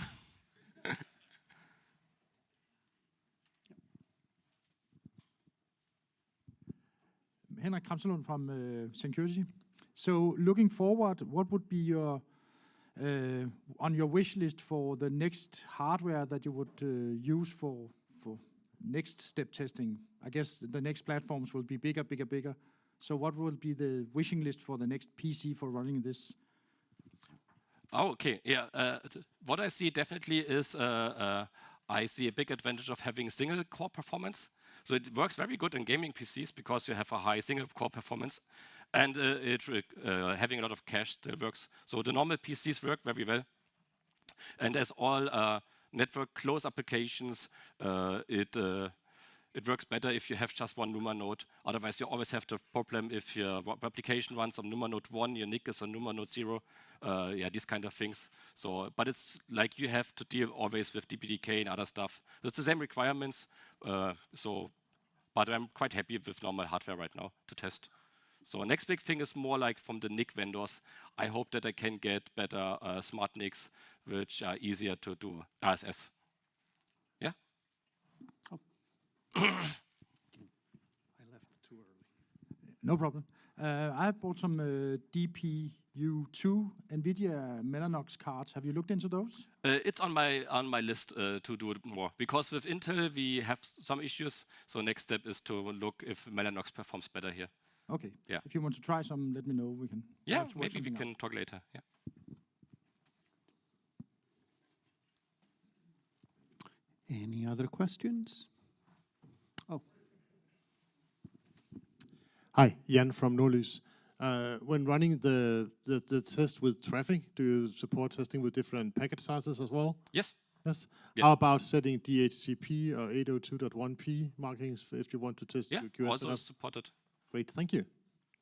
Henrik Kramselund from Security. So looking forward, what would be your on your wish list for the next hardware that you would use for next step testing? I guess the next platforms will be bigger. So what will be the wishing list for the next PC for running this? Oh, okay. Yeah. What I see definitely is I see a big advantage of having single core performance. So it works very good in gaming PCs because you have a high single core performance, and having a lot of cache still works. So the normal PCs work very well. And as all network close applications, it works better if you have just one NUMA node. Otherwise, you always have the problem if your application runs on NUMA node 1, your NIC is on NUMA node 0. Yeah, these kind of things. So, but it's like you have to deal always with DPDK and other stuff. It's the same requirements. But I'm quite happy with normal hardware right now to test. So next big thing is more like from the NIC vendors. I hope that I can get better smart NICs, which are easier to do RSS. Yeah? Oh. I left too early. No problem. I bought some DPU2 NVIDIA Mellanox cards. Have you looked into those? It's on my list to do it more. Because with Intel, we have some issues. So next step is to look if Mellanox performs better here. Okay. Yeah. If you want to try some, let me know. We can. Yeah, maybe we can talk later. Yeah. Any other questions? Oh. Hi, Jan from Nordlys. When running the test with traffic, do you support testing with different packet sizes as well? Yes. Yes. Yeah. How about setting DHCP or 802.1p markings if you want to test? Yeah, QoS also setup? supported. Great, thank you.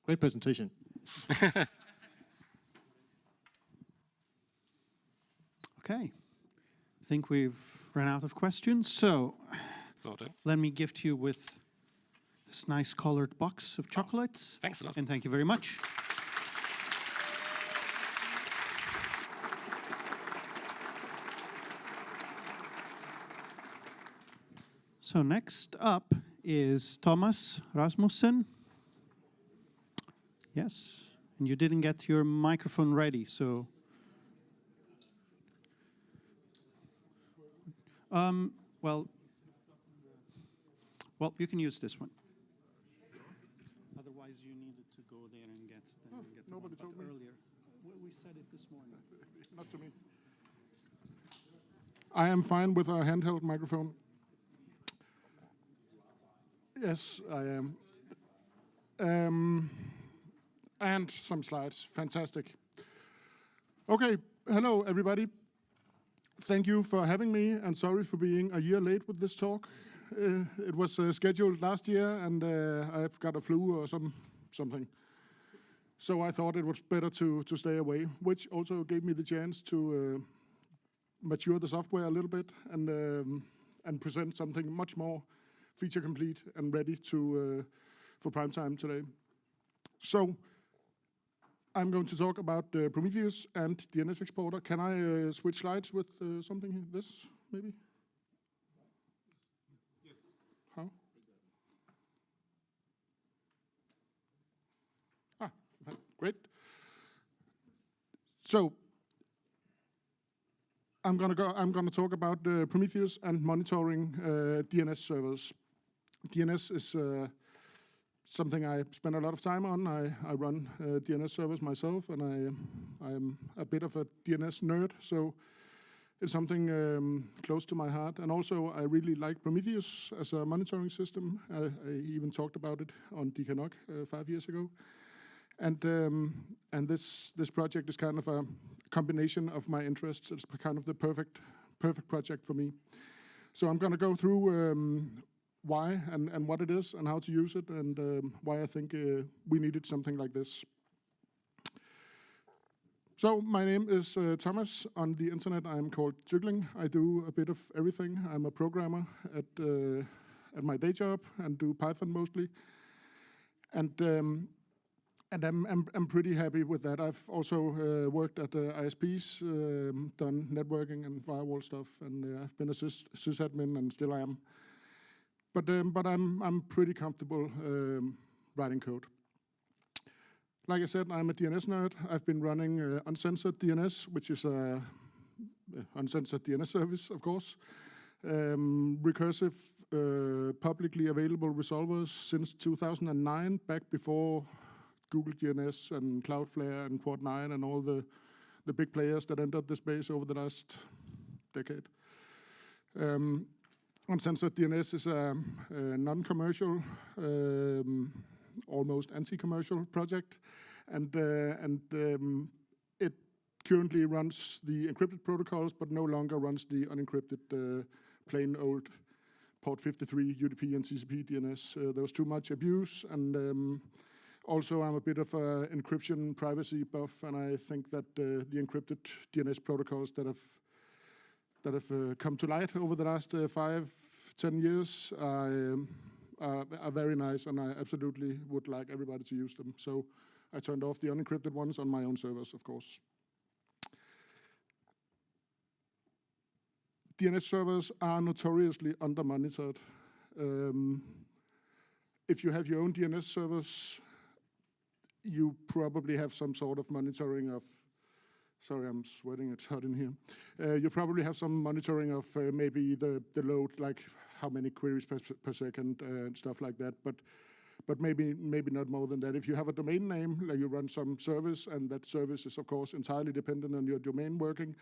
Great presentation. Okay. I think we've run out of questions. So let me gift you with this nice colored box of chocolates. Thanks a lot. And thank you very much. So next up is Thomas Rasmussen. Yes, and you didn't get your microphone ready, so. Well, you can use this one. Otherwise, you needed to go there and get Nobody told me earlier. We said it this morning. Not to me. I am fine with a handheld microphone. Yes, I am. And some slides. Fantastic. Okay, hello everybody. Thank you for having me, and sorry for being a year late with this talk. It was scheduled last year, and I've got a flu or something. So I thought it was better to stay away, which also gave me the chance to mature the software a little bit and present something much more feature complete and ready for prime time today. So I'm going to talk about Prometheus and DNS exporter. Can I switch slides with something here? This, maybe? Yes. How? Ah, great. So I'm gonna talk about Prometheus and monitoring DNS servers. DNS is something I spend a lot of time on. I run DNS servers myself, and I'm a bit of a DNS nerd, so it's something close to my heart. And also, I really like Prometheus as a monitoring system. I even talked about it on DKNOG 5 years ago. And this project is kind of a combination of my interests. It's kind of the perfect project for me. So I'm going to go through why and what it is and how to use it, and why I think we needed something like this. So my name is Thomas. On the internet, I'm called Tygling. I do a bit of everything. I'm a programmer at my day job and do Python mostly. And I'm pretty happy with that. I've also worked at ISPs, done networking and firewall stuff, and I've been a sysadmin and still am. But I'm pretty comfortable writing code. Like I said, I'm a DNS nerd. I've been running uncensored DNS, which is a uncensored DNS service, of course. Recursive, publicly available resolvers since 2009, back before Google DNS and Cloudflare and Port9 and all the big players that entered the space over the last decade. Uncensored DNS is a non-commercial, almost anti-commercial project, and it currently runs the encrypted protocols, but no longer runs the unencrypted, plain old port 53 UDP and TCP DNS. There was too much abuse, and also I'm a bit of an encryption privacy buff, and I think that the encrypted DNS protocols that have come to light over the last 5-10 years are very nice, and I absolutely would like everybody to use them. So I turned off the unencrypted ones on my own servers, of course. DNS servers are notoriously under-monitored. If you have your own DNS servers, you probably have some sort of monitoring of, sorry, I'm sweating, it's hot in here. You probably have some monitoring of maybe the load, like how many queries per second and stuff like that, but maybe not more than that. If you have a domain name, like you run some service, and that service is of course entirely dependent on your domain working,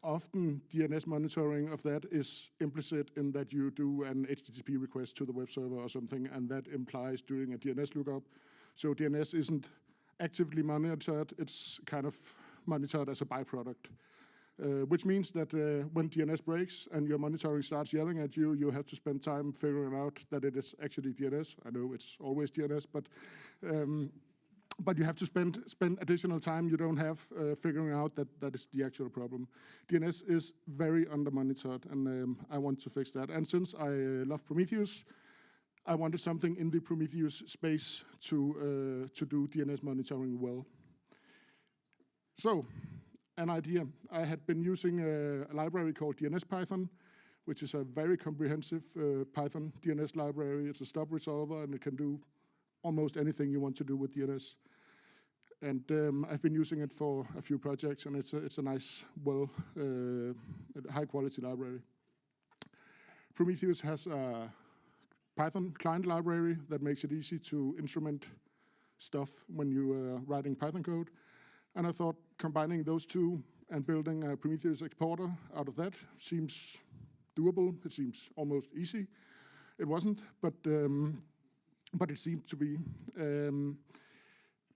often DNS monitoring of that is implicit in that you do an HTTP request to the web server or something, and that implies doing a DNS lookup. So DNS isn't actively monitored, it's kind of monitored as a byproduct, which means that when DNS breaks and your monitoring starts yelling at you, you have to spend time figuring out that it is actually DNS. I know it's always DNS, but you have to spend additional time you don't have figuring out that is the actual problem. DNS is very under-monitored, and I want to fix that. And since I love Prometheus, I wanted something in the Prometheus space to do DNS monitoring well. So, an idea. I had been using a library called DNS-Python, which is a very comprehensive Python DNS library. It's a stub resolver, and it can do almost anything you want to do with DNS. And I've been using it for a few projects, and it's a nice, well, high-quality library. Prometheus has a Python client library that makes it easy to instrument stuff when you are writing Python code. And I thought combining those two and building a Prometheus exporter out of that seems doable. It seems almost easy. It wasn't, but it seemed to be.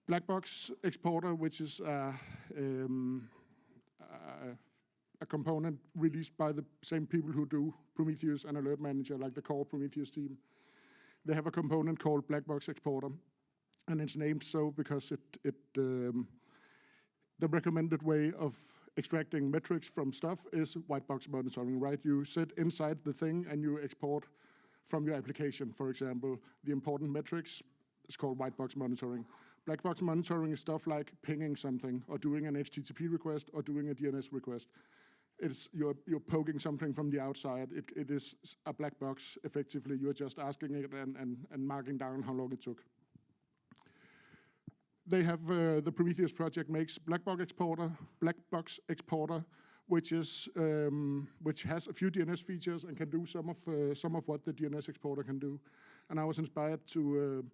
Black box exporter, which is a component released by the same people who do Prometheus and Alert Manager, like the core Prometheus team. They have a component called Black Box Exporter, and it's named so because the recommended way of extracting metrics from stuff is white box monitoring, right? You sit inside the thing and you export from your application, for example, the important metrics. It's called white box monitoring. Black box monitoring is stuff like pinging something, or doing an HTTP request, or doing a DNS request. It's you're poking something from the outside. It is a black box, effectively. You're just asking it and marking down how long it took. They have the Prometheus project makes black box exporter, which has a few DNS features and can do some of what the DNS exporter can do. And I was inspired to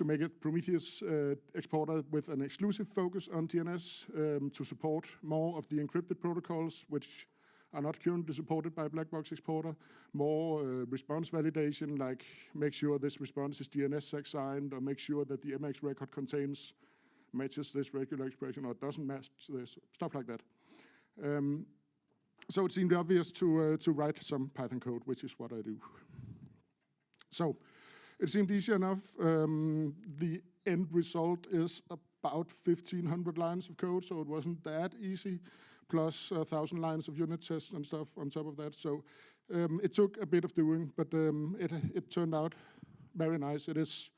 make it Prometheus exporter with an exclusive focus on DNS to support more of the encrypted protocols, which are not currently supported by black box exporter, more response validation, like make sure this response is DNSSEC signed, or make sure that the MX record matches this regular expression, or doesn't match this, stuff like that. So it seemed obvious to write some Python code, which is what I do. So it seemed easy enough. The end result is about 1,500 lines of code, so it wasn't that easy, plus 1,000 lines of unit tests and stuff on top of that. So it took a bit of doing, but it turned out very nice. It is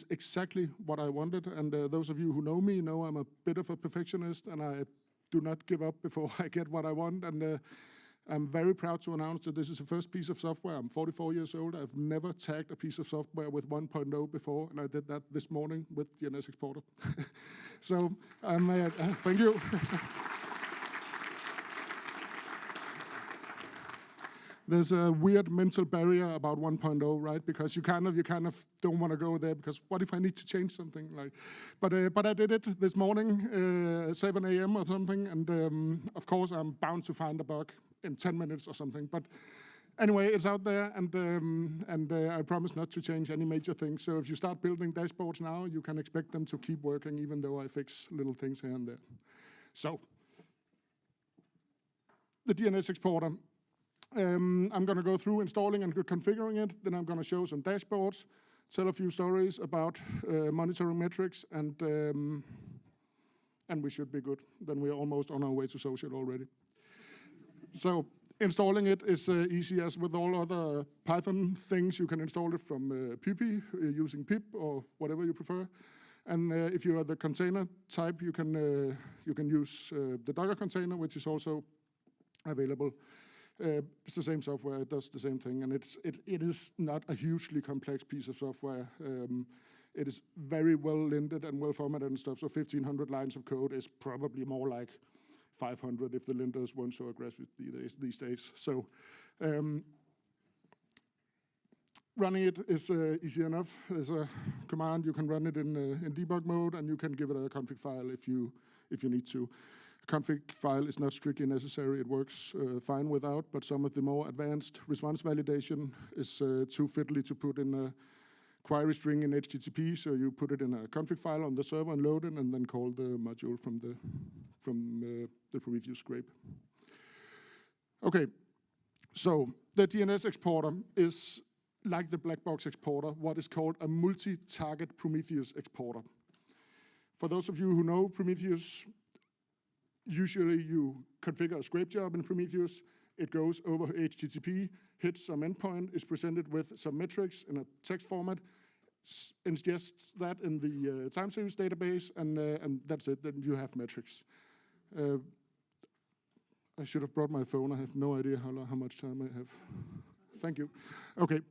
exactly what I wanted, and those of you who know me know I'm a bit of a perfectionist, and I do not give up before I get what I want. And I'm very proud to announce that this is the first piece of software. I'm 44 years old. I've never tagged a piece of software with 1.0 before, and I did that this morning with DNS Exporter. So thank you. There's a weird mental barrier about 1.0, right? Because you kind of don't want to go there, because what if I need to change something? But I did it this morning, 7 a.m. or something, and of course I'm bound to find a bug in 10 minutes or something. But anyway, it's out there, and I promise not to change any major things. So if you start building dashboards now, you can expect them to keep working, even though I fix little things here and there. So the DNS exporter. I'm going to go through installing and configuring it. Then I'm going to show some dashboards, tell a few stories about monitoring metrics, and we should be good. Then we're almost on our way to social already. So installing it is easy as with all other Python things. You can install it from pp using pip or whatever you prefer. And if you are the container type, you can use the Docker container, which is also available. It's the same software, it does the same thing, and it is not a hugely complex piece of software. It is very well linted and well formatted and stuff, so 1,500 lines of code is probably more like 500 if the linters weren't so aggressive these days. So running it is easy enough. There's a command, you can run it in debug mode, and you can give it a config file if you need to. Config file is not strictly necessary. It works fine without, but some of the more advanced response validation is too fiddly to put in a query string in HTTP, so you put it in a config file on the server and load it, and then call the module from the Prometheus scrape. Okay, so the DNS exporter is, like the black box exporter, what is called a multi-target Prometheus exporter. For those of you who know Prometheus, usually you configure a scrape job in Prometheus, it goes over HTTP, hits some endpoint, is presented with some metrics in a text format, ingests that in the time series database, and that's it, then you have metrics. I should have brought my phone, I have no idea how much time I have. Thank you. Okay.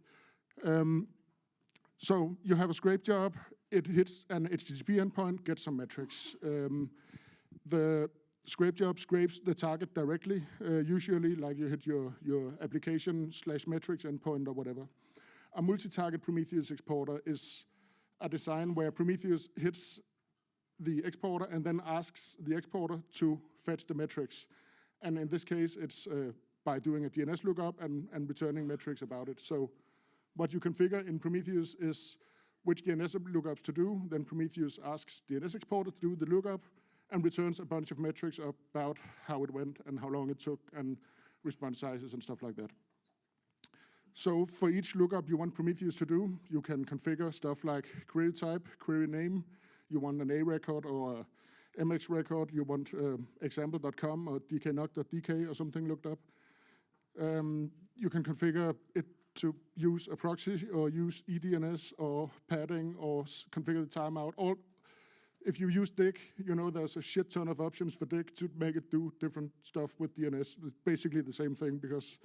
So you have a scrape job, it hits an HTTP endpoint, gets some metrics. The scrape job scrapes the target directly, usually like you hit your application/metrics endpoint or whatever. A multi-target Prometheus exporter is a design where Prometheus hits the exporter and then asks the exporter to fetch the metrics. And in this case, it's by doing a DNS lookup and returning metrics about it. So what you configure in Prometheus is which DNS lookups to do. Then Prometheus asks DNS exporter to do the lookup, and returns a bunch of metrics about how it went and how long it took and response sizes and stuff like that. So for each lookup you want Prometheus to do, you can configure stuff like query type, query name, you want an A record or a MX record, you want example.com or DKNOG14 or something looked up. You can configure it to use a proxy or use eDNS or padding or configure the timeout. Or if you use DIG, you know there's a shit ton of options for DIG to make it do different stuff with DNS. It's basically the same thing, because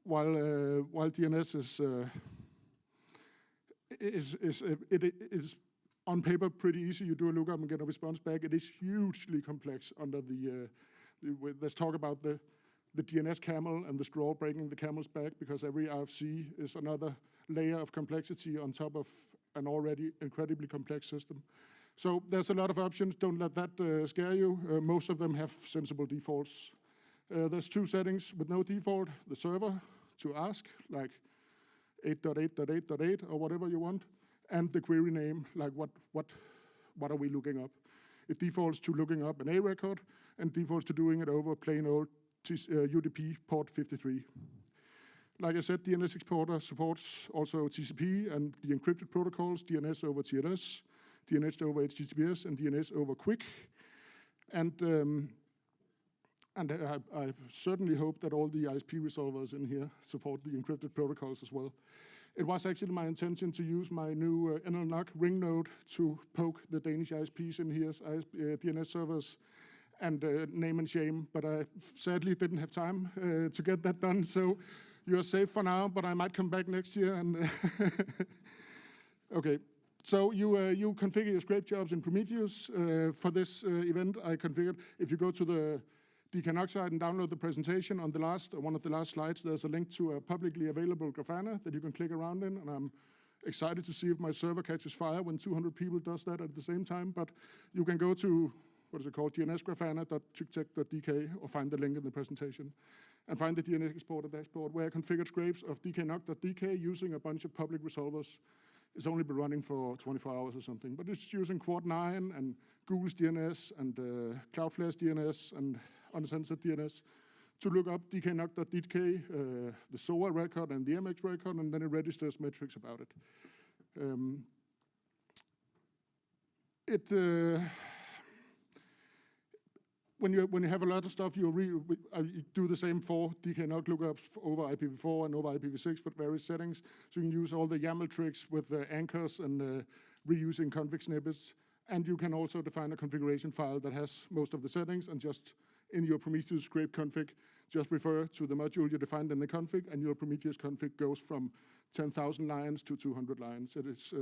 while DNS is on paper pretty easy. You do a lookup and get a response back. It is hugely complex under let's talk about the DNS camel and the straw breaking the camel's back, because every RFC is another layer of complexity on top of an already incredibly complex system. So there's a lot of options. Don't let that scare you. Most of them have sensible defaults. There's 2 settings with no default: the server to ask, like 8.8.8.8 or whatever you want, and the query name, like what are we looking up? It defaults to looking up an A record and defaults to doing it over plain old UDP port 53. Like I said, DNS Exporter supports also TCP and the encrypted protocols, DNS over TLS, DNS over HTTPS, and DNS over QUIC. And I certainly hope that all the ISP resolvers in here support the encrypted protocols as well. It was actually my intention to use my new NLNOC ring node to poke the Danish ISPs in here's DNS servers and name and shame, but I sadly didn't have time to get that done. So you're safe for now, but I might come back next year. And okay, so you configure your scrape jobs in Prometheus. For this event, I configured. If you go to the DKNOG site and download the presentation, on the one of the last slides, there's a link to a publicly available Grafana that you can click around in, and I'm excited to see if my server catches fire when 200 people does that at the same time. But you can go to, what is it called, dnsgrafana.tuktek.dk, or find the link in the presentation, and find the DNS Exporter dashboard where I configured scrapes of DKNOG.dk using a bunch of public resolvers. It's only been running for 24 hours or something, but it's using Quad 9 and Google's DNS and Cloudflare's DNS and uncensored DNS to look up DKNOG.dk, the SOA record and the MX record, and then it registers metrics about it. When you have a lot of stuff, you do the same for DKNOG lookups over IPv4 and over IPv6 for various settings. So you can use all the YAML tricks with anchors and reusing config snippets. And you can also define a configuration file that has most of the settings, and just in your Prometheus scrape config, just refer to the module you defined in the config, and your Prometheus config goes from 10,000 lines to 200 lines. It is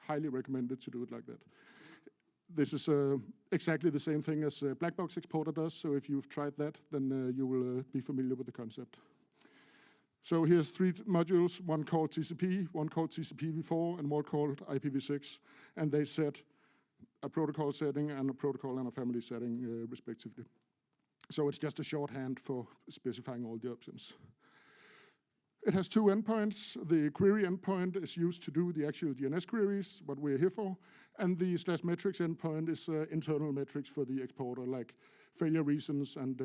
highly recommended to do it like that. This is exactly the same thing as Blackbox Exporter does, so if you've tried that, then you will be familiar with the concept. So here's 3 modules, one called TCP, one called TCP-v4, and one called IPv6, and they set a protocol setting and a protocol and a family setting, respectively. So it's just a shorthand for specifying all the options. It has 2 endpoints. The query endpoint is used to do the actual DNS queries, what we're here for, and the /metrics endpoint is internal metrics for the exporter, like failure reasons and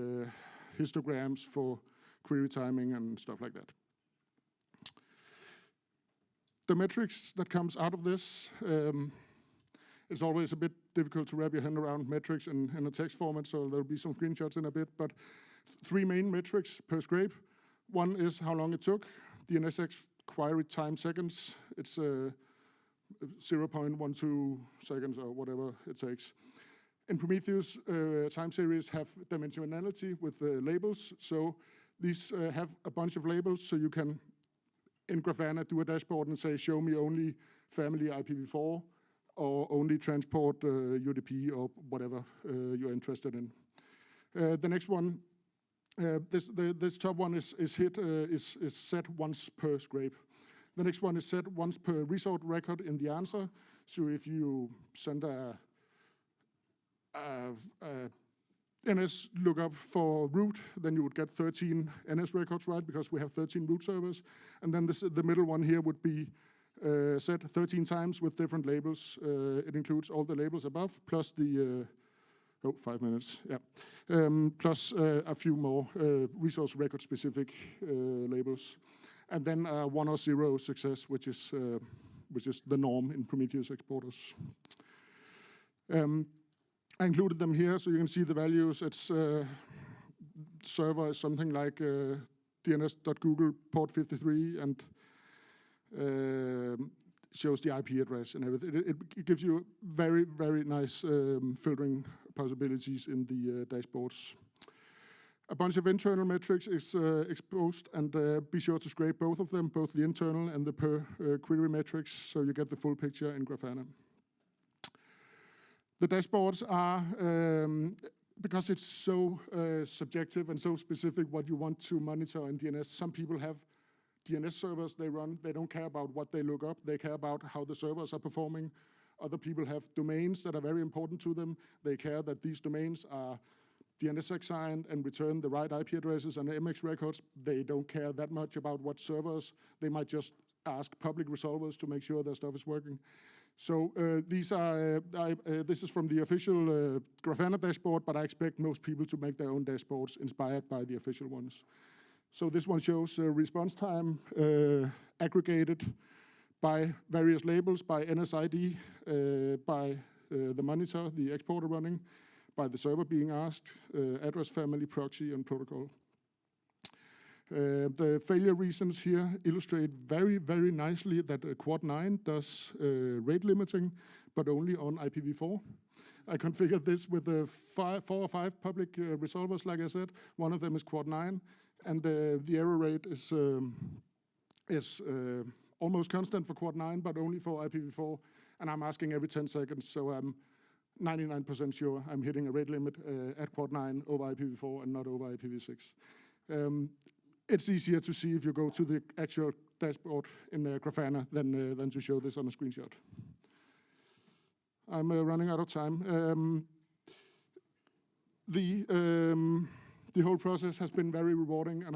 histograms for query timing and stuff like that. The metrics that comes out of this, it's always a bit difficult to wrap your hand around metrics in a text format, so there'll be some screenshots in a bit, but 3 main metrics per scrape. One is how long it took, DNSX query time seconds. It's 0.12 seconds or whatever it takes. In Prometheus, time series have dimensionality with labels, so these have a bunch of labels, so you can, in Grafana, do a dashboard and say, show me only family IPv4, or only transport UDP, or whatever you're interested in. The next one, this top one is set once per scrape. The next one is set once per resort record in the answer. So if you send a NS lookup for root, then you would get 13 NS records, right? Because we have 13 root servers. And then the middle one here would be set 13 times with different labels. It includes all the labels above, plus the 5 minutes, yeah. Plus a few more resource record specific labels. And then 1 or 0 success, which is the norm in Prometheus exporters. I included them here so you can see the values. It's server is something like dns.google port 53 and shows the IP address and everything. It gives you very, very nice filtering possibilities in the dashboards. A bunch of internal metrics is exposed, and be sure to scrape both of them, both the internal and the per query metrics, so you get the full picture in Grafana. The dashboards are, because it's so subjective and so specific what you want to monitor in DNS, some people have DNS servers they run. They don't care about what they look up. They care about how the servers are performing. Other people have domains that are very important to them. They care that these domains are DNSSEC signed and return the right IP addresses and MX records. They don't care that much about what servers. They might just ask public resolvers to make sure their stuff is working. So this is from the official Grafana dashboard, but I expect most people to make their own dashboards inspired by the official ones. So this one shows response time aggregated by various labels, by NSID, by the monitor, the exporter running, by the server being asked, address family, proxy, and protocol. The failure reasons here illustrate very, very nicely that Quad 9 does rate limiting, but only on IPv4. I configured this with 4 or 5 public resolvers, like I said. One of them is Quad 9, and the error rate is almost constant for Quad 9, but only for IPv4, and I'm asking every 10 seconds, so I'm 99% sure I'm hitting a rate limit at Quad 9 over IPv4 and not over IPv6. It's easier to see if you go to the actual dashboard in Grafana than to show this on a screenshot. I'm running out of time. The whole process has been very rewarding, and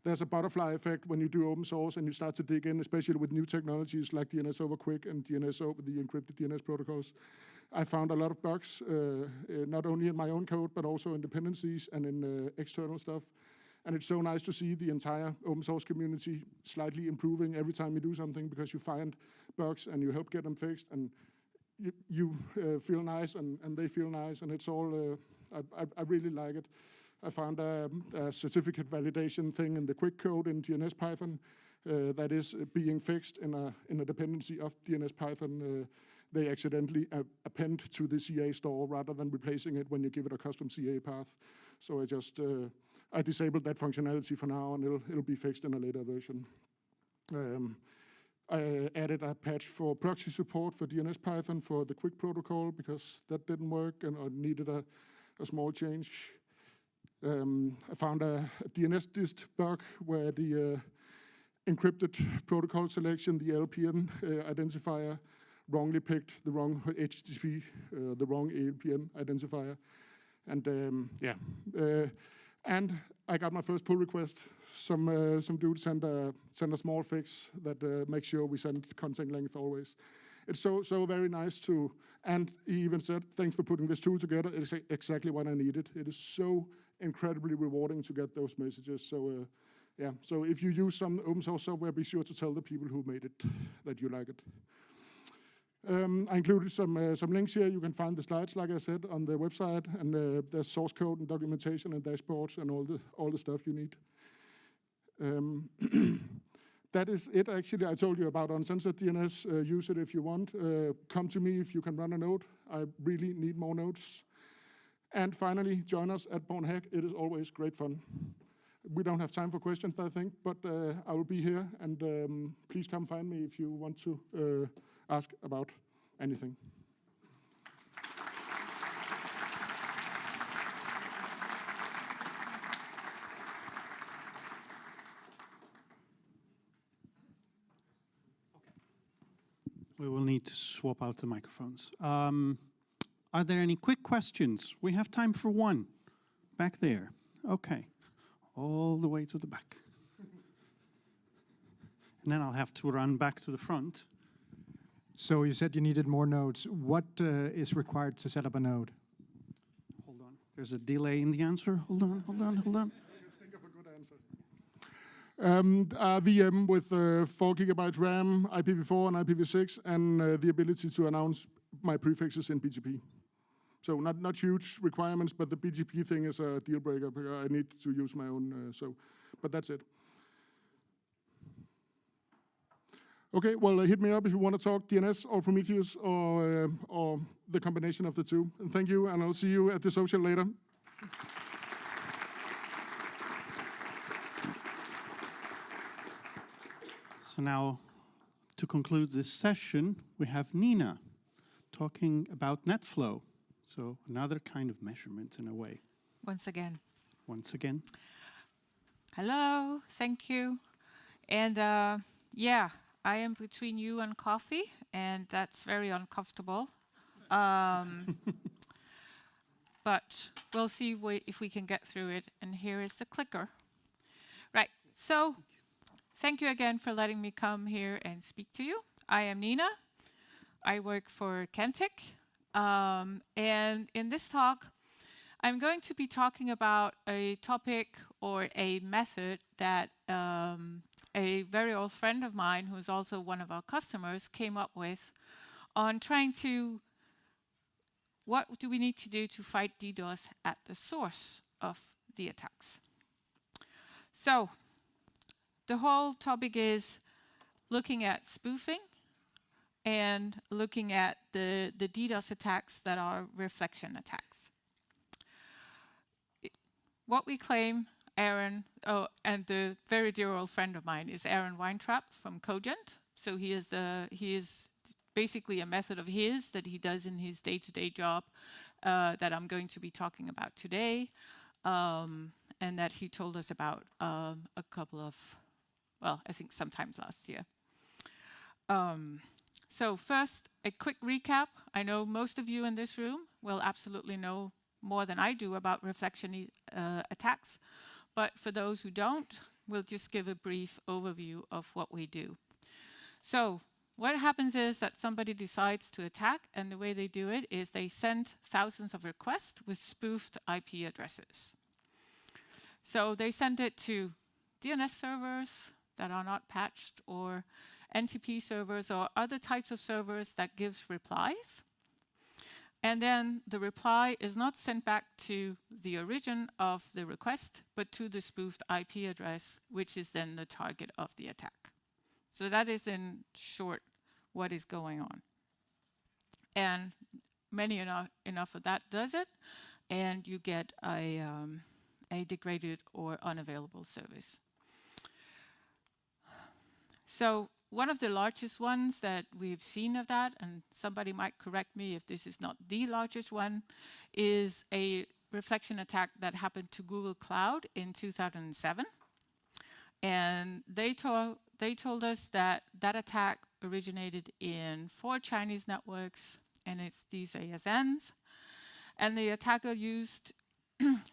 there's a butterfly effect when you do open source and you start to dig in, especially with new technologies like DNS over QUIC and DNS over the encrypted DNS protocols. I found a lot of bugs, not only in my own code, but also in dependencies and in external stuff. And it's so nice to see the entire open source community slightly improving every time you do something, because you find bugs and you help get them fixed, and you feel nice and they feel nice, and it's all, I really like it. I found a certificate validation thing in the QUIC code in DNS Python that is being fixed in a dependency of DNS Python. They accidentally append to the CA store rather than replacing it when you give it a custom CA path. So I disabled that functionality for now, and it'll be fixed in a later version. I added a patch for proxy support for DNS Python for the QUIC protocol, because that didn't work and I needed a small change. I found a DNS dist bug where the encrypted protocol selection, the LPN identifier, wrongly picked the wrong HTTP, the wrong ALPN identifier. And and I got my first pull request. Some dude sent a small fix that makes sure we send content length always. It's so very nice to, and he even said, thanks for putting this tool together. It's exactly what I needed. It is so incredibly rewarding to get those messages. So yeah, so if you use some open source software, be sure to tell the people who made it that you like it. I included some links here. You can find the slides, like I said, on the website, and there's source code and documentation and dashboards and all the stuff you need. That is it, actually. I told you about uncensored DNS. Use it if you want. Come to me if you can run a node. I really need more nodes. And finally, join us at Born Hack. It is always great fun. We don't have time for questions, I think, but I will be here, and please come find me if you want to ask about anything. We will need to swap out the microphones. Are there any quick questions? We have time for one. Back there. Okay. All the way to the back. And then I'll have to run back to the front. So you said you needed more nodes. What is required to set up a node? Hold on. There's a delay in the answer. Hold on. Think of a good answer. A VM with 4 GB RAM, IPv4 and IPv6, and the ability to announce my prefixes in BGP. So not huge requirements, but the BGP thing is a deal breaker. I need to use my own, but that's it. Okay, well, hit me up if you want to talk DNS or Prometheus or the combination of the two. And thank you, and I'll see you at the social later. So now, to conclude this session, we have Nina. talking about net flow. So another kind of measurement in a way. Once again. Once again. Hello, thank you. And yeah, I am between you and coffee, and that's very uncomfortable. But we'll see if we can get through it. And here is the clicker. Right, so thank you again for letting me come here and speak to you. I am Nina. I work for Kentic. And in this talk, I'm going to be talking about a topic or a method that a very old friend of mine, who is also one of our customers, came up with on trying to, what do we need to do to fight DDoS at the source of the attacks? So the whole topic is looking at spoofing and looking at the DDoS attacks that are reflection attacks. What we claim, Aaron, and the very dear old friend of mine is Aaron Weintraub from Coherent. So he is basically a method of his that he does in his day-to-day job that I'm going to be talking about today, and that he told us about a couple of, well, I think sometimes last year. So first, a quick recap. I know most of you in this room will absolutely know more than I do about reflection attacks, but for those who don't, we'll just give a brief overview of what we do. So what happens is that somebody decides to attack, and the way they do it is they send thousands of requests with spoofed IP addresses. So they send it to DNS servers that are not patched, or NTP servers, or other types of servers that gives replies. And then the reply is not sent back to the origin of the request, but to the spoofed IP address, which is then the target of the attack. So that is in short what is going on. And many enough of that does it, and you get a degraded or unavailable service. So one of the largest ones that we've seen of that, and somebody might correct me if this is not the largest one, is a reflection attack that happened to Google Cloud in 2007. And they told us that that attack originated in 4 Chinese networks, and it's these ASNs. And the attacker used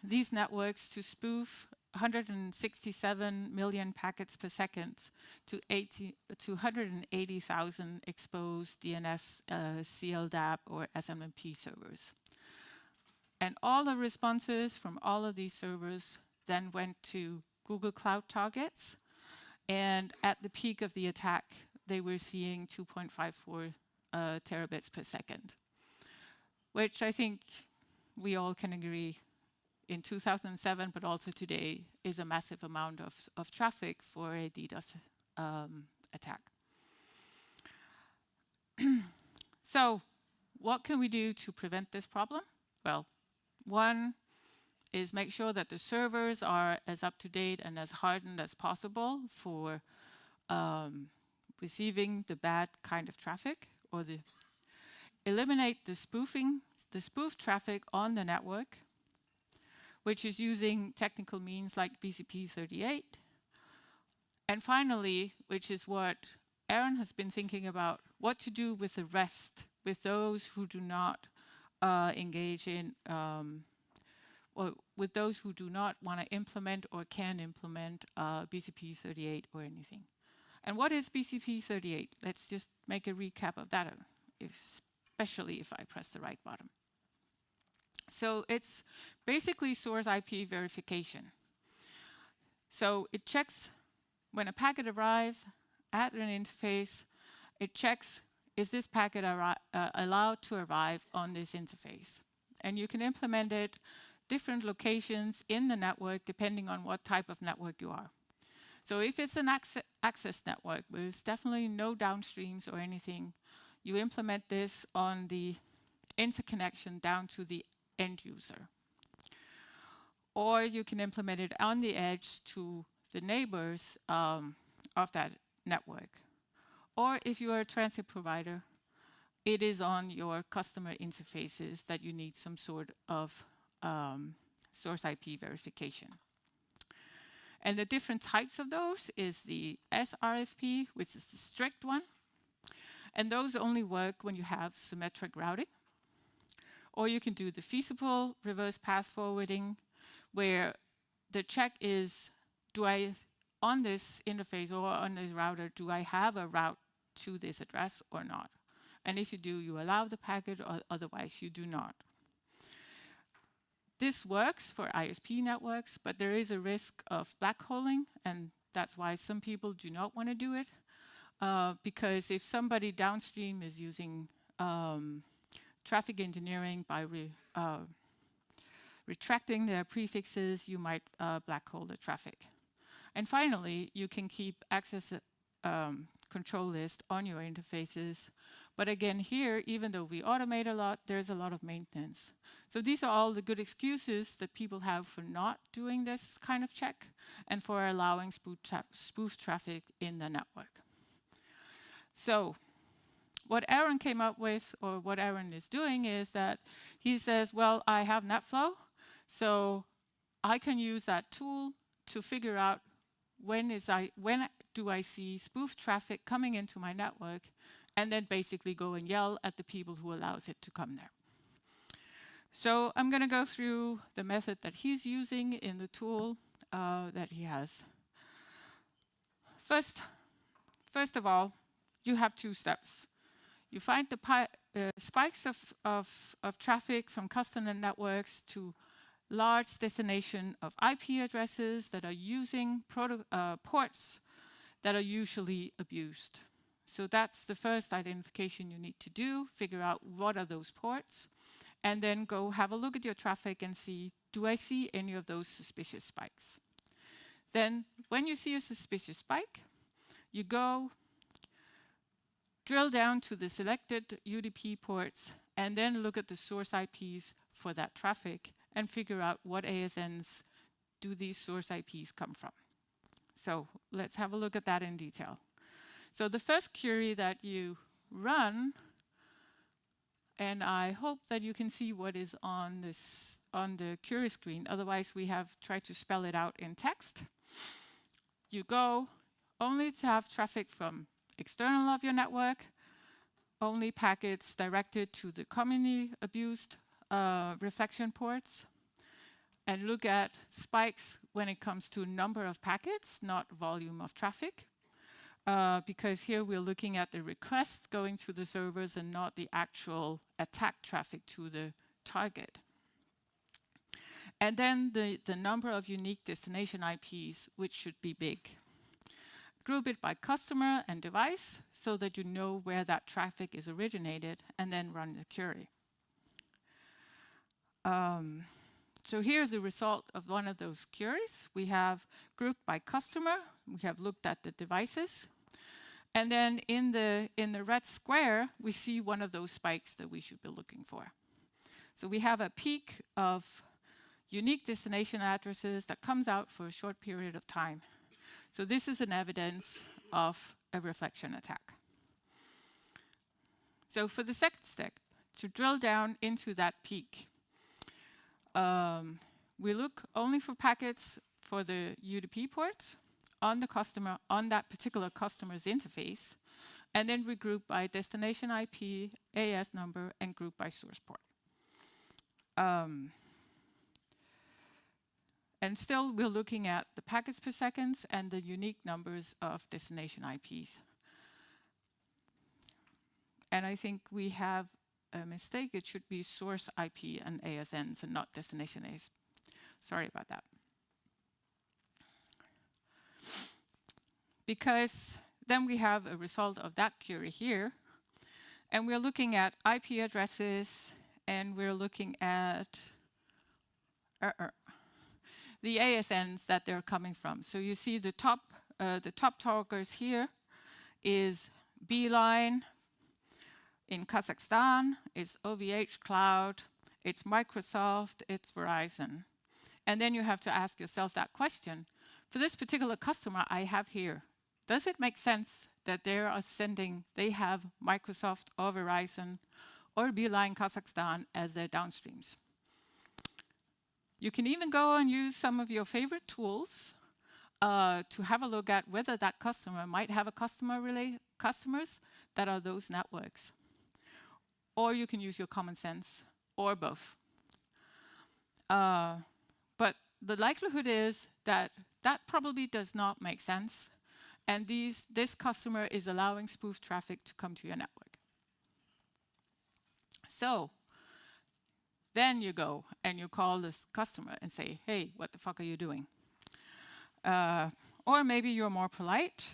these networks to spoof 167 million packets per second to 180,000 exposed DNS, CLDAP, or SMMP servers. And all the responses from all of these servers then went to Google Cloud targets. And at the peak of the attack, they were seeing 2.54 terabits per second, which I think we all can agree in 2007, but also today, is a massive amount of traffic for a DDoS attack. So what can we do to prevent this problem? Well, one is make sure that the servers are as up-to-date and as hardened as possible for receiving the bad kind of traffic, or eliminate the spoof traffic on the network, which is using technical means like BCP38. And finally, which is what Aaron has been thinking about, what to do with the rest, with those who do not engage in, or with those who do not want to implement or can implement BCP38 or anything. And what is BCP38? Let's just make a recap of that, especially if I press the right button. So it's basically source IP verification. So it checks when a packet arrives at an interface, it checks, is this packet allowed to arrive on this interface? And you can implement it different locations in the network depending on what type of network you are. So if it's an access network, where there's definitely no downstreams or anything, you implement this on the interconnection down to the end user. Or you can implement it on the edge to the neighbors of that network. Or if you are a transit provider, it is on your customer interfaces that you need some sort of source IP verification. And the different types of those is the SRFP, which is the strict one. And those only work when you have symmetric routing. Or you can do the feasible reverse path forwarding, where the check is, do I, on this interface or on this router, do I have a route to this address or not? And if you do, you allow the packet, or otherwise you do not. This works for ISP networks, but there is a risk of blackholing, and that's why some people do not want to do it. Because if somebody downstream is using traffic engineering by retracting their prefixes, you might blackhole the traffic. And finally, you can keep access control list on your interfaces. But again, here, even though we automate a lot, there's a lot of maintenance. So these are all the good excuses that people have for not doing this kind of check and for allowing spoof traffic in the network. So what Aaron came up with, or what Aaron is doing, is that he says, well, I have NetFlow, so I can use that tool to figure out when do I see spoof traffic coming into my network, and then basically go and yell at the people who allows it to come there. So I'm going to go through the method that he's using in the tool that he has. First of all, you have two steps. You find the spikes of traffic from customer networks to large destination of IP addresses that are using ports that are usually abused. So that's the first identification you need to do, figure out what are those ports, and then go have a look at your traffic and see, do I see any of those suspicious spikes? Then when you see a suspicious spike, you go drill down to the selected UDP ports and then look at the source IPs for that traffic and figure out what ASNs do these source IPs come from. So let's have a look at that in detail. So the first query that you run, and I hope that you can see what is on the query screen, otherwise we have tried to spell it out in text. You go only to have traffic from external of your network, only packets directed to the commonly abused reflection ports, and look at spikes when it comes to number of packets, not volume of traffic. Because here we're looking at the request going to the servers and not the actual attack traffic to the target. And then the number of unique destination IPs, which should be big. Group it by customer and device so that you know where that traffic is originated, and then run the query. So here's a result of one of those queries. We have grouped by customer. We have looked at the devices. And then in the red square, we see one of those spikes that we should be looking for. So we have a peak of unique destination addresses that comes out for a short period of time. So this is an evidence of a reflection attack. So for the second step, to drill down into that peak, we look only for packets for the UDP ports on the customer, on that particular customer's interface, and then we group by destination IP, AS number, and group by source port. And still, we're looking at the packets per second and the unique numbers of destination IPs. And I think we have a mistake. It should be source IP and ASNs and not destination AS. Sorry about that. Because then we have a result of that query here. And we're looking at IP addresses, and we're looking at the ASNs that they're coming from. So you see the top talkers here is Beeline in Kazakhstan, it's OVH Cloud, it's Microsoft, it's Verizon. And then you have to ask yourself that question. For this particular customer I have here, does it make sense that they have Microsoft or Verizon or Beeline Kazakhstan as their downstreams. You can even go and use some of your favorite tools to have a look at whether that customer might have a customers that are those networks. Or you can use your common sense, or both. But the likelihood is that that probably does not make sense, and this customer is allowing spoof traffic to come to your network. So then you go and you call this customer and say, hey, what the fuck are you doing? Or maybe you're more polite.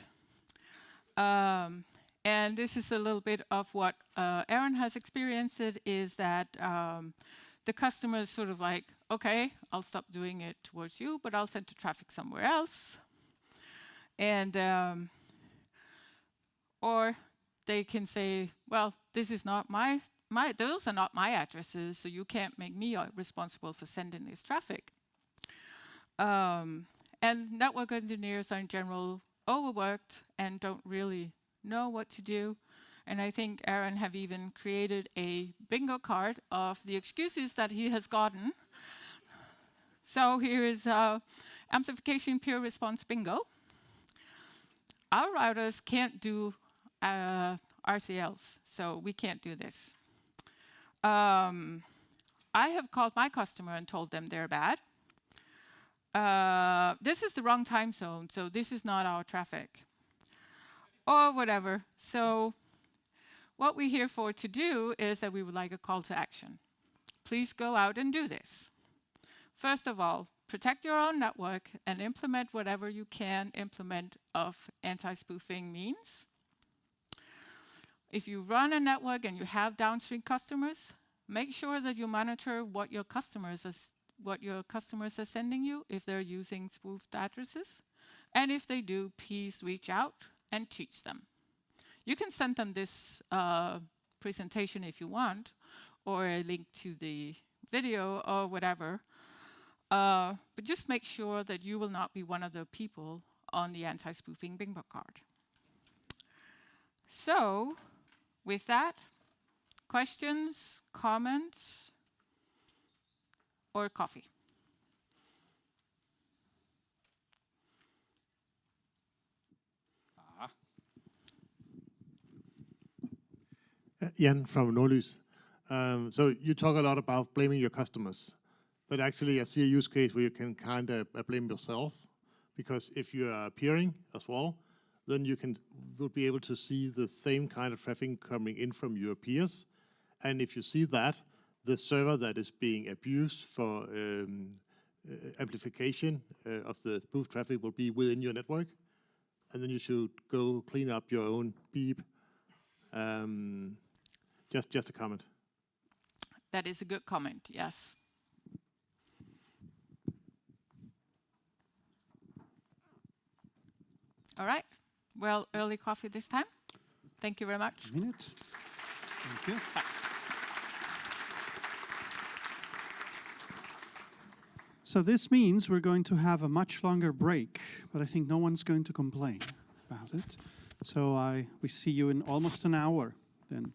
And this is a little bit of what Aaron has experienced, is that the customer is sort of like, okay, I'll stop doing it towards you, but I'll send the traffic somewhere else. And or they can say, well, this is not those are not my addresses, so you can't make me responsible for sending this traffic. And network engineers are in general overworked and don't really know what to do. And I think Aaron have even created a bingo card of the excuses that he has gotten. So here is amplification pure response bingo. Our routers can't do RCLs, so we can't do this. I have called my customer and told them they're bad. This is the wrong time zone, so this is not our traffic. Or whatever. So what we're here for to do is that we would like a call to action. Please go out and do this. First of all, protect your own network and implement whatever you can implement of anti-spoofing means. If you run a network and you have downstream customers, make sure that you monitor what your customers are sending you if they're using spoofed addresses. And if they do, please reach out and teach them. You can send them this presentation if you want, or a link to the video or whatever. But just make sure that you will not be one of the people on the anti-spoofing bingo card. So, with that, questions, comments, or coffee? Jan from Nordlys. So you talk a lot about blaming your customers, but actually I see a use case where you can kind of blame yourself, because if you are peering as well, then you will be able to see the same kind of traffic coming in from your peers. And if you see that, the server that is being abused for amplification of the spoof traffic will be within your network. And then you should go clean up your own beep. Just a comment. That is a good comment, yes. All right. Well, early coffee this time. Thank you very much. Thank you. So this means we're going to have a much longer break, but I think no one's going to complain about it. So we see you in almost an hour then.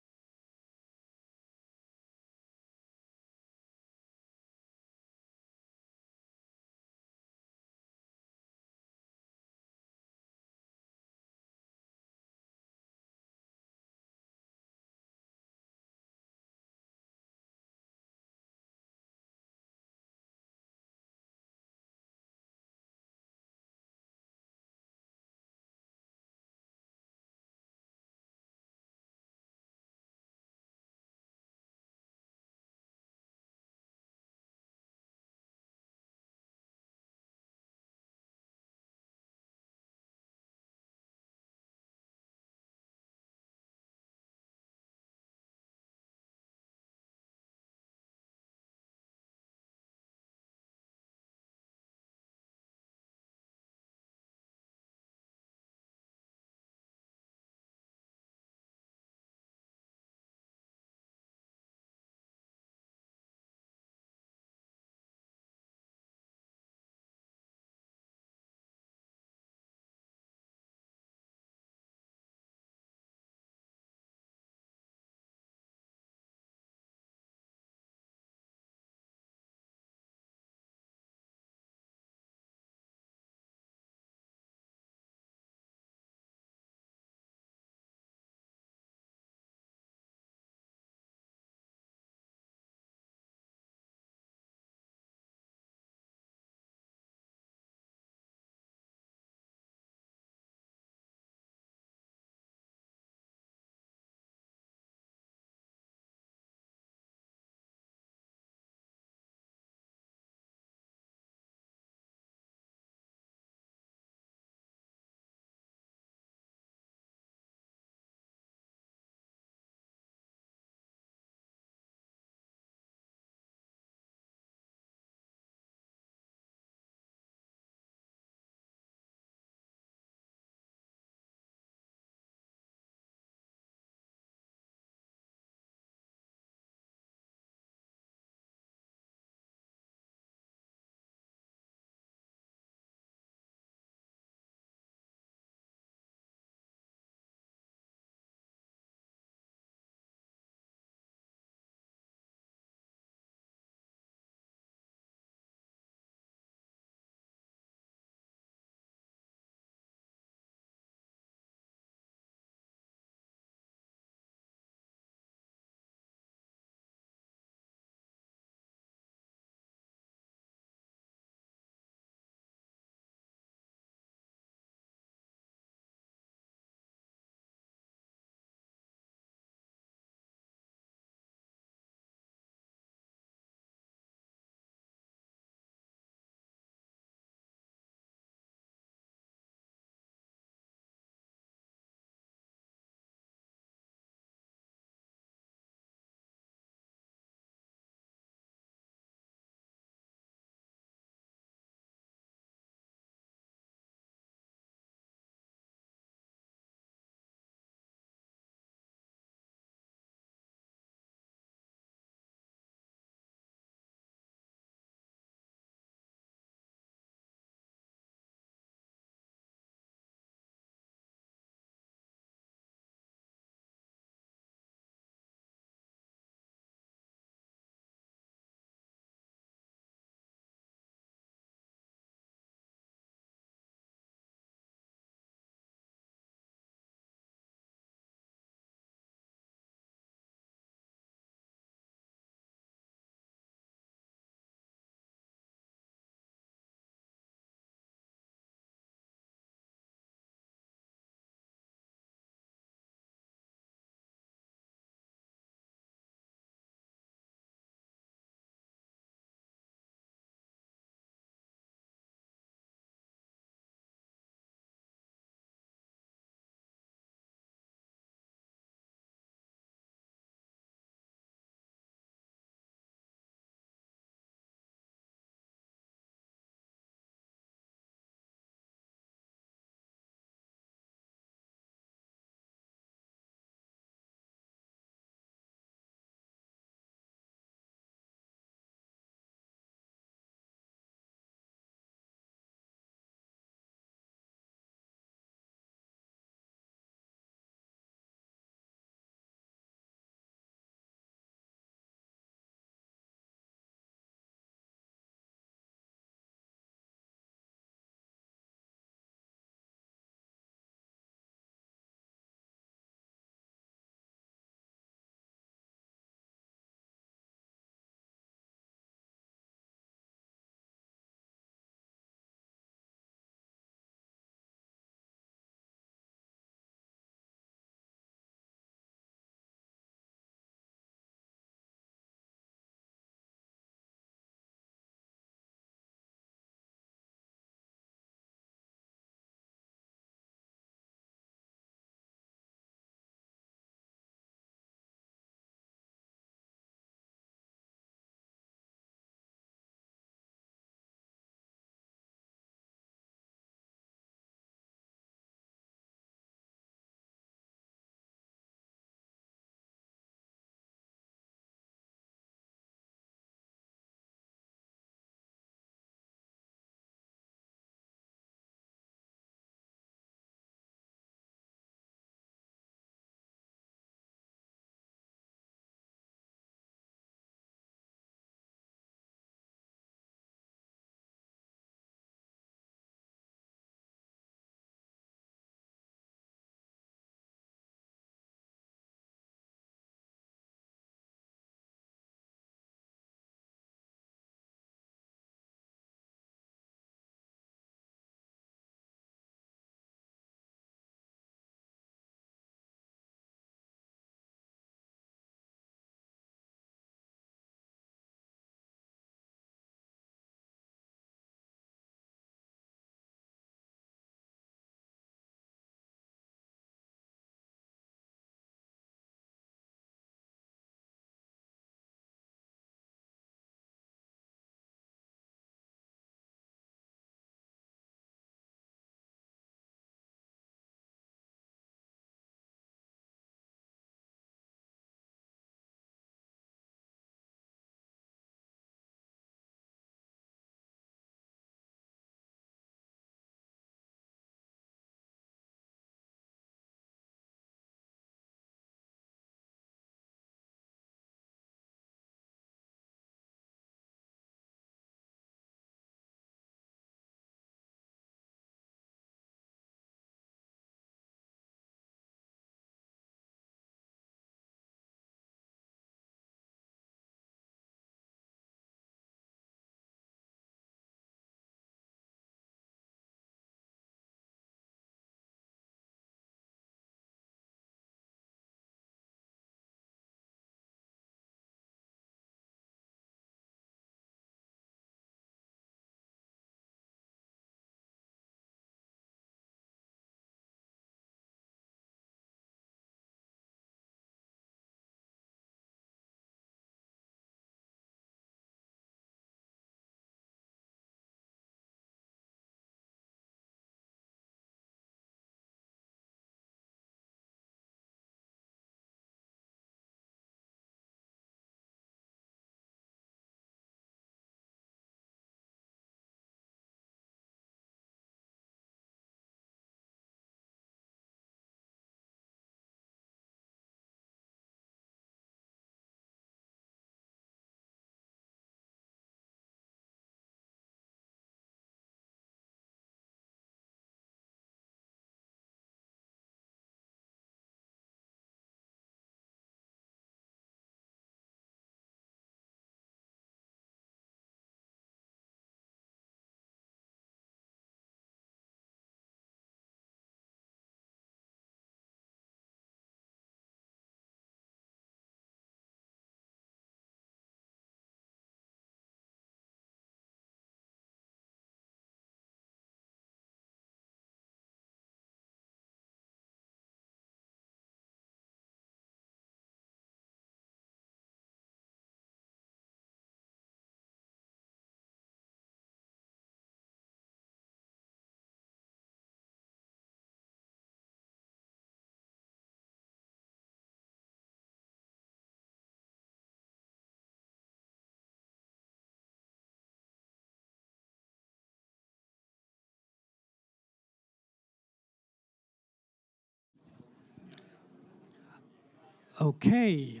Okay.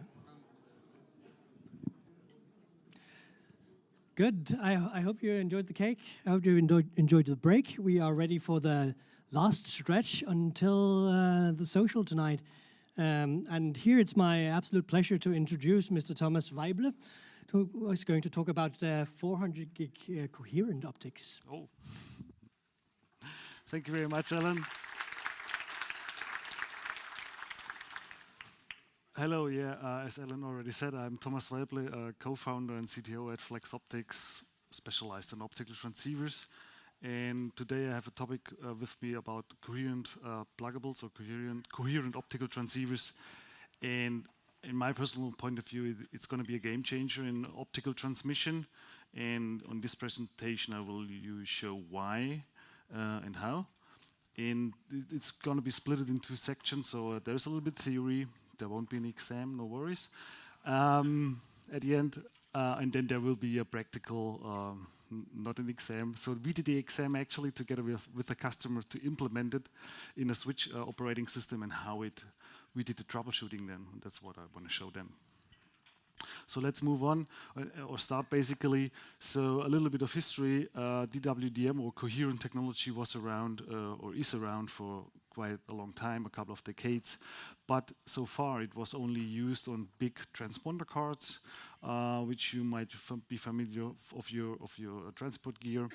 Good. I hope you enjoyed the cake. I hope you enjoyed the break. We are ready for the last stretch until the social tonight. And here it's my absolute pleasure to introduce Mr. Thomas Weible, who is going to talk about 400 gig coherent optics. Oh. Thank you very much, Alan. Hello, as Alan already said, I'm Thomas Weible, co-founder and CTO at Flex Optics, specialized in optical transceivers. And today I have a topic with me about coherent pluggables or coherent optical transceivers. And in my personal point of view, it's going to be a game changer in optical transmission. And on this presentation, I will show why and how. And it's going to be split in 2 sections. So there's a little bit theory. There won't be an exam, no worries. At the end, and then there will be a practical, not an exam. So we did the exam actually together with the customer to implement it in a switch operating system and how we did the troubleshooting then. That's what I want to show then. So let's move on or start basically. So a little bit of history. DWDM or coherent technology was around or is around for quite a long time, a couple of decades. But so far it was only used on big transponder cards, which you might be familiar of your transport gear.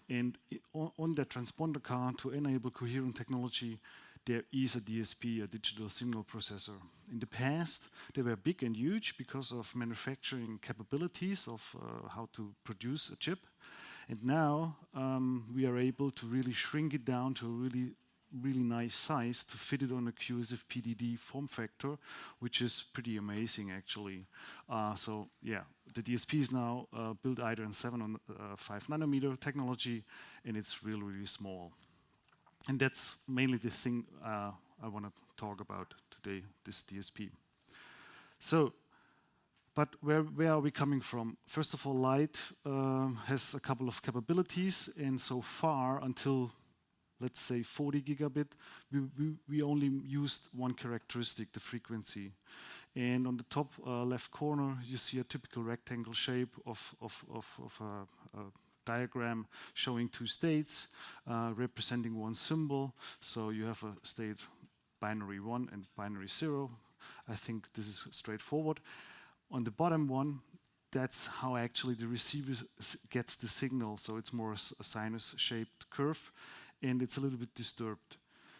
And on that transponder card, to enable coherent technology, there is a DSP, a digital signal processor. In the past, they were big and huge because of manufacturing capabilities of how to produce a chip. And now we are able to really shrink it down to a really nice size to fit it on a QSF PDD form factor, which is pretty amazing actually. So yeah, the DSP is now built either in 7 or 5 nanometer technology, and it's really, really small. And that's mainly the thing I want to talk about today, this DSP. So, but where are we coming from? First of all, light has a couple of capabilities, and so far until, let's say, 40 gigabit, we only used one characteristic, the frequency. And on the top left corner, you see a typical rectangle shape of a diagram showing 2 states representing one symbol. So you have a state binary 1 and binary 0. I think this is straightforward. On the bottom one, that's how actually the receiver gets the signal. So it's more a sinus-shaped curve, and it's a little bit disturbed.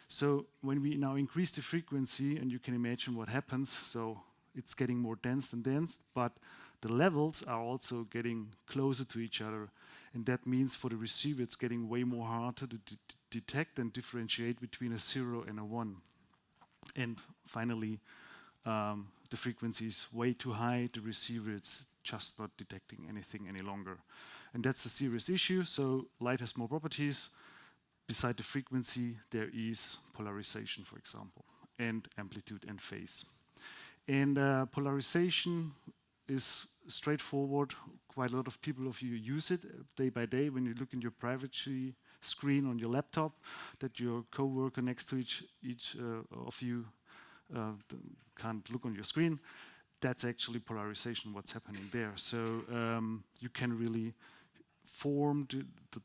So when we now increase the frequency, and you can imagine what happens, so it's getting more dense and dense, but the levels are also getting closer to each other. And that means for the receiver, it's getting way more harder to detect and differentiate between a 0 and a 1. And finally, the frequency is way too high. The receiver, it's just not detecting anything any longer. And that's a serious issue. So light has more properties. Beside the frequency, there is polarization, for example, and amplitude and phase. And polarization is straightforward. Quite a lot of people of you use it day by day when you look in your privacy screen on your laptop, that your coworker next to each of you can't look on your screen. That's actually polarization, what's happening there. So you can really form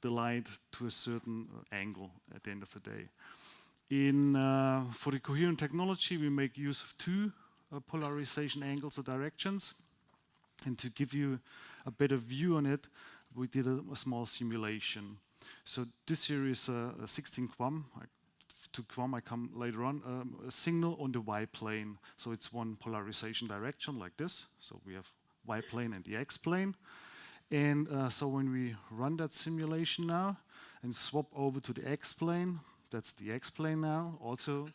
the light to a certain angle at the end of the day. For the coherent technology, we make use of 2 polarization angles or directions. And to give you a better view on it, we did a small simulation. So this here is a 16 QAM. To QAM I come later on. A signal on the Y plane. So it's one polarization direction like this. So we have Y plane and the X plane. And so when we run that simulation now and swap over to the X plane, that's the X plane now, also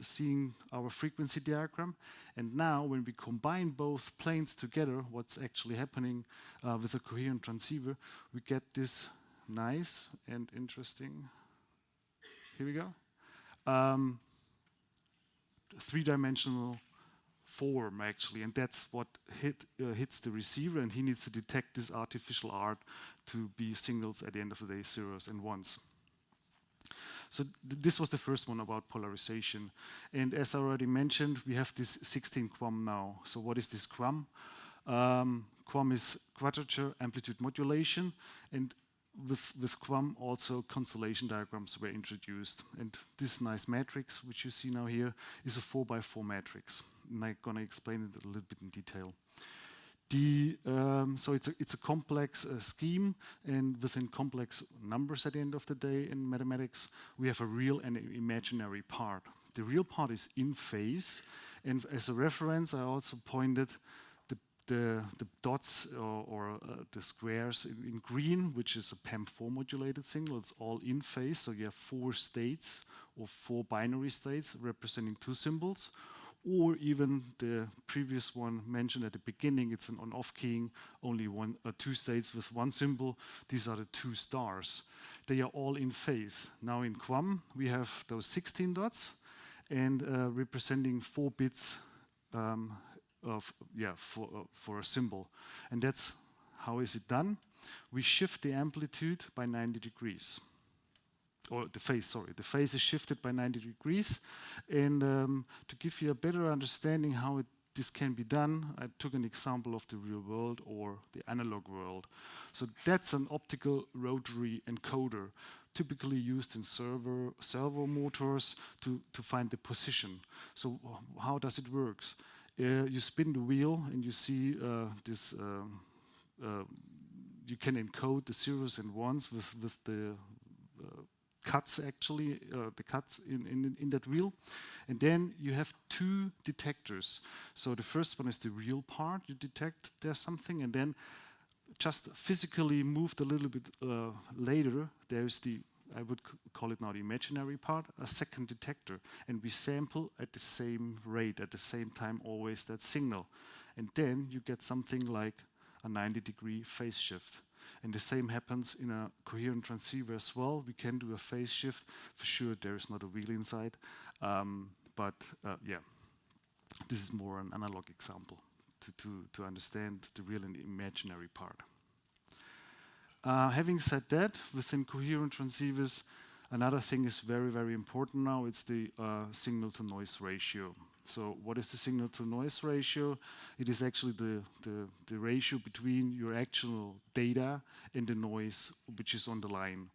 seeing our frequency diagram. And now when we combine both planes together, what's actually happening with a coherent transceiver, we get this nice and interesting, here we go, 3-dimensional form actually, and that's what hits the receiver, and he needs to detect this artificial art to be signals at the end of the day, 0s and 1s. So this was the first one about polarization. And as I already mentioned, we have this 16 QAM now. So what is this QAM? QAM is quadrature amplitude modulation, and with QAM also constellation diagrams were introduced. And this nice matrix, which you see now here, is a 4x4 matrix. And I'm going to explain it a little bit in detail. So it's a complex scheme, and within complex numbers at the end of the day in mathematics, we have a real and an imaginary part. The real part is in phase, and as a reference, I also pointed the dots or the squares in green, which is a PAM4 modulated signal. It's all in phase, so you have 4 states or 4 binary states representing 2 symbols. Or even the previous one mentioned at the beginning, it's an on-off keying, only 2 states with 1 symbol. These are the 2 stars. They are all in phase. Now in QAM, we have those 16 dots and representing 4 bits for a symbol. And that's how is it done? We shift the amplitude by 90 degrees. Or the phase, sorry. The phase is shifted by 90 degrees. And to give you a better understanding how this can be done, I took an example of the real world or the analog world. So that's an optical rotary encoder, typically used in servo motors to find the position. So how does it work? You spin the wheel and you see this, you can encode the zeros and ones with the cuts actually, the cuts in that wheel. And then you have 2 detectors. So the first one is the real part, you detect there's something, and then just physically moved a little bit later, there's the, I would call it now the imaginary part, a second detector. And we sample at the same rate, at the same time always that signal. And then you get something like a 90-degree phase shift. And the same happens in a coherent transceiver as well. We can do a phase shift. For sure, there is not a wheel inside. But yeah, this is more an analog example to understand the real and the imaginary part. Having said that, within coherent transceivers, another thing is very, very important now. It's the signal-to-noise ratio. So what is the signal-to-noise ratio? It is actually the ratio between your actual data and the noise which is on the line.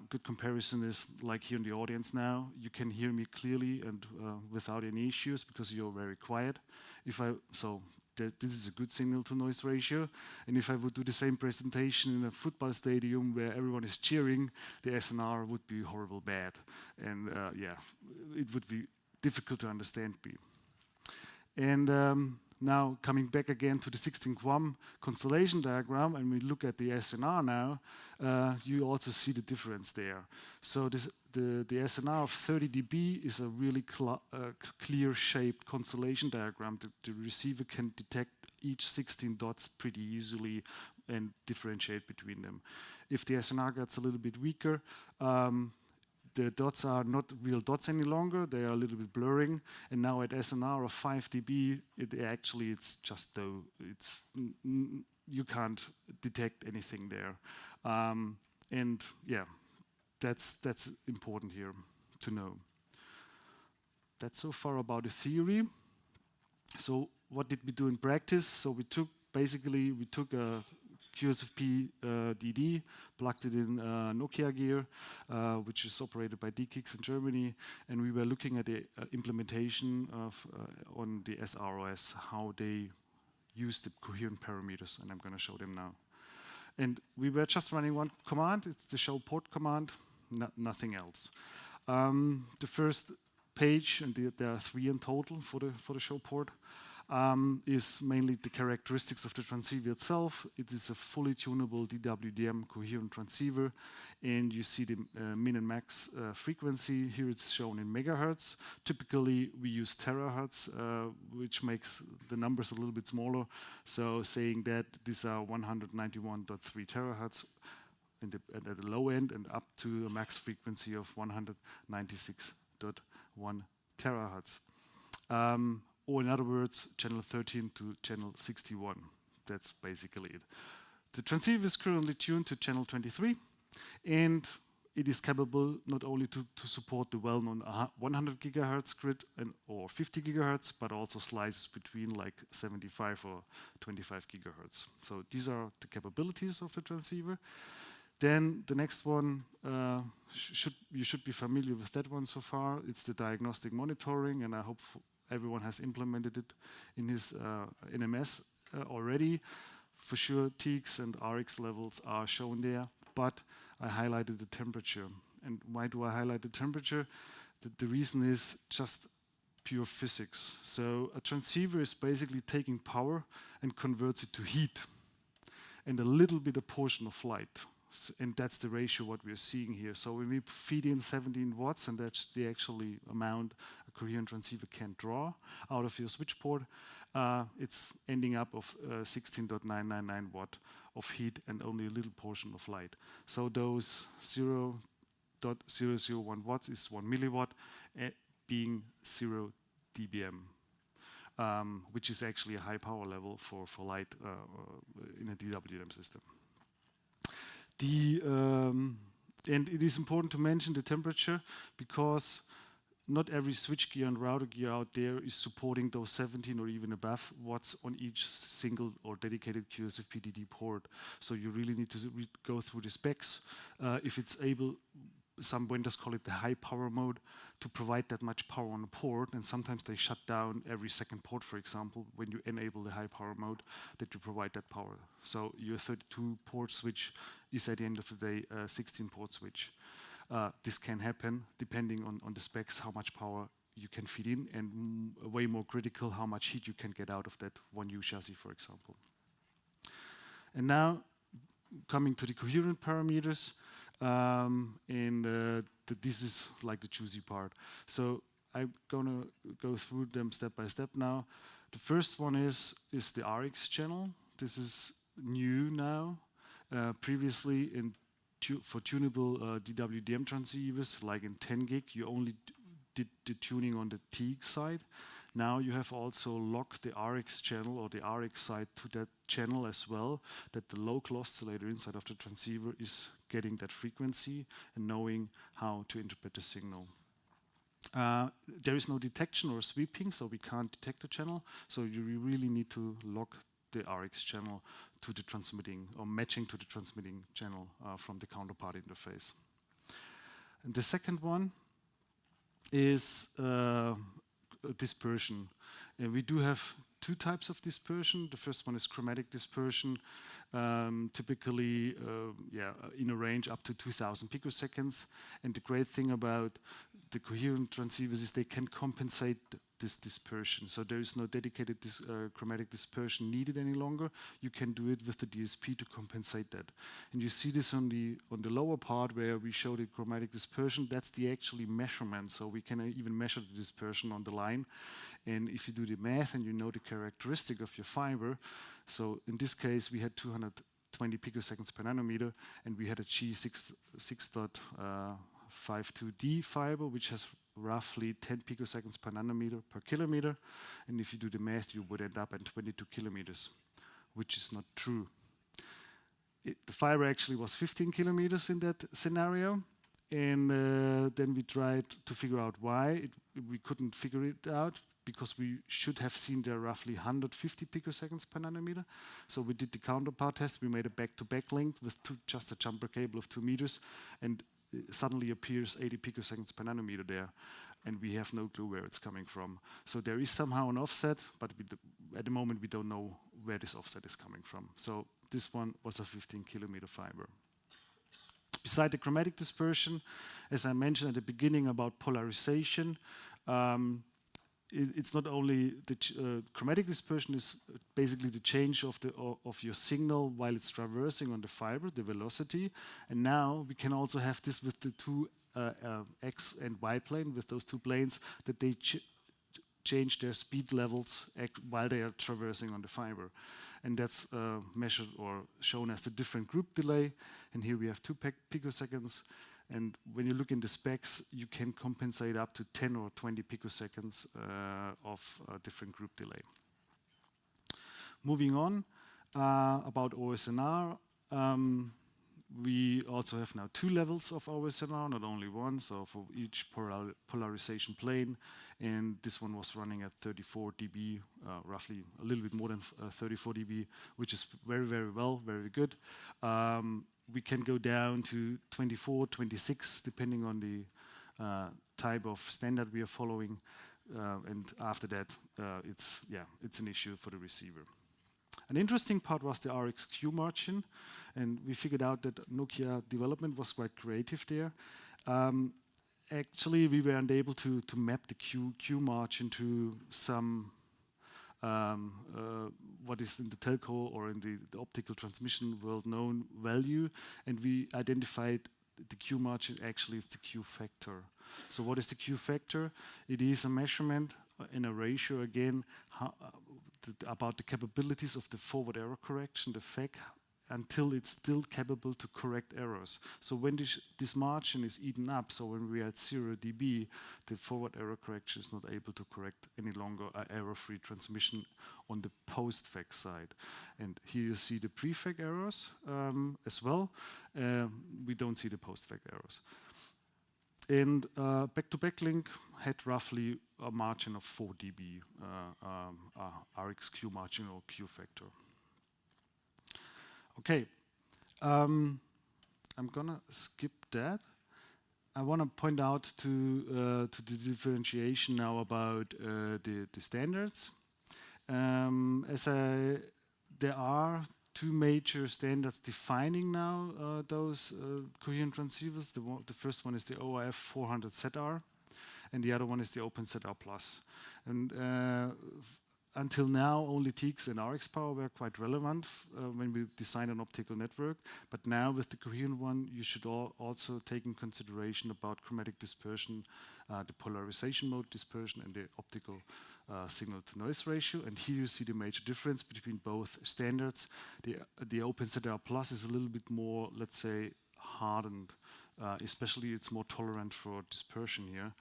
Good comparison is like here in the audience now. You can hear me clearly and without any issues because you're very quiet. This is a good signal-to-noise ratio. And if I would do the same presentation in a football stadium where everyone is cheering, the SNR would be horrible bad. And yeah, it would be difficult to understand me. And now coming back again to the 16 QAM constellation diagram, and we look at the SNR now, you also see the difference there. So the SNR of 30 dB is a really clear shaped constellation diagram. The receiver can detect each 16 dots pretty easily and differentiate between them. If the SNR gets a little bit weaker, the dots are not real dots any longer, they are a little bit blurring, and now at SNR of 5 dB, it's just though, you can't detect anything there. And yeah, that's important here to know. That's so far about the theory. So what did we do in practice? So we took a QSFP DD, plugged it in Nokia gear, which is operated by DKNOG in Germany, and we were looking at the implementation of on the SROS, how they use the coherent parameters, and I'm going to show them now. And we were just running one command, it's the show port command, nothing else. The first page, and there are 3 in total for the show port, is mainly the characteristics of the transceiver itself. It is a fully tunable DWDM coherent transceiver, and you see the min and max frequency. Here it's shown in megahertz. Typically we use terahertz, which makes the numbers a little bit smaller. So saying that these are 191.3 terahertz at the low end and up to a max frequency of 196.1 terahertz. Or in other words, channel 13 to channel 61. That's basically it. The transceiver is currently tuned to channel 23, and it is capable not only to support the well-known 100 gigahertz grid or 50 gigahertz, but also slices between like 75 or 25 gigahertz. So these are the capabilities of the transceiver. Then the next one, you should be familiar with that one so far. It's the diagnostic monitoring, and I hope everyone has implemented it in his NMS already. For sure, TX and RX levels are shown there, but I highlighted the temperature. And why do I highlight the temperature? The reason is just pure physics. So a transceiver is basically taking power and converts it to heat and a little bit a portion of light. And that's the ratio what we're seeing here. So when we feed in 17 watts, and that's the actually amount a coherent transceiver can draw out of your switch port, it's ending up of 16.999 watt of heat and only a little portion of light. So those 0.001 watts is 1 milliwatt, being 0 dBm, which is actually a high power level for light in a DWDM system. And it is important to mention the temperature because not every switchgear and router gear out there is supporting those 17 or even above watts on each single or dedicated QSFP-DD port. So you really need to go through the specs. If it's able, some vendors call it the high power mode, to provide that much power on a port, and sometimes they shut down every second port, for example, when you enable the high power mode, that you provide that power. So your 32 port switch is at the end of the day a 16 port switch. This can happen depending on the specs, how much power you can feed in, and way more critical, how much heat you can get out of that one new chassis, for example. And now, coming to the coherent parameters, this is like the juicy part. So I'm gonna go through them step by step now. The first one is the RX channel. This is new now. Previously, for tunable DWDM transceivers, like in 10 gig, you only did the tuning on the TX side. Now you have also locked the RX channel or the RX side to that channel as well, that the local oscillator inside of the transceiver is getting that frequency and knowing how to interpret the signal. There is no detection or sweeping, so we can't detect the channel. So you really need to lock the RX channel to the transmitting or matching to the transmitting channel from the counterpart interface. And the second one is dispersion. And we do have two types of dispersion. The first one is chromatic dispersion, typically in a range up to 2000 picoseconds. And the great thing about the coherent transceivers is they can compensate this dispersion. So there is no dedicated chromatic dispersion needed any longer. You can do it with the DSP to compensate that. And you see this on the lower part where we show the chromatic dispersion. That's the actually measurement. So we can even measure the dispersion on the line. And if you do the math and you know the characteristic of your fiber, so in this case we had 220 picoseconds per nanometer, and we had a G6.52D fiber, which has roughly 10 picoseconds per nanometer per kilometer. And if you do the math, you would end up at 22 kilometers, which is not true. The fiber actually was 15 kilometers in that scenario. And then we tried to figure out why. We couldn't figure it out because we should have seen there roughly 150 picoseconds per nanometer. So we did the counterpart test. We made a back-to-back link with just a jumper cable of 2 meters, and suddenly appears 80 picoseconds per nanometer there, and we have no clue where it's coming from. So there is somehow an offset, but at the moment we don't know where this offset is coming from. So this one was a 15 kilometer fiber. Beside the chromatic dispersion, as I mentioned at the beginning about polarization, it's not only the chromatic dispersion is basically the change of your signal while it's traversing on the fiber, the velocity. And now we can also have this with the two X and Y plane, with those two planes, that they change their speed levels while they are traversing on the fiber. And that's measured or shown as the different group delay. And here we have 2 picoseconds. And when you look in the specs, you can compensate up to 10 or 20 picoseconds of different group delay. Moving on, about OSNR, we also have now 2 levels of OSNR, not only one, so for each polarization plane. And this one was running at 34 dB, roughly a little bit more than 34 dB, which is very, very well, very good. We can go down to 24, 26, depending on the type of standard we are following. And after that, it's an issue for the receiver. An interesting part was the RxQ margin, and we figured out that Nokia development was quite creative there. Actually, we weren't able to map the Q margin to some what is in the telco or in the optical transmission world known value, and we identified the Q margin actually is the Q factor. So what is the Q factor? It is a measurement in a ratio again about the capabilities of the forward error correction, the FEC, until it's still capable to correct errors. So when this margin is eaten up, so when we are at 0 dB, the forward error correction is not able to correct any longer error-free transmission on the post-FEC side. And here you see the pre-FEC errors as well. We don't see the post-FEC errors. And back-to-back link had roughly a margin of 4 dB, RxQ margin or Q factor. Okay, I'm gonna skip that. I want to point out to the differentiation now about the standards. There are 2 major standards defining now those coherent transceivers. The first one is the ORF 400ZR, and the other one is the OpenZR Plus. And until now, only TX and RX power were quite relevant when we designed an optical network. But now with the coherent one, you should also take in consideration about chromatic dispersion, the polarization mode dispersion, and the optical signal-to-noise ratio. And here you see the major difference between both standards. The OpenZR Plus is a little bit more, let's say, hardened. Especially, it's more tolerant for dispersion here.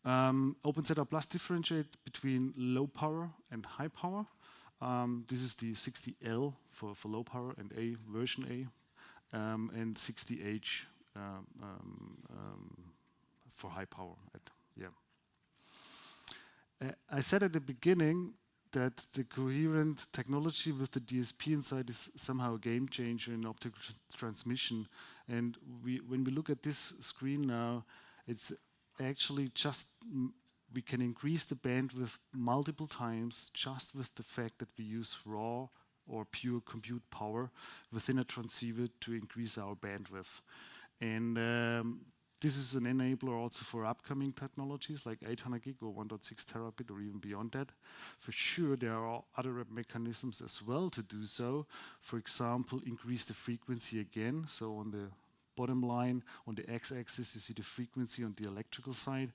OpenZR Plus differentiate between low power and high power. This is the 60L for low power and A version A, and 60H for high power. I said at the beginning that the coherent technology with the DSP inside is somehow a game changer in optical transmission. And when we look at this screen now, it's actually just we can increase the bandwidth multiple times just with the fact that we use raw or pure compute power within a transceiver to increase our bandwidth. And this is an enabler also for upcoming technologies like 800 gig or 1.6 terabit or even beyond that. For sure, there are other mechanisms as well to do so. For example, increase the frequency again. So on the bottom line, on the x-axis, you see the frequency on the electrical side.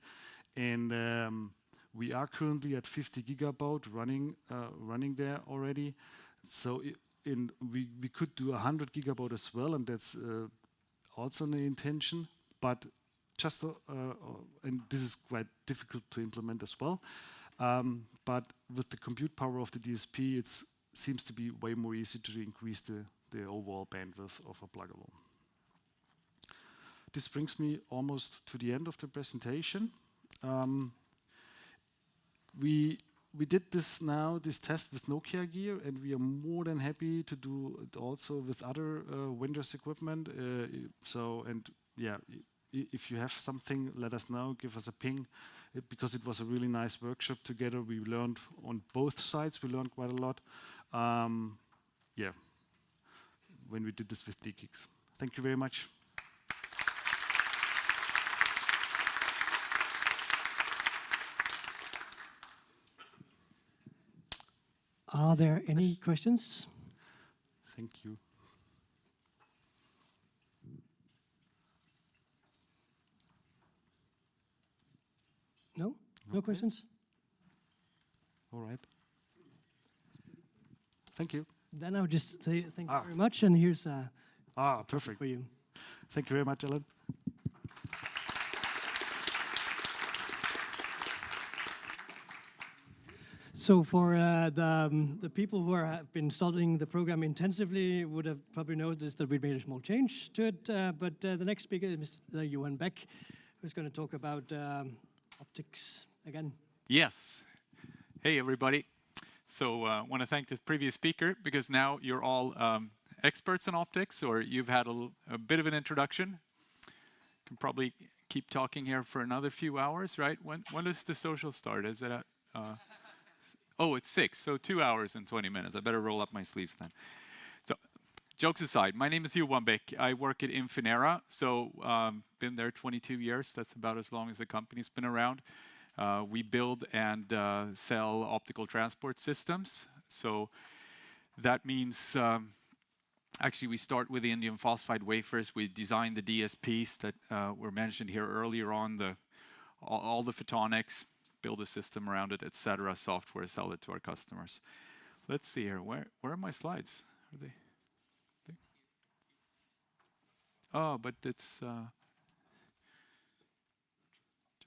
And we are currently at 50 gigabaud running there already. So we could do 100 gigabaud as well, and that's also an intention. But just and this is quite difficult to implement as well. But with the compute power of the DSP, it seems to be way more easy to increase the overall bandwidth of a pluggable. This brings me almost to the end of the presentation. We did this test with Nokia gear, and we are more than happy to do it also with other vendors' equipment. If you have something, let us know, give us a ping, because it was a really nice workshop together. We learned on both sides, we learned quite a lot. When we did this with DKNOG. Thank you very much. Are there any questions? Thank you. No? No questions? All right. Thank you. Then I would just say thank you very much, and here's perfect for you. Thank you very much, Alan. So for the people who have been studying the program intensively would have probably noticed that we made a small change to it, but the next speaker is Johan Beck, who's going to talk about optics again. Yes. Hey, everybody. So I want to thank the previous speaker, because now you're all experts in optics, or you've had a bit of an introduction. Can probably keep talking here for another few hours, right? When does the social start? Is it at... oh, it's 6, so 2 hours and 20 minutes. I better roll up my sleeves then. So, jokes aside, my name is Johan Beck. I work at Infinera, so been there 22 years. That's about as long as the company's been around. We build and sell optical transport systems. So that means, actually we start with the indium phosphide wafers. We design the DSPs that were mentioned here earlier on, all the photonics, build a system around it, etc., software, sell it to our customers. Let's see here. Where are my slides? Are they? Oh, but it's... do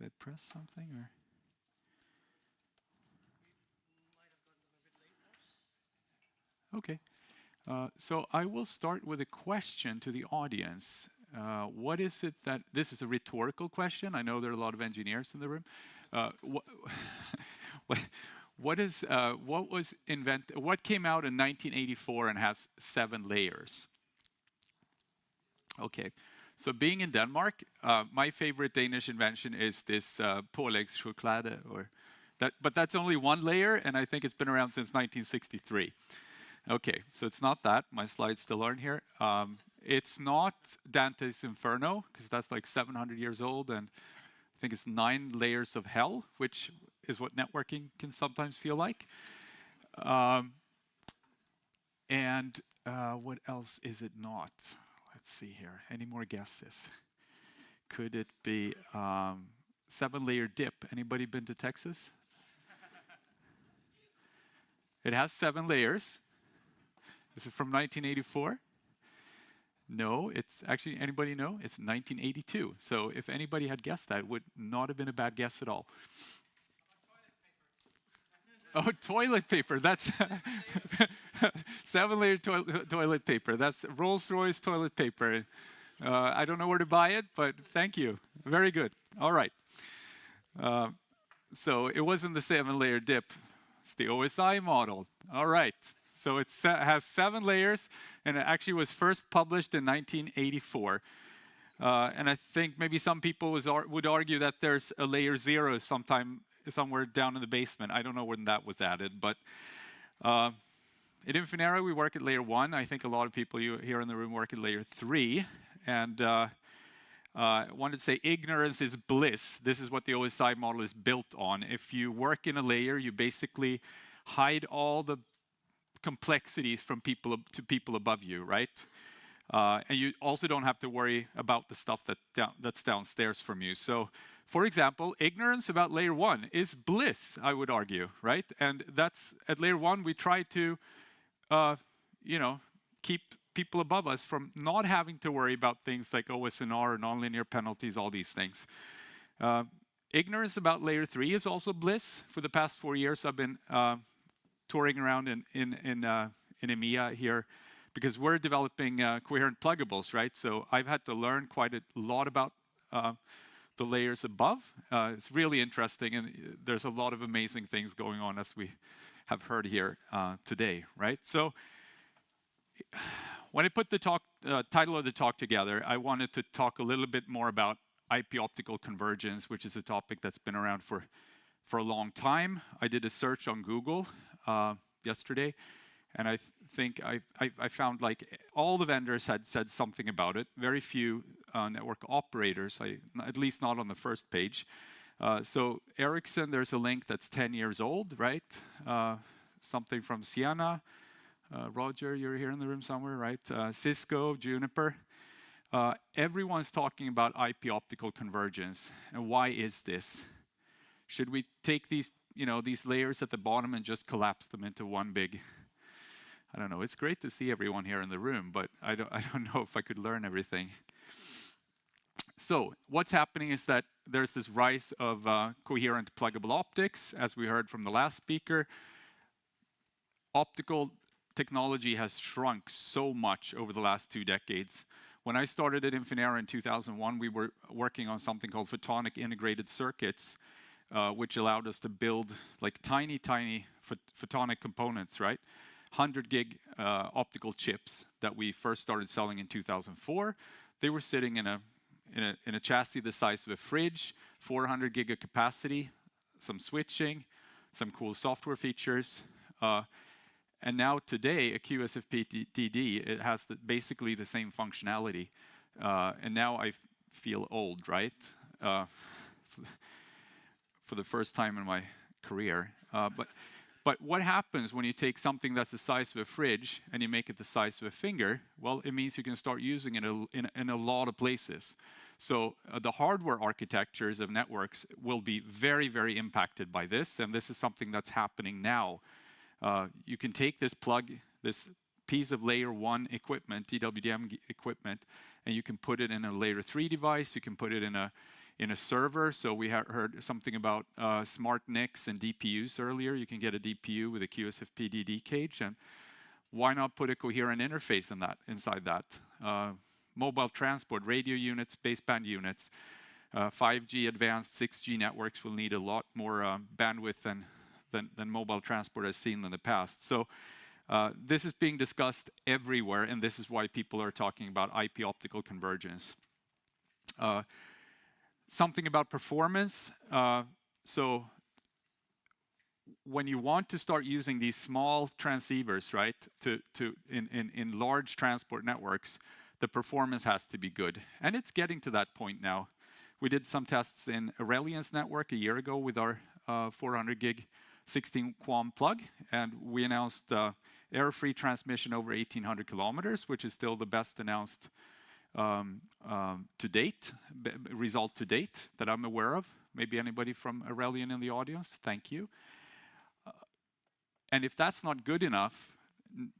I press something or? Okay. So I will start with a question to the audience. What is it that... This is a rhetorical question. I know there are a lot of engineers in the room. What came out in 1984 and has 7 layers? Okay, so being in Denmark, my favorite Danish invention is this pålægschokolade, but that's only 1 layer, and I think it's been around since 1963. Okay, so it's not that. My slides still aren't here. It's not Dante's Inferno, because that's like 700 years old, and I think it's 9 layers of hell, which is what networking can sometimes feel like. What else is it not? Let's see here. Any more guesses? Could it be 7-layer dip? Anybody been to Texas? It has 7 layers. This is from 1984. No, it's actually, anybody know? It's 1982. So if anybody had guessed that, it would not have been a bad guess at all. Oh, toilet paper. That's 7-layer toilet paper. That's Rolls-Royce toilet paper. I don't know where to buy it, but thank you. Very good. All right. So it wasn't the 7-layer dip. It's the OSI model. All right. So it has 7 layers, and it actually was first published in 1984. And I think maybe some people would argue that there's a layer 0 somewhere down in the basement. I don't know when that was added, but at Infinera we work at layer 1. I think a lot of people here in the room work at layer 3. And I wanted to say ignorance is bliss. This is what the OSI model is built on. If you work in a layer, you basically hide all the complexities from people above you, right? And you also don't have to worry about the stuff that's downstairs from you. So, for example, ignorance about layer 1 is bliss, I would argue, right? And that's at layer 1 we try to, keep people above us from not having to worry about things like OSNR, nonlinear penalties, all these things. Ignorance about layer 3 is also bliss. For the past 4 years, I've been touring around in EMEA here, because we're developing coherent pluggables, right? So I've had to learn quite a lot about the layers above. It's really interesting, and there's a lot of amazing things going on, as we have heard here today, right? So when I put the title of the talk together, I wanted to talk a little bit more about IP optical convergence, which is a topic that's been around for a long time. I did a search on Google yesterday, and I think I found like all the vendors had said something about it. Very few network operators, at least not on the first page. So Ericsson, there's a link that's 10 years old, right? Something from Scion. Roger, you're here in the room somewhere, right? Cisco, Juniper. Everyone's talking about IP optical convergence. And why is this? Should we take these layers at the bottom and just collapse them into one big... I don't know. It's great to see everyone here in the room, but I don't know if I could learn everything. So what's happening is that there's this rise of coherent pluggable optics, as we heard from the last speaker. Optical technology has shrunk so much over the last 2 decades. When I started at Infinera in 2001, we were working on something called photonic integrated circuits, which allowed us to build like tiny photonic components, right? 100 gig optical chips that we first started selling in 2004. They were sitting in a chassis the size of a fridge, 400 gig of capacity, some switching, some cool software features. And now today, a QSFP-DD, it has basically the same functionality. And now I feel old, right? For the first time in my career. But what happens when you take something that's the size of a fridge and you make it the size of a finger? Well, it means you can start using it in a lot of places. So the hardware architectures of networks will be very, very impacted by this. And this is something that's happening now. You can take this this piece of layer 1 equipment, DWDM equipment, and you can put it in a layer 3 device. You can put it in a server. So we heard something about smart NICs and DPUs earlier. You can get a DPU with a QSFP-DD cage, and why not put a coherent interface inside that? Mobile transport, radio units, baseband units, 5G advanced 6G networks will need a lot more bandwidth than mobile transport has seen in the past. So this is being discussed everywhere, and this is why people are talking about IP optical convergence. Something about performance. So when you want to start using these small transceivers, right, in large transport networks, the performance has to be good. And it's getting to that point now. We did some tests in Aurelian's network a year ago with our 400 gig 16 QAM plug, and we announced error-free transmission over 1,800 kilometers, which is still the best announced to date, result to date that I'm aware of. Maybe anybody from Aurelian in the audience? Thank you. And if that's not good enough,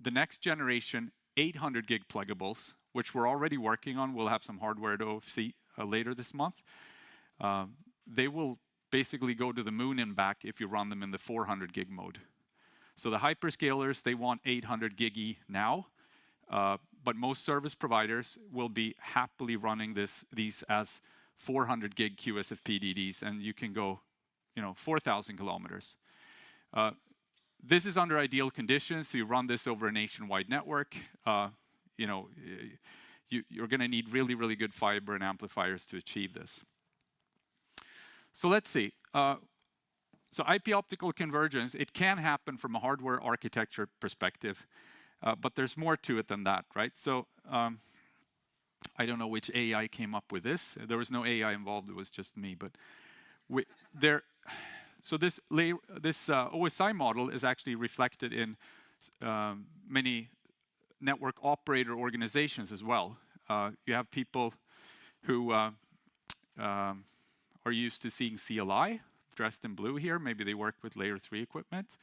the next generation 800 gig pluggables, which we're already working on, we'll have some hardware at OFC later this month. They will basically go to the moon and back if you run them in the 400 gig mode. So the hyperscalers, they want 800 gig now, but most service providers will be happily running these as 400 gig QSFP-DDs, and you can go, 4,000 kilometers. This is under ideal conditions, so you run this over a nationwide network. You're going to need really, really good fiber and amplifiers to achieve this. So let's see. So IP optical convergence, it can happen from a hardware architecture perspective, but there's more to it than that, right? So I don't know which AI came up with this. There was no AI involved, it was just me. But so this OSI model is actually reflected in many network operator organizations as well. You have people who are used to seeing CLI, dressed in blue here. Maybe they work with layer 3 equipment.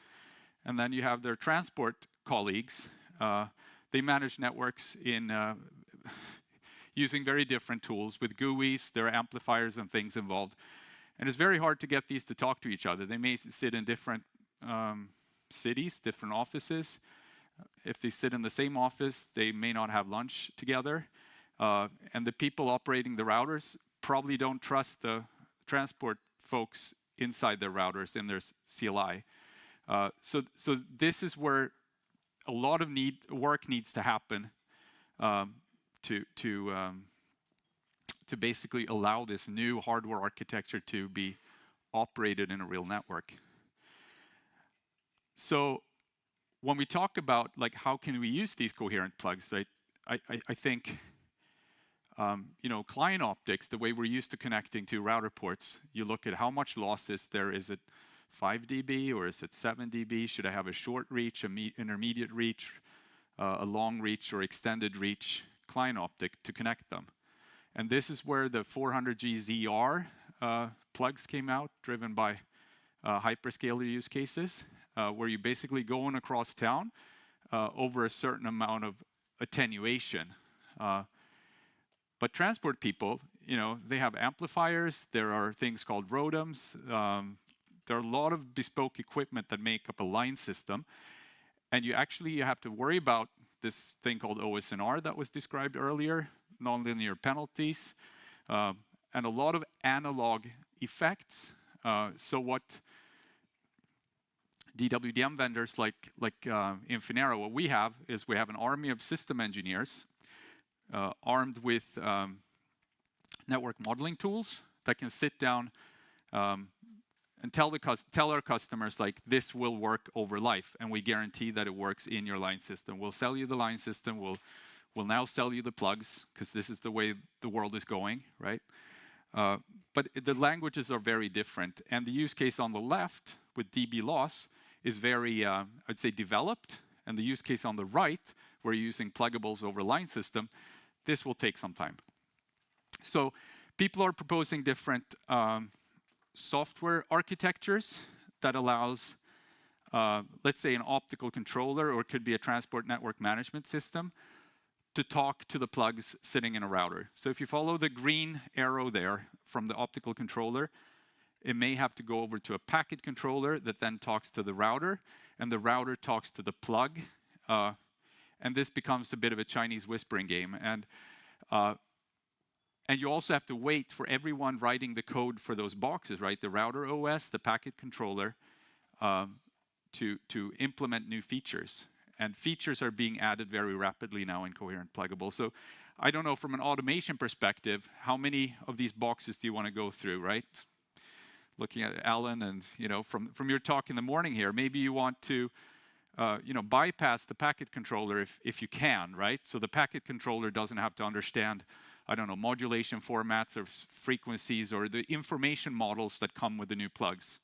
And then you have their transport colleagues. They manage networks in using very different tools with GUIs, there are amplifiers and things involved. And it's very hard to get these to talk to each other. They may sit in different cities, different offices. If they sit in the same office, they may not have lunch together. And the people operating the routers probably don't trust the transport folks inside their routers in their CLI. So this is where a lot of work needs to happen to basically allow this new hardware architecture to be operated in a real network. So when we talk about how can we use these coherent plugs, right, I think client optics, the way we're used to connecting to router ports, you look at how much loss is there. Is it 5 dB or is it 7 dB? Should I have a short reach, intermediate reach, a long reach or extended reach client optic to connect them? And this is where the 400G ZR plugs came out, driven by hyperscaler use cases, where you basically going across town over a certain amount of attenuation. But transport people, they have amplifiers. There are things called ROADMs. There are a lot of bespoke equipment that make up a line system. And you have to worry about this thing called OSNR that was described earlier, nonlinear penalties, and a lot of analog effects. So what DWDM vendors like Infinera, what we have is we have an army of system engineers armed with network modeling tools that can sit down and tell our customers, like, this will work over life, and we guarantee that it works in your line system. We'll sell you the line system. We'll now sell you the plugs, because this is the way the world is going, right? But the languages are very different, and the use case on the left with dB loss is very, I'd say, developed, and the use case on the right, where you're using pluggables over line system, this will take some time. So people are proposing different software architectures that allows, let's say, an optical controller, or it could be a transport network management system, to talk to the plugs sitting in a router. So if you follow the green arrow there from the optical controller, it may have to go over to a packet controller that then talks to the router, and the router talks to the plug. And this becomes a bit of a Chinese whispering game. And you also have to wait for everyone writing the code for those boxes, right? The router OS, the packet controller, to implement new features. And features are being added very rapidly now in Coherent Pluggable. So I don't know, from an automation perspective, how many of these boxes do you want to go through, right? Looking at Alan, and from your talk in the morning here, maybe you want to bypass the packet controller if you can, right? So the packet controller doesn't have to understand, I don't know, modulation formats or frequencies or the information models that come with the new plugs.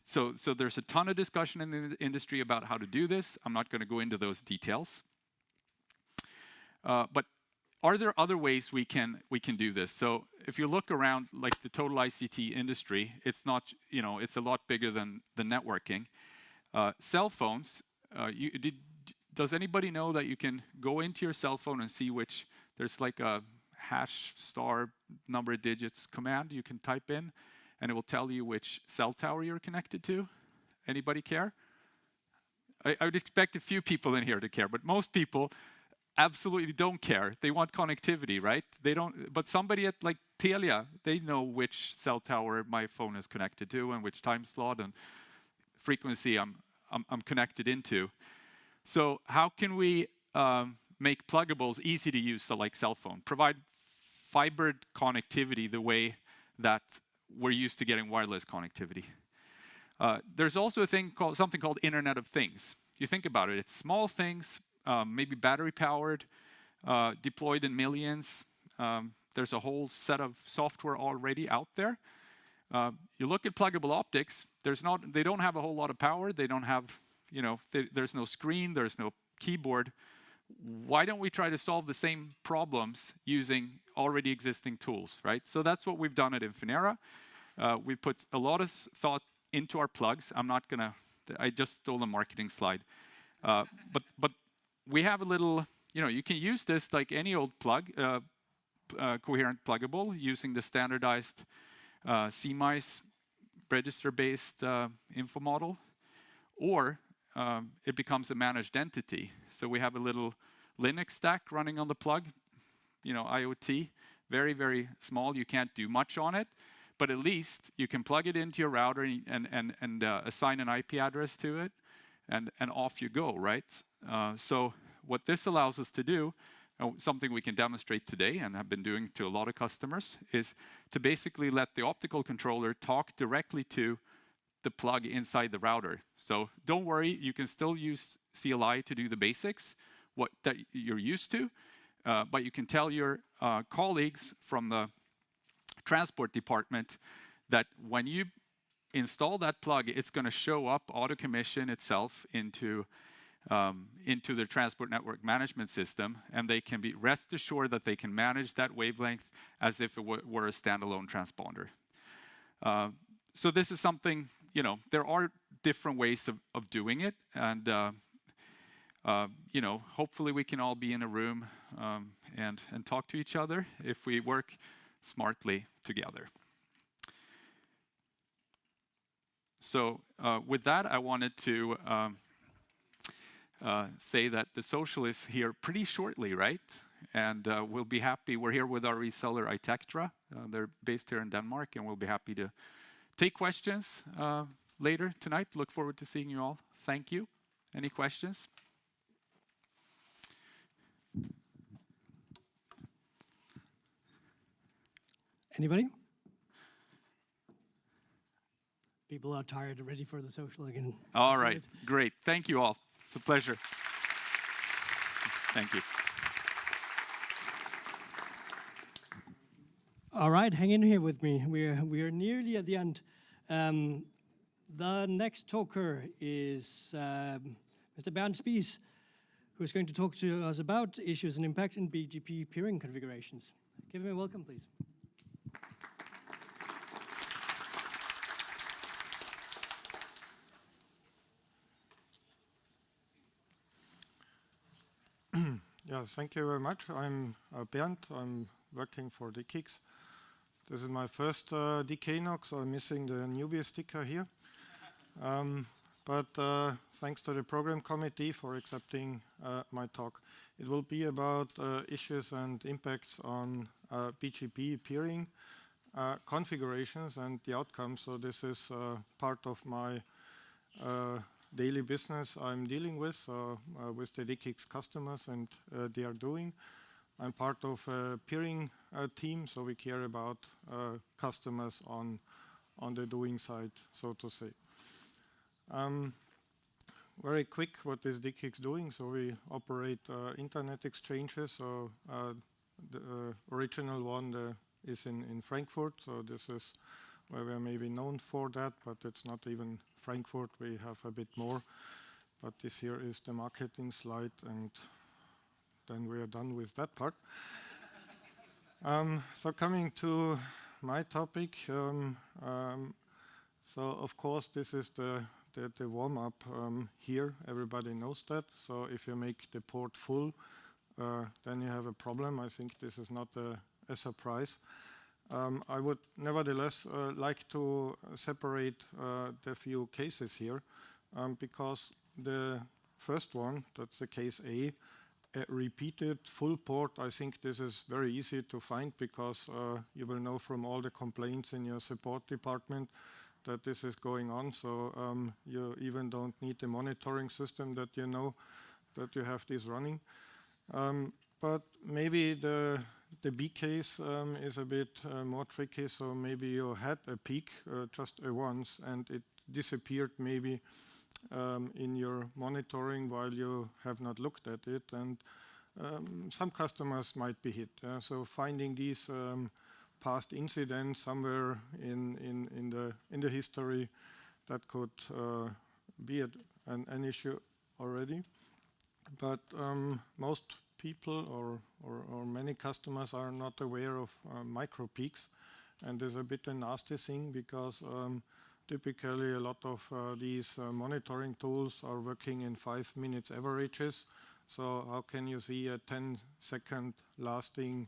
So there's a ton of discussion in the industry about how to do this. I'm not going to go into those details. But are there other ways we can do this? So if you look around, like the total ICT industry, it's not, it's a lot bigger than the networking. Cell phones, does anybody know that you can go into your cell phone and see which, there's like a hash star number of digits command you can type in, and it will tell you which cell tower you're connected to? Anybody care? I would expect a few people in here to care, but most people absolutely don't care. They want connectivity, right? They don't, but somebody at like Telia, they know which cell tower my phone is connected to and which time slot and frequency I'm connected into. So how can we make pluggables easy to use, so like cell phone? Provide fibered connectivity the way that we're used to getting wireless connectivity. There's also a thing called, something called Internet of Things. You think about it, it's small things, maybe battery powered, deployed in millions. There's a whole set of software already out there. You look at pluggable optics, they don't have a whole lot of power. They don't have, there's no screen, there's no keyboard. Why don't we try to solve the same problems using already existing tools, right? So that's what we've done at Infinera. We put a lot of thought into our plugs. I just stole a marketing slide. But we have a little, you can use this like any old plug, Coherent pluggable, using the standardized CMIS register-based info model, or it becomes a managed entity. So we have a little Linux stack running on the plug, IoT, very, very small. You can't do much on it, but at least you can plug it into your router and assign an IP address to it, and off you go, right? So what this allows us to do, something we can demonstrate today and have been doing to a lot of customers, is to basically let the optical controller talk directly to the plug inside the router. So don't worry, you can still use CLI to do the basics, what that you're used to, but you can tell your colleagues from the transport department that when you install that plug, it's going to show up, auto-commission itself into the transport network management system, and they can be rest assured that they can manage that wavelength as if it were a standalone transponder. So this is something, there are different ways of doing it, and you know, hopefully we can all be in a room and talk to each other if we work smartly together. So with that, I wanted to say that the social is here pretty shortly, right? And we'll be happy. We're here with our reseller, Itectra. They're based here in Denmark, and we'll be happy to take questions later tonight. Look forward to seeing you all. Thank you. Any questions? Anybody? People are tired and ready for the social again. All right, great. Thank you all. It's a pleasure. Thank you. All right, hang in here with me. We are nearly at the end. The next talker is Mr. Bernd Spies, who is going to talk to us about issues and impact in BGP peering configurations. Give him a welcome, please. Yeah, thank you very much. I'm Bernd. I'm working for DKIX. This is my first DKNOG, so I'm missing the newbie sticker here. But thanks to the program committee for accepting my talk. It will be about issues and impacts on BGP peering configurations and the outcomes. So this is part of my daily business I'm dealing with the DKIX customers, and they are doing. I'm part of a peering team, so we care about customers on the doing side, so to say. Very quick, what is DKIX doing? So we operate internet exchanges. So the original one is in Frankfurt. So this is where we're maybe known for that, but it's not even Frankfurt. We have a bit more. But this here is the marketing slide, and then we are done with that part. So coming to my topic, so of course this is the warm-up here. Everybody knows that. So if you make the port full, then you have a problem. I think this is not a surprise. I would nevertheless like to separate the few cases here, because the first one, that's the case A, a repeated full port. I think this is very easy to find, because you will know from all the complaints in your support department that this is going on. So you even don't need a monitoring system that you know that you have this running. But maybe the B case is a bit more tricky. So maybe you had a peak just once, and it disappeared maybe in your monitoring while you have not looked at it. And some customers might be hit. So finding these past incidents somewhere in the history, that could be an issue already. But most people or many customers are not aware of micro peaks, and there's a bit a nasty thing, because typically a lot of these monitoring tools are working in 5 minutes averages. So how can you see a 10-second lasting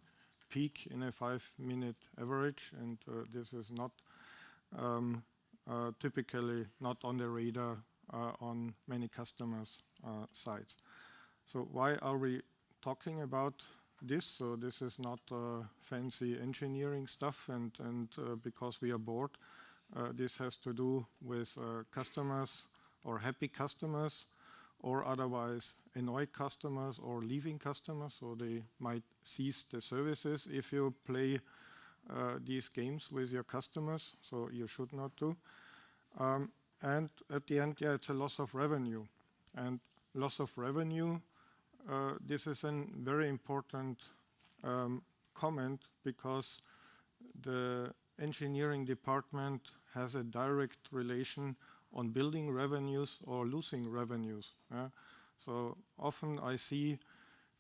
peak in a 5-minute average? And this is not typically not on the radar on many customers' sides. So why are we talking about this? So this is not fancy engineering stuff, and because we are bored. This has to do with customers, or happy customers, or otherwise annoyed customers or leaving customers. So they might cease the services if you play these games with your customers. So you should not do. And at the end, yeah, it's a loss of revenue. And loss of revenue, this is a very important comment, because the engineering department has a direct relation on building revenues or losing revenues. So often I see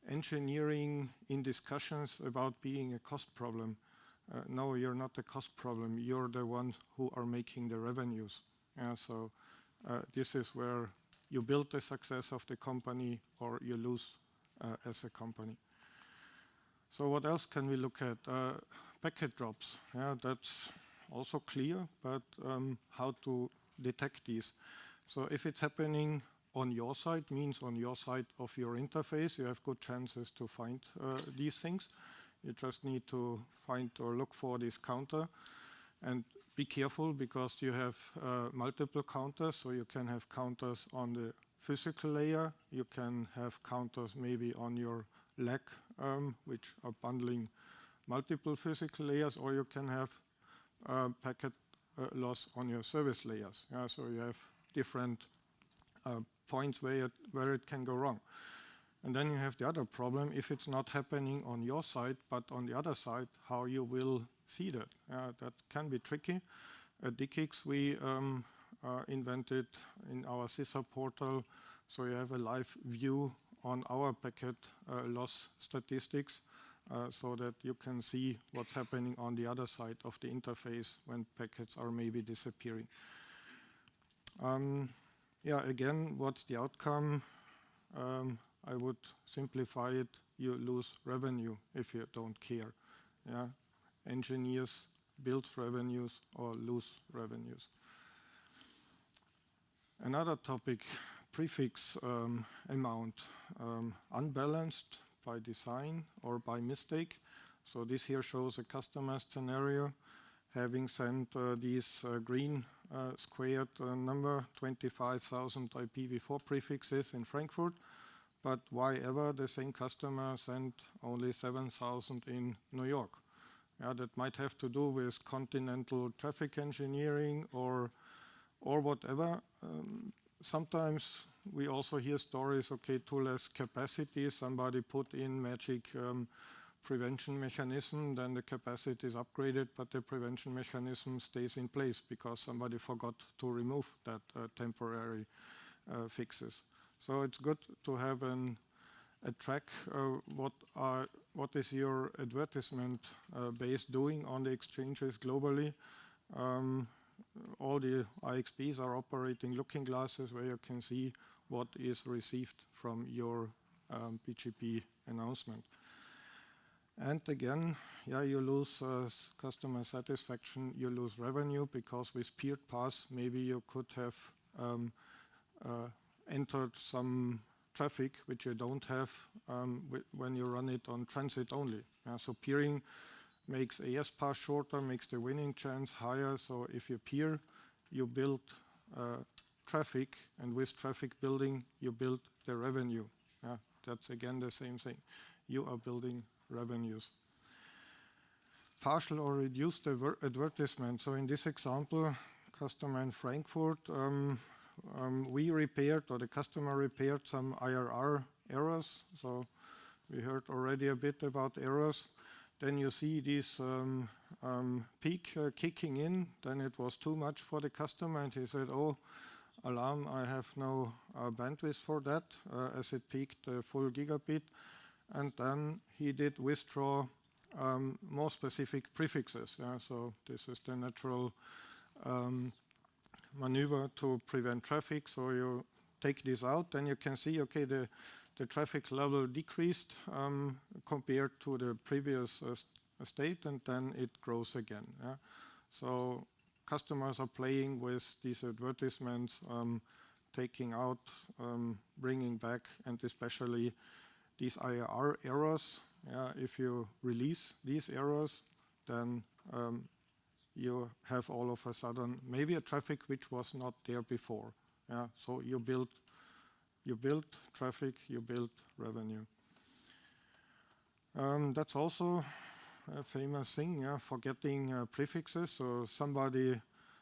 engineering in discussions about being a cost problem. No, you're not a cost problem. You're the ones who are making the revenues. So this is where you build the success of the company or you lose as a company. So what else can we look at? Packet drops. Yeah, that's also clear, but how to detect these? So if it's happening on your side, means on your side of your interface, you have good chances to find these things. You just need to find or look for this counter. And be careful because you have multiple counters, so you can have counters on the physical layer, you can have counters maybe on your lag, which are bundling multiple physical layers, or you can have packet loss on your service layers. Yeah, so you have different points where it can go wrong. And then you have the other problem, if it's not happening on your side, but on the other side, how you will see that. That can be tricky. At DKNOG, we invented in our CISA portal, so you have a live view on our packet loss statistics, so that you can see what's happening on the other side of the interface when packets are maybe disappearing. Yeah, again, what's the outcome? I would simplify it, you lose revenue if you don't care. Yeah? Engineers build revenues or lose revenues. Another topic, prefix amount, unbalanced by design or by mistake. So this here shows a customer scenario having sent these green squared number, 25,000 IPv4 prefixes in Frankfurt. But why ever the same customer sent only 7,000 in New York? Yeah, that might have to do with continental traffic engineering or whatever. Sometimes we also hear stories, okay, too less capacity, somebody put in magic prevention mechanism, then the capacity is upgraded, but the prevention mechanism stays in place because somebody forgot to remove that temporary fixes. So it's good to have a track. What is your advertisement base doing on the exchanges globally? All the IXPs are operating looking glasses where you can see what is received from your BGP announcement. And again, yeah, you lose customer satisfaction, you lose revenue because with peered paths, maybe you could have entered some traffic which you don't have when you run it on transit only. So peering makes AS path shorter, makes the winning chance higher. So if you peer, you build traffic, and with traffic building, you build the revenue. That's again the same thing. You are building revenues. Partial or reduced advertisement. So in this example, customer in Frankfurt, we repaired, or the customer repaired some IRR errors. So we heard already a bit about errors. Then you see this peak kicking in. Then it was too much for the customer, and he said, oh, alarm, I have no bandwidth for that, as it peaked full gigabit. And then he did withdraw more specific prefixes. So this is the natural maneuver to prevent traffic. So you take this out, then you can see, okay, the traffic level decreased compared to the previous state, and then it grows again. So customers are playing with these advertisements, taking out, bringing back, and especially these IRR errors. If you release these errors, then you have all of a sudden maybe a traffic which was not there before. So you build traffic, you build revenue. That's also a famous thing, forgetting prefixes. So somebody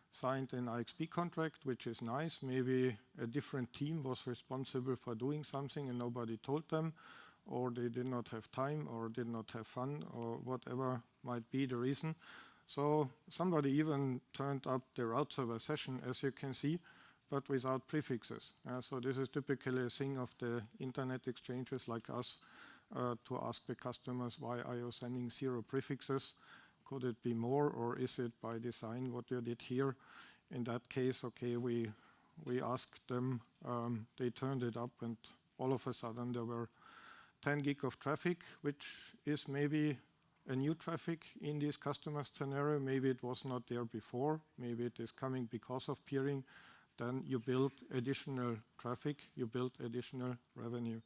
signed an IXP contract, which is nice. Maybe a different team was responsible for doing something and nobody told them, or they did not have time, or did not have fun, or whatever might be the reason. So somebody even turned up the route server session, as you can see, but without prefixes. So this is typically a thing of the internet exchanges like us, to ask the customers, why are you sending 0 prefixes? Could it be more, or is it by design what you did here? In that case, okay, we we asked them, they turned it up, and all of a sudden there were 10 gig of traffic, which is maybe a new traffic in this customer scenario. Maybe it was not there before. Maybe it is coming because of peering. Then you build additional traffic, you build additional revenue.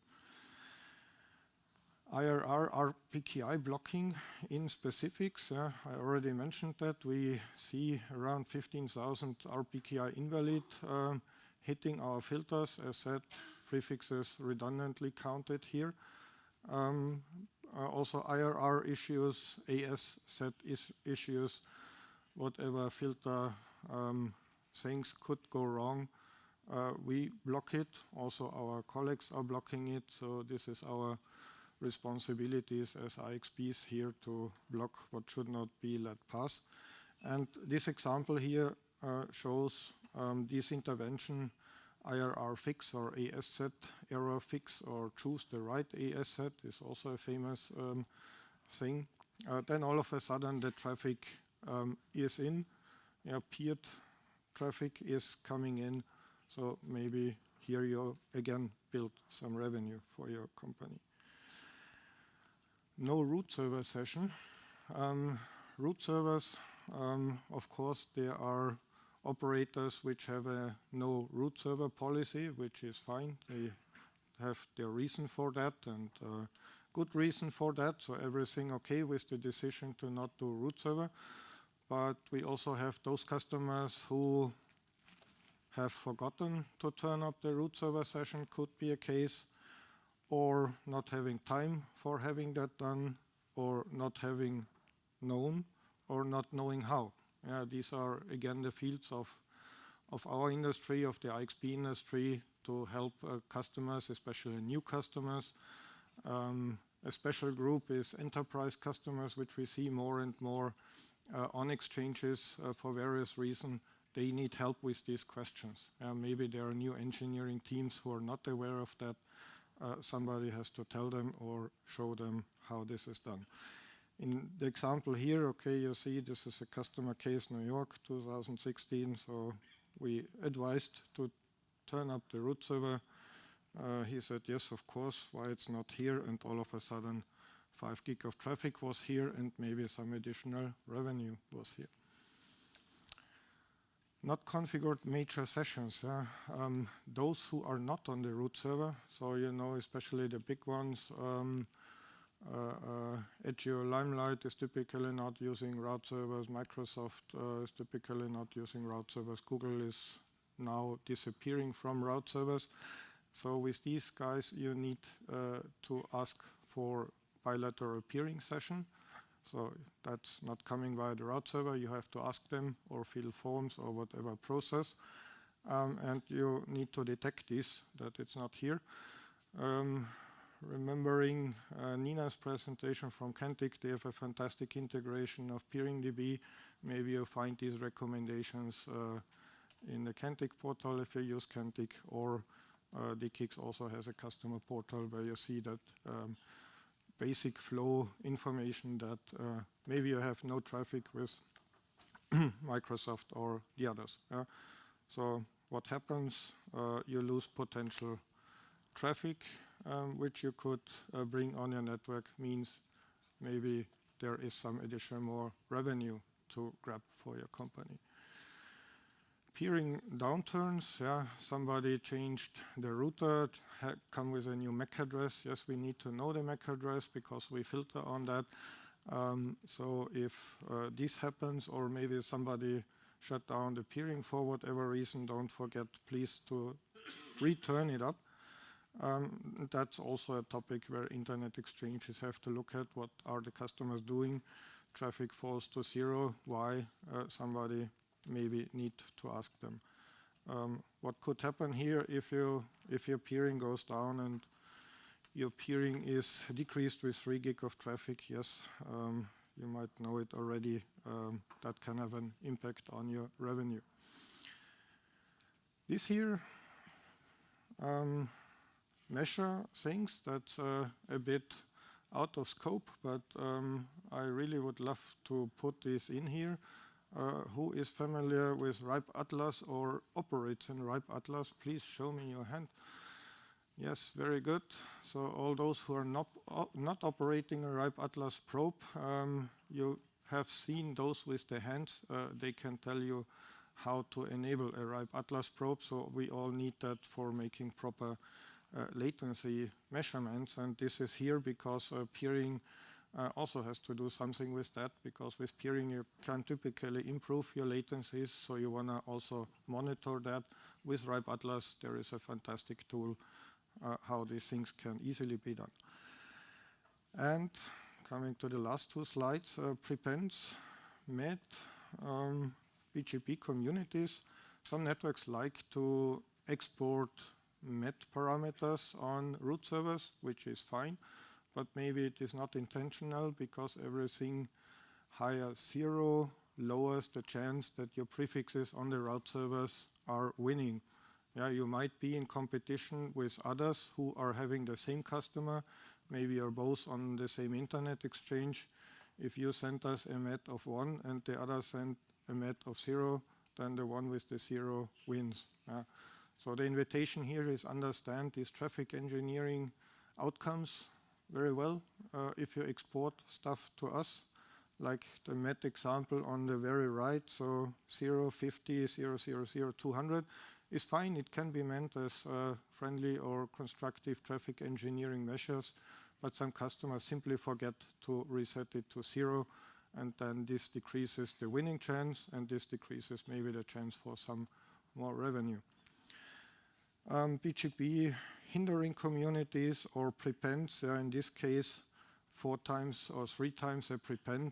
IRR, RPKI blocking in specifics. I already mentioned that. We see around 15,000 RPKI invalid hitting our filters. As said, prefixes redundantly counted here. Also IRR issues, AS set issues, whatever filter things could go wrong. We block it. Also our colleagues are blocking it. So this is our responsibilities as IXPs here to block what should not be let pass. And this example here shows this intervention, IRR fix or AS set error fix, or choose the right AS set is also a famous thing. Then all of a sudden the traffic is in, peered traffic is coming in. So maybe here you again build some revenue for your company. No root server session. Root servers, of course, there are operators which have a no root server policy, which is fine. They have their reason for that, and good reason for that. So everything okay with the decision to not do root server. But we also have those customers who have forgotten to turn up the root server session, could be a case, or not having time for having that done, or not having known, or not knowing how. These are again the fields of our industry, of the IXP industry, to help customers, especially new customers. A special group is enterprise customers, which we see more and more on exchanges for various reasons. They need help with these questions. Maybe there are new engineering teams who are not aware of that. Somebody has to tell them or show them how this is done. In the example here, okay, you see this is a customer case, New York, 2016. So we advised to turn up the root server. He said, yes, of course, why it's not here? And all of a sudden, 5 gig of traffic was here, and maybe some additional revenue was here. Not configured major sessions. Those who are not on the root server, so you know, especially the big ones, Edgeo Limelight is typically not using route servers. Microsoft is typically not using route servers. Google is now disappearing from route servers. So with these guys, you need to ask for bilateral peering session. So that's not coming via the route server. You have to ask them or fill forms or whatever process. And you need to detect this, that it's not here. Remembering Nina's presentation from Kentic, they have a fantastic integration of PeeringDB. Maybe you'll find these recommendations in the Kentic portal if you use Kentic, or DKIX also has a customer portal where you see that basic flow information that maybe you have no traffic with Microsoft or the others. So what happens? You lose potential traffic, which you could bring on your network, means maybe there is some additional more revenue to grab for your company. Peering downturns, somebody changed the router, come with a new MAC address. Yes, we need to know the MAC address because we filter on that. So if this happens, or maybe somebody shut down the peering for whatever reason, don't forget, please, to return it up. That's also a topic where internet exchanges have to look at what are the customers doing. Traffic falls to 0. Why? Somebody maybe need to ask them. What could happen here if your peering goes down and your peering is decreased with 3 gig of traffic? Yes, you might know it already. That can have an impact on your revenue. This here measure things that's a bit out of scope, but I really would love to put this in here. Who is familiar with RIPE Atlas or operates in RIPE Atlas? Please show me your hand. Yes, very good. So all those who are not operating a RIPE Atlas probe, you have seen those with the hands. They can tell you how to enable a RIPE Atlas probe. So we all need that for making proper latency measurements. And this is here because peering also has to do something with that, because with peering you can typically improve your latencies. So you want to also monitor that. With RIPE Atlas, there is a fantastic tool how these things can easily be done. And coming to the last two slides, prepends, MED, BGP communities. Some networks like to export MED parameters on root servers, which is fine, but maybe it is not intentional because everything higher 0 lowers the chance that your prefixes on the route servers are winning. Yeah, you might be in competition with others who are having the same customer. Maybe you're both on the same internet exchange. If you send us a MED of 1 and the other send a MED of 0, then the one with the 0 wins. So the invitation here is understand these traffic engineering outcomes very well. If you export stuff to us, like the MED example on the very right, so 0, 50, 0, 0, 0, 200 is fine. It can be meant as friendly or constructive traffic engineering measures, but some customers simply forget to reset it to 0, and then this decreases the winning chance, and this decreases maybe the chance for some more revenue. BGP hindering communities or prepends, in this case 4 times or 3 times a prepend.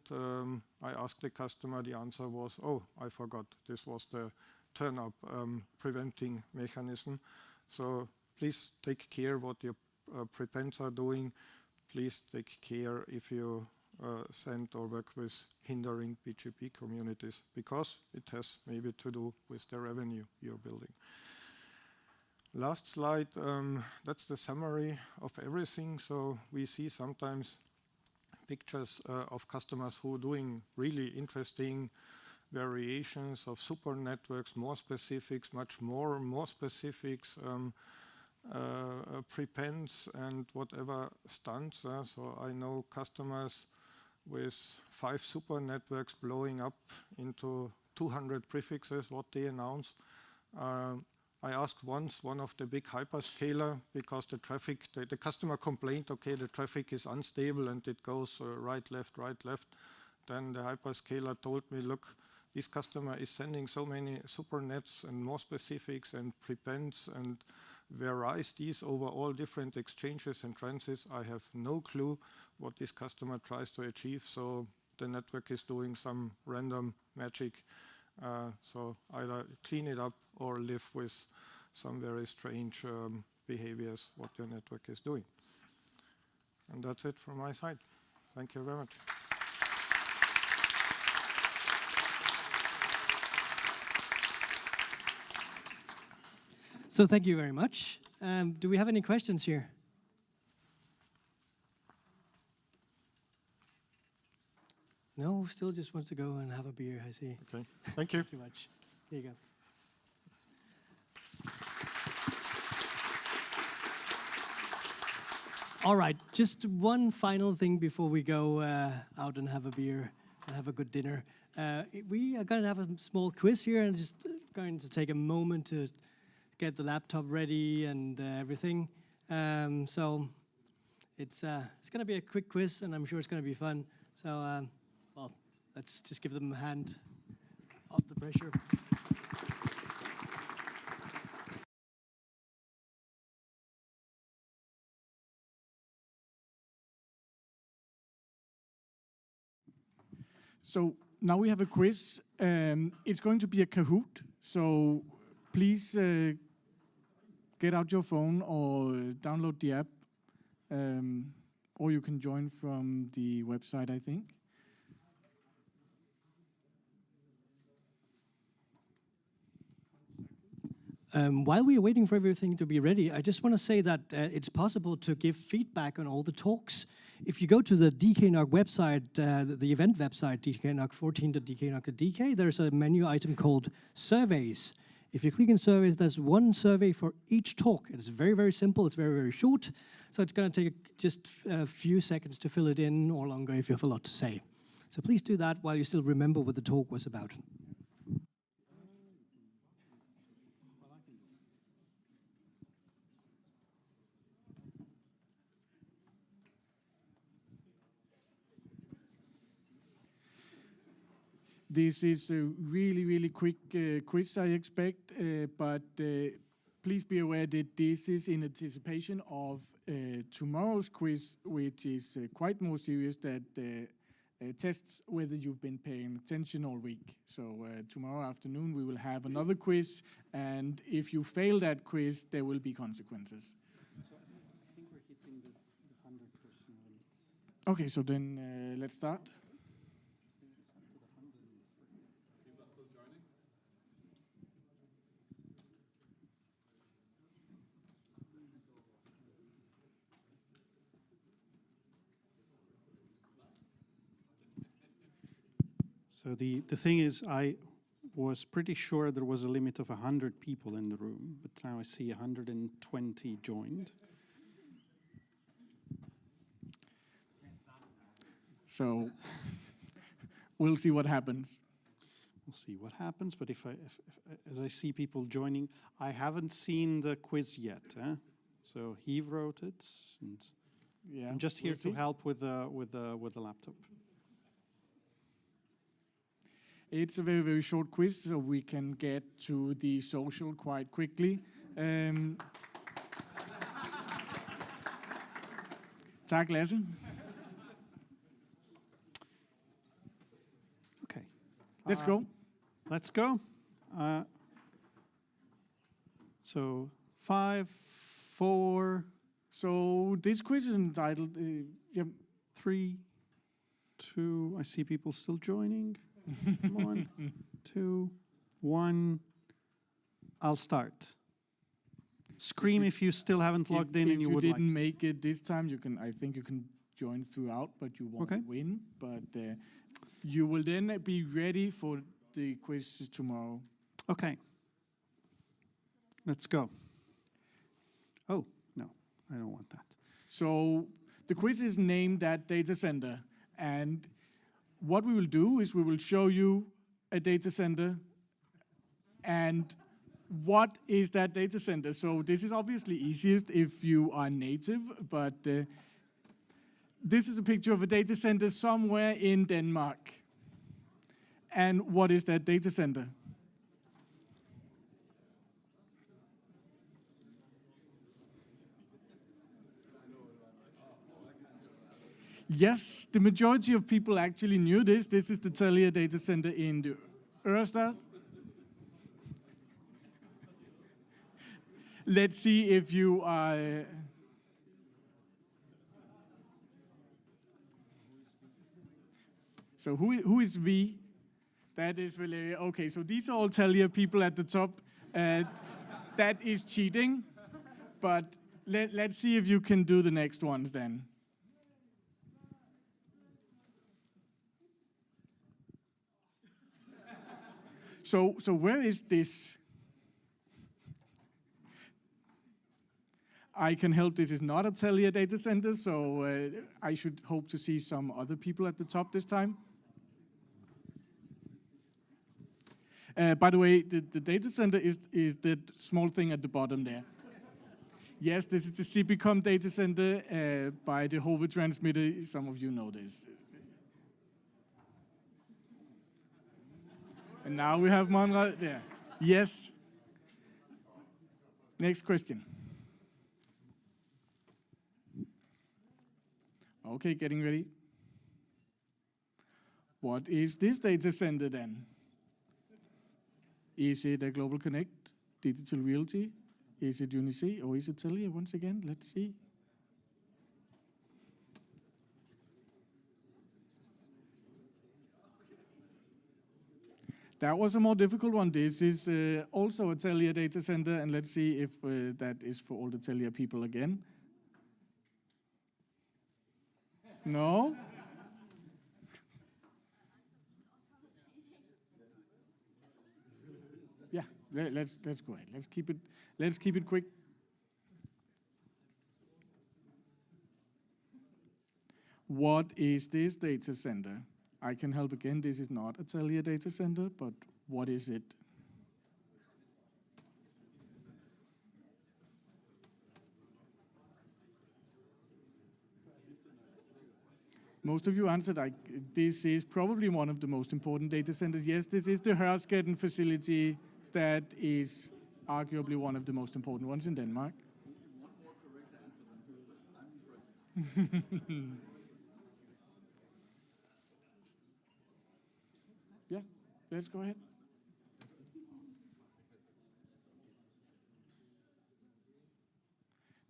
I asked the customer, the answer was, oh, I forgot, this was the turn-up preventing mechanism. So please take care what your prepends are doing. Please take care if you send or work with hindering BGP communities, because it has maybe to do with the revenue you're building. Last slide, that's the summary of everything. So we see sometimes pictures of customers who are doing really interesting variations of super networks, more specifics, much more specifics, prepends and whatever stunts. So I know customers with 5 super networks blowing up into 200 prefixes, what they announced. I asked once one of the big hyperscaler, because the traffic, the customer complained, okay, the traffic is unstable and it goes right, left. Then the hyperscaler told me, look, this customer is sending so many super nets and more specifics and prepends and varies these over all different exchanges and transits. I have no clue what this customer tries to achieve. So the network is doing some random magic. So either clean it up or live with some very strange behaviors what your network is doing. And that's it from my side. Thank you very much. So thank you very much. Do we have any questions here? No, still just wants to go and have a beer, I see. Okay, thank you. Thank you much. Here you go. All right, just one final thing before we go out and have a beer and have a good dinner. We are going to have a small quiz here, and just going to take a moment to get the laptop ready and everything. So it's going to be a quick quiz, and I'm sure it's going to be fun. So, well, let's just give them a hand off the pressure. So now we have a quiz. It's going to be a Kahoot. So please get out your phone or download the app, or you can join from the website, I think. While we are waiting for everything to be ready, I just want to say that it's possible to give feedback on all the talks. if you go to the DKNOG website, the event website, DKNOG14.DKNOG.DK, there's a menu item called Surveys. If you click on Surveys, there's one survey for each talk. It's very, very simple. It's very, very short. So it's going to take just a few seconds to fill it in, or longer if you have a lot to say. So please do that while you still remember what the talk was about. This is a really, really quick quiz, I expect, but please be aware that this is in anticipation of tomorrow's quiz, which is quite more serious, that tests whether you've been paying attention all week. So tomorrow afternoon we will have another quiz, and if you fail that quiz, there will be consequences. So I think we're hitting the 100-person limit. Okay, so then let's start. So the thing is, I was pretty sure there was a limit of 100 people in the room, but now I see 120 joined. So we'll see what happens. We'll see what happens, but if as I see people joining, I haven't seen the quiz yet. So he wrote it, and yeah, I'm just here we'll to help with the laptop. It's a very, very short quiz, so we can get to the social quite quickly. Tak, Lasse. Okay. Let's go. Let's go. So 5, 4. So this quiz is entitled 3, 2. I see people still joining. 1, 2, 1. I'll start. Scream if you still haven't logged in and you would like. If you didn't make it this time, you can. I think you can join throughout, but you won't win. But you will then be ready for the quiz tomorrow. Okay. Let's go. Oh, no, I don't want that. So the quiz is named that data center, and what we will do is we will show you a data center and what is that data center. So this is obviously easiest if you are native, but this is a picture of a data center somewhere in Denmark. And what is that data center? Yes, the majority of people actually knew this. This is the Telia data center in the Ørestad. Let's see if you are... So who is V? That is Valeria. Okay, so these are all Telia people at the top. That is cheating, but let's see if you can do the next ones then. So where is this? I can help. This is not a Telia data center, so I should hope to see some other people at the top this time. By the way, the data center is the small thing at the bottom there. Yes, this is the CPCOM data center by the Hove transmitter. Some of you know this. And now we have Monrad there. Yes. Next question. Okay, getting ready. What is this data center then? Is it a Global Connect, Digital Realty? Is it UniC or is it Telia? Once again, let's see. That was a more difficult one. This is also a Telia data center, and let's see if that is for all the Telia people again. No? Yeah, let's go ahead. Let's keep it quick. What is this data center? I can help again. This is not a Telia data center, but what is it? Most of you answered, this is probably one of the most important data centers. Yes, this is the Housekeeping facility that is arguably one of the most important ones in Denmark. Yeah, let's go ahead.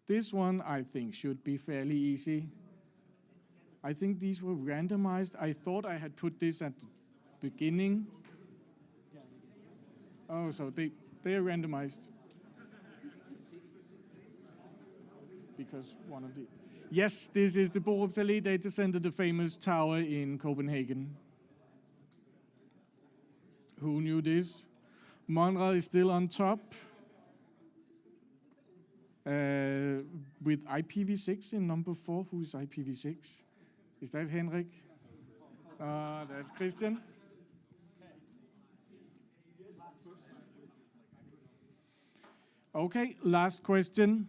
This one, I think, should be fairly easy. I think these were randomized. I thought I had put this at the beginning. Oh, so they are randomized. Because one of the... Yes, this is the Optical data center, the famous tower in Copenhagen. Who knew this? Monrad is still on top. With IPv6 in number 4. Who is IPv6? Is that Henrik? That's Christian. Okay, last question.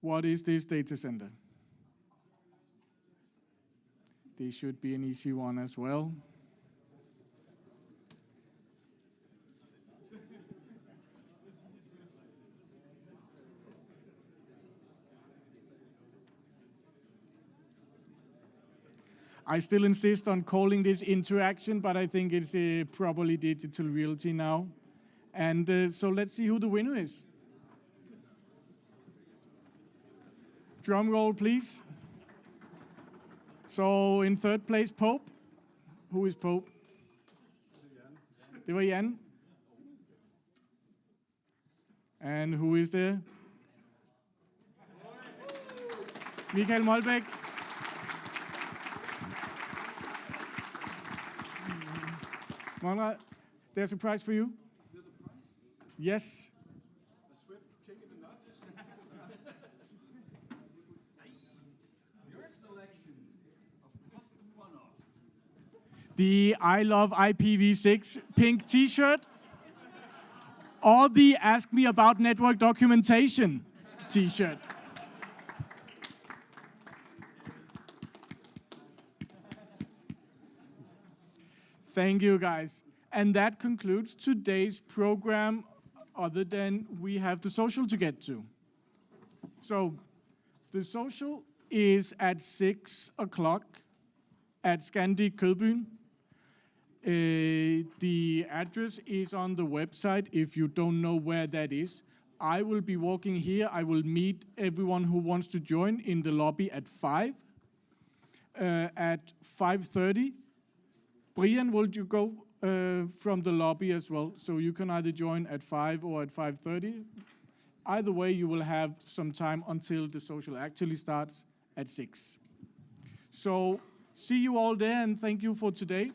What is this data center? This should be an easy one as well. I still insist on calling this interaction, but I think it's probably digital reality now. And so let's see who the winner is. Drum roll, please. So in third place, Pope. Who is Pope? Det var Jan. And who is there? Michael Molbæk. Monrad, there's a prize for you. There's a prize? Yes. A swift kick in the nuts? Your selection of custom one-offs. The I Love IPv6 pink t-shirt. Or the Ask Me About Network Documentation t-shirt. Thank you, guys. And that concludes today's program, other than we have the social to get to. So the social is at 6 o'clock at Scandic Kødbyen. The address is on the website if you don't know where that is. I will be walking here. I will meet everyone who wants to join in the lobby at 5. At 5:30. Brian, will you go from the lobby as well? So you can either join at 5 or at 5:30. Either way, you will have some time until the social actually starts at 6. So see you all there, and thank you for today.